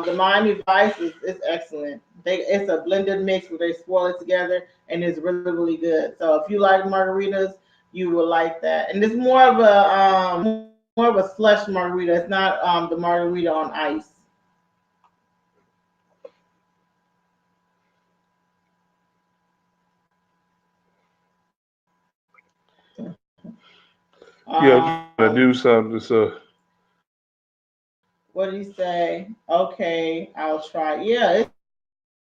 the Miami Vice is excellent. It's a blended mix where they swirl it together, and it's really really good. So if you like margaritas, you will like that. And it's more of a slush margarita. It's not the margarita on ice. Yeah, I'm trying to Um, do something. So what do you say? Okay, I'll try. Yeah,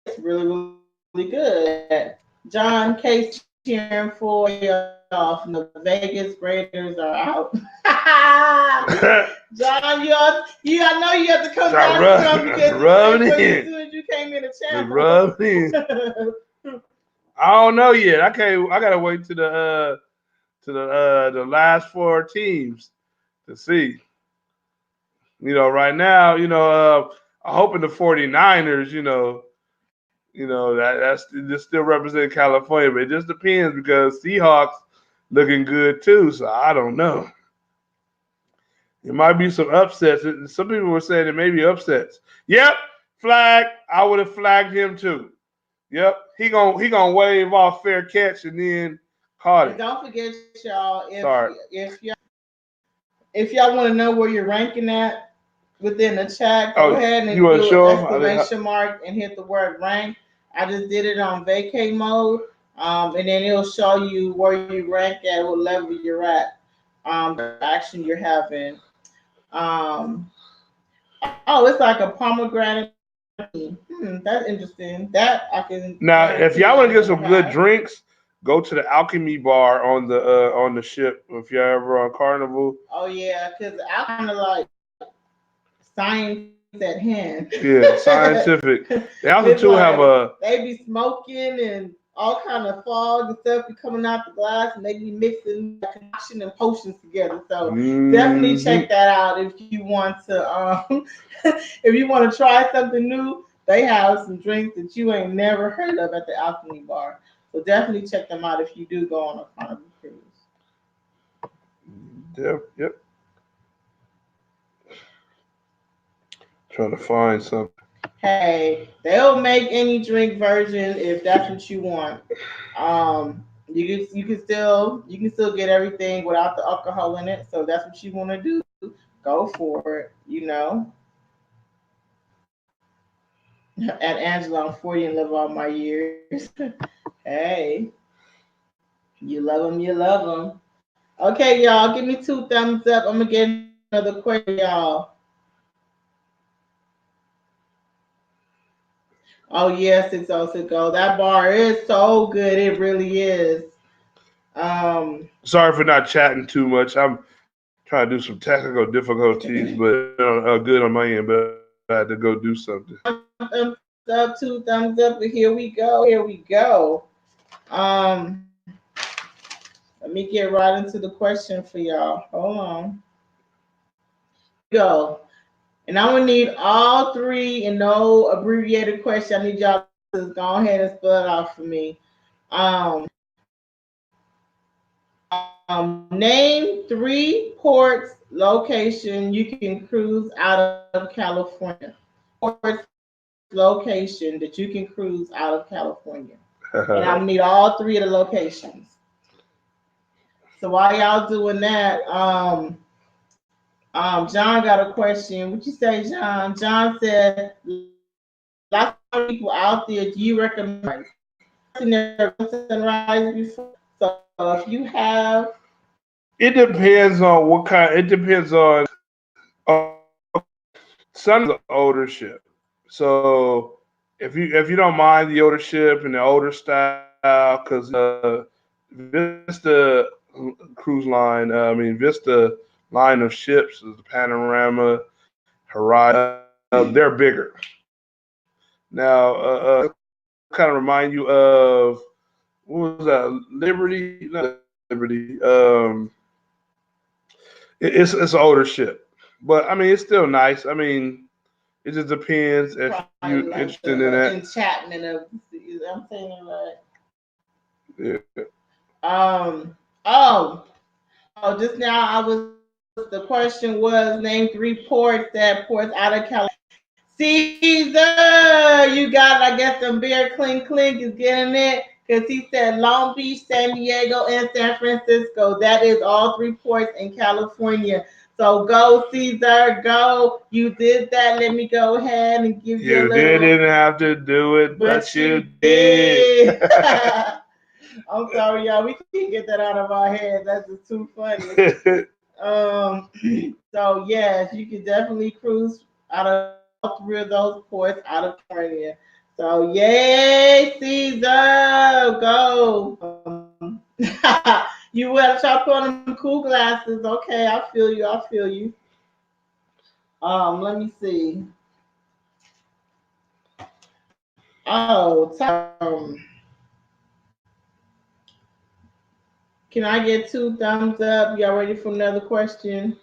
it's really really good. John Case cheering for y'all from the Vegas Raiders are out. John, I know you have to come down strong start because this ain't for you as rubbing soon as you in, came in the channel. just rubbing in. I don't know yet. I can't. I gotta wait to the last four teams to see. Right now, I'm hoping the 49ers, that's just still represent California, but it just depends because Seahawks looking good too. So I don't know. It might be some upsets. Some people were saying it may be upsets. Yep, flag. I would have flagged him too. Yep, he gonna wave off fair catch and then caught And it. don't forget, y'all, Sorry. if y'all want to know where you're ranking at within the chat, go Oh, ahead you and want to do an show him? exclamation mark and hit the word rank. I just did it on vacay mode, and then it'll show you where you rank at, what level you're at, the action you're having. Um, oh, it's like a pomegranate. That's interesting. That I can Now, if guarantee y'all I want to get never some good had. drinks, go to the Alchemy Bar on the ship. If you're ever on Carnival, Oh yeah, because I kind of like science at hand. yeah, scientific. They It's also too like have a they be smoking and all kind of fog and stuff be coming out the glass, and they be mixing concoction and potions together. So definitely check mm-hmm. that out if you want to. If you want to try something new, they have some drinks that you ain't never heard of at the Alchemy Bar. So definitely check them out if you do go on a carnival cruise. Yep. Trying to find something. Hey, they'll make any drink version if that's what you want. You can still get everything without the alcohol in it. So if that's what you want to do. Go for it. At Angela, I'm 40 and live all my years. Hey, you love them, you love them. Okay, y'all, give me two thumbs up. I'm gonna get another question for y'all. Oh yes, 6060. That bar is so good. It really is. Um, Sorry for not chatting too much. I'm trying to do some technical difficulties, but good on my end. But I had to go do something. one thumbs up, two thumbs up. But here we go. Here we go. Um, Let me get right into the question for y'all. Hold on. Here we go. And I'm gonna need all three and no abbreviated question. I need y'all to go ahead and spell it out for me. Um, Name three ports location you can cruise out of California. Ports location that you can cruise out of California. And I'm gonna need all three of the locations. So while y'all doing that, John got a question. What you say, John? John said, lots of people out there. Do you recommend never gone to sunrise before? So if you have, It depends on what kind. It depends on. Sun is an older ship, so if you don't mind the older ship and the older style, because Vista cruise line, I mean Vista line of ships is the Panorama, Horizon. They're bigger. Now, kind of remind you of what was that? Liberty, not Liberty. It's an older ship, but I mean it's still nice. I mean it just depends if you Probably like interested in the that. enchantment of the sea. I'm saying it right. Yeah. Oh, just now the question was name three ports that ports out of California. Caesar, you got it. I guess the beer clink clink is getting it because he said Long Beach, San Diego, and San Francisco. That is all three ports in California. So go Caesar, go. You did that. Let me go ahead and give you a You little, didn't have to do it, but but you you did. did. I'm sorry, y'all. We can't get that out of our head. That's just too funny. Um, so yes, you can definitely cruise out of all three of those ports out of California. So yay, Caesar, go! You better try put on them cool glasses. Okay, I feel you. I feel you. Let me see. Oh, can I get two thumbs up? Y'all ready for another question?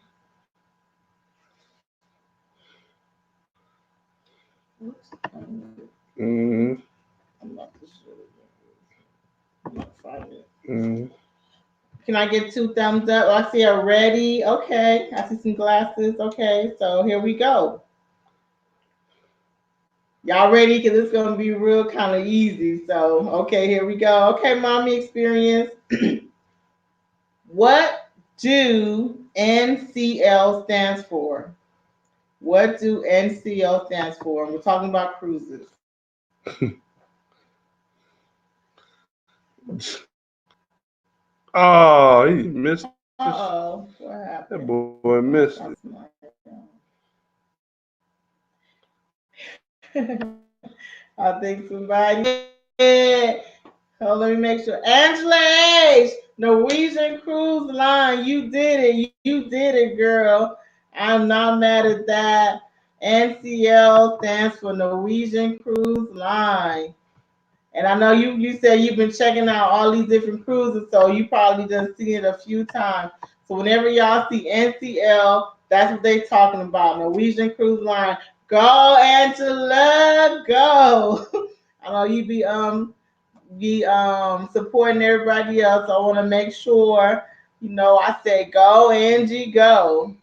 Oops, mm-hmm. I'm not sure. I'm not finding it. Mm-hmm. Can I get two thumbs up? Oh, I see a ready. Okay. I see some glasses. Okay. So here we go. Y'all ready? Because it's going to be real kind of easy. So, okay, here we go. Okay, mommy experience. What do NCL stands for? What do NCL stands for? We're talking about cruises. Oh, he missed it. Uh-oh. What That happened? boy missed it. That's my I think somebody did. Oh, let me make sure. Angela H, Norwegian Cruise Line. You did it. You did it, girl. I'm not mad at that. NCL stands for Norwegian Cruise Line. And I know you said you've been checking out all these different cruises, so you probably done seen it a few times. So whenever y'all see NCL, that's what they talking about. Norwegian Cruise Line. Go Angela, go. I know you be supporting everybody else. So I want to make sure, I said go Angie, go.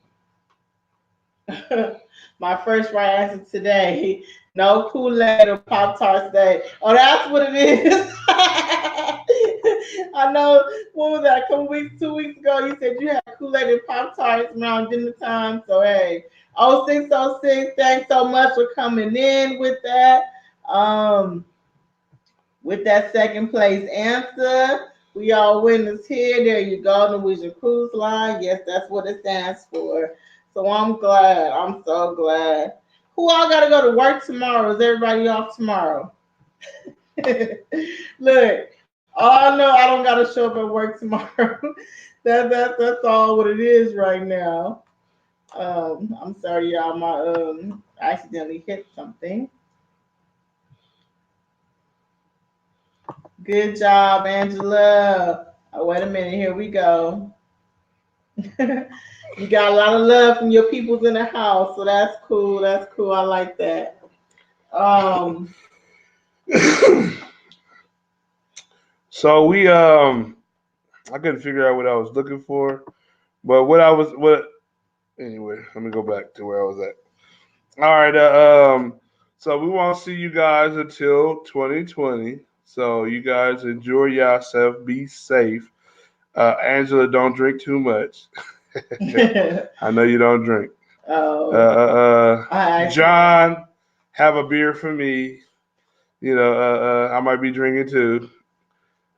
My first right answer today. No Kool-Aid or Pop Tarts today. Oh, that's what it is. I know. What was that? A couple weeks, 2 weeks ago, you said you had Kool-Aid and Pop Tarts around dinner time. So hey, 0606, thanks so much for coming in with that. Um, with that second place answer. We all winners here. There you go. Norwegian Cruise Line. Yes, that's what it stands for. So I'm glad. I'm so glad. Who all got to go to work tomorrow? Is everybody off tomorrow? Look, all I know, I don't got to show up at work tomorrow. That's all what it is right now. I'm sorry, y'all. My I accidentally hit something. Good job, Angela. Oh, wait a minute. Here we go. You got a lot of love from your peoples in the house, so that's cool. That's cool. I like that. Um, So I couldn't figure out what I was looking for, but what anyway. Let me go back to where I was at. All right. So we won't see you guys until 2020. So you guys enjoy yourself. Be safe. Angela, don't drink too much. I know you don't drink. oh, I John, have a beer for me. I might be drinking too.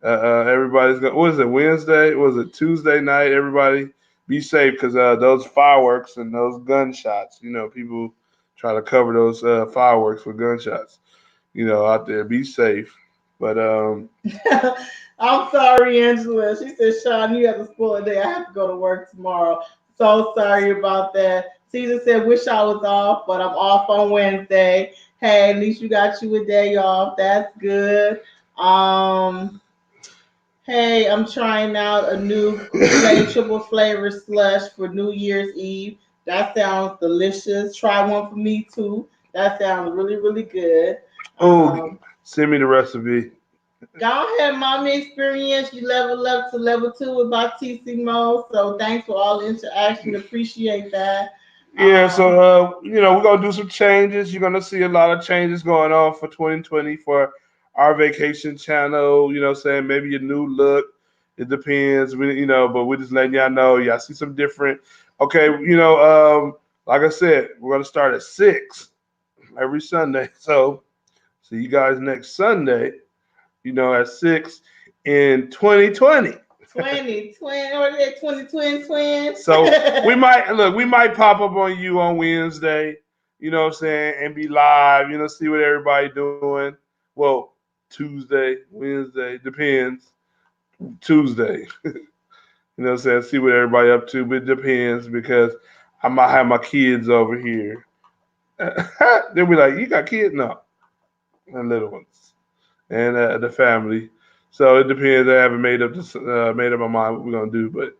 Everybody's going. What is it? Wednesday? Was it Tuesday night? Everybody, be safe because those fireworks and those gunshots. People try to cover those fireworks with gunshots. Out there, be safe. But I'm sorry, Angela. She said, Shawn, you have to spoil a day. I have to go to work tomorrow. So sorry about that. Caesar said, wish I was off, but I'm off on Wednesday. Hey, at least you got you a day off. That's good. Um, hey, I'm trying out a new triple flavor slush for New Year's Eve. That sounds delicious. Try one for me too. That sounds really, really good. Oh, Um, send me the recipe. Go ahead, mommy experience. You level up to level two with my TC mode. So thanks for all the interaction. Appreciate that. Yeah, Um, so we're gonna do some changes. You're gonna see a lot of changes going on for 2020 for our vacation channel. You know, what I'm saying maybe a new look. It depends. But we're just letting y'all know. Y'all see some different. Okay, like I said, we're gonna start at 6 every Sunday. So see you guys next Sunday. At 6 in 2020. 20, twin, or that 20 twin twin. So we might pop up on you on Wednesday, what I'm saying, and be live, see what everybody doing. Well, Tuesday, Wednesday, depends. Tuesday, what I'm saying, see what everybody up to, but it depends because I might have my kids over here. They'll be like, "You got kids?" No, the little ones and the family. So it depends. I haven't made up my mind what we're gonna do, but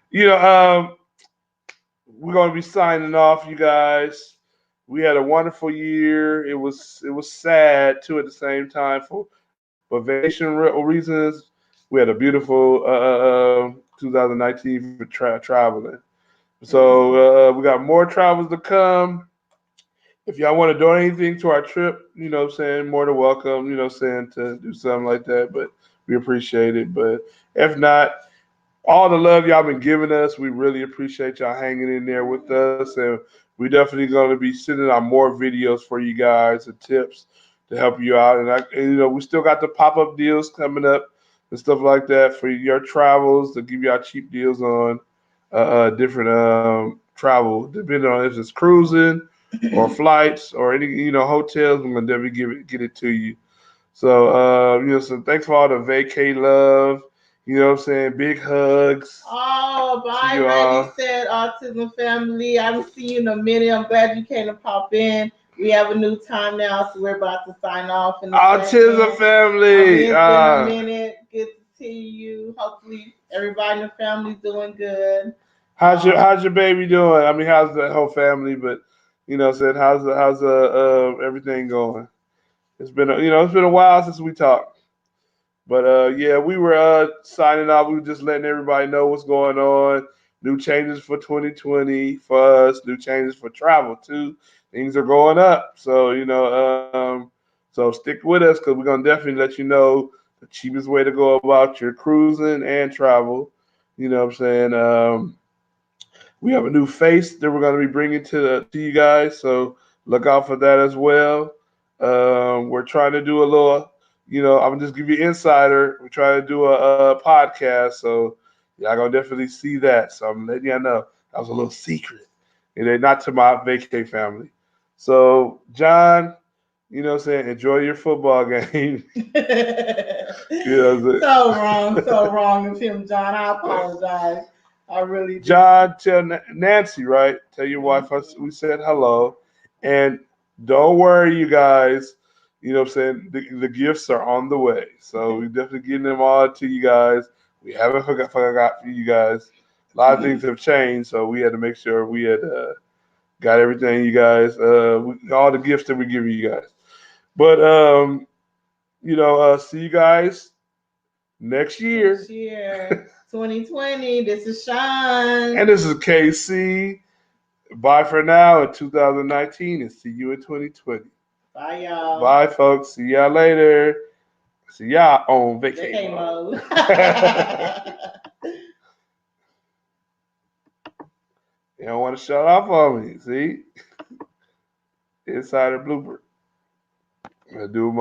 you know, um, we're gonna be signing off, you guys. We had a wonderful year. It was sad too at the same time for vacation reasons. We had a beautiful 2019 for traveling. So we got more travels to come. If y'all want to donate anything to our trip, what I'm saying, more than welcome, what I'm saying, to do something like that. But we appreciate it. But if not, all the love y'all been giving us. We really appreciate y'all hanging in there with us, and we definitely going to be sending out more videos for you guys and tips to help you out. And we still got the pop up deals coming up and stuff like that for your travels to give y'all cheap deals on different travel, depending on if it's cruising or flights or any hotels. We're gonna definitely get it to you. So, so thanks for all the vacay love. You know what I'm saying? Big hugs Oh, to bye, you Ready all. said, Autism family. I haven't seen you in a minute. I'm glad you came to pop in. We have a new time now, so we're about to sign off in a Autism second. I family. mean, it's been a minute. Good to see you. Hopefully, everybody in the family's doing good. How's your Um, how's your baby doing? I mean, how's the whole family? But what I'm saying, how's everything going? It's been a while since we talked. But yeah, we were signing off. We were just letting everybody know what's going on. New changes for 2020 for us. New changes for travel too. Things are going up. So so stick with us because we're gonna definitely let you know the cheapest way to go about your cruising and travel. You know what I'm saying? We have a new face that we're going to be bringing to you guys, so look out for that as well. We're trying to do a little, I'm gonna just give you insider. We're trying to do a podcast, so y'all gonna definitely see that. So I'm letting y'all know that was a little secret, and not to my vacay family. So John, what I'm saying, enjoy your football game. What so wrong of him, John. I apologize. I really do. John, tell Nancy, right? Tell your wife Mhm. we said hello. And don't worry, you guys. You know what I'm saying? The gifts are on the way. So we definitely getting them all to you guys. We haven't forgot for you guys. A lot of things have changed, so we had to make sure we had got everything you guys, all the gifts that we give you guys. But, see you guys next Next year. year, 2020. This is Shawn. And this is KC. Bye for now in 2019 and see you in 2020. Bye, y'all. Bye, folks. See y'all later. See y'all on vacay Vacay mode. mode. You don't want to shut off on me. See? Insider blooper. I do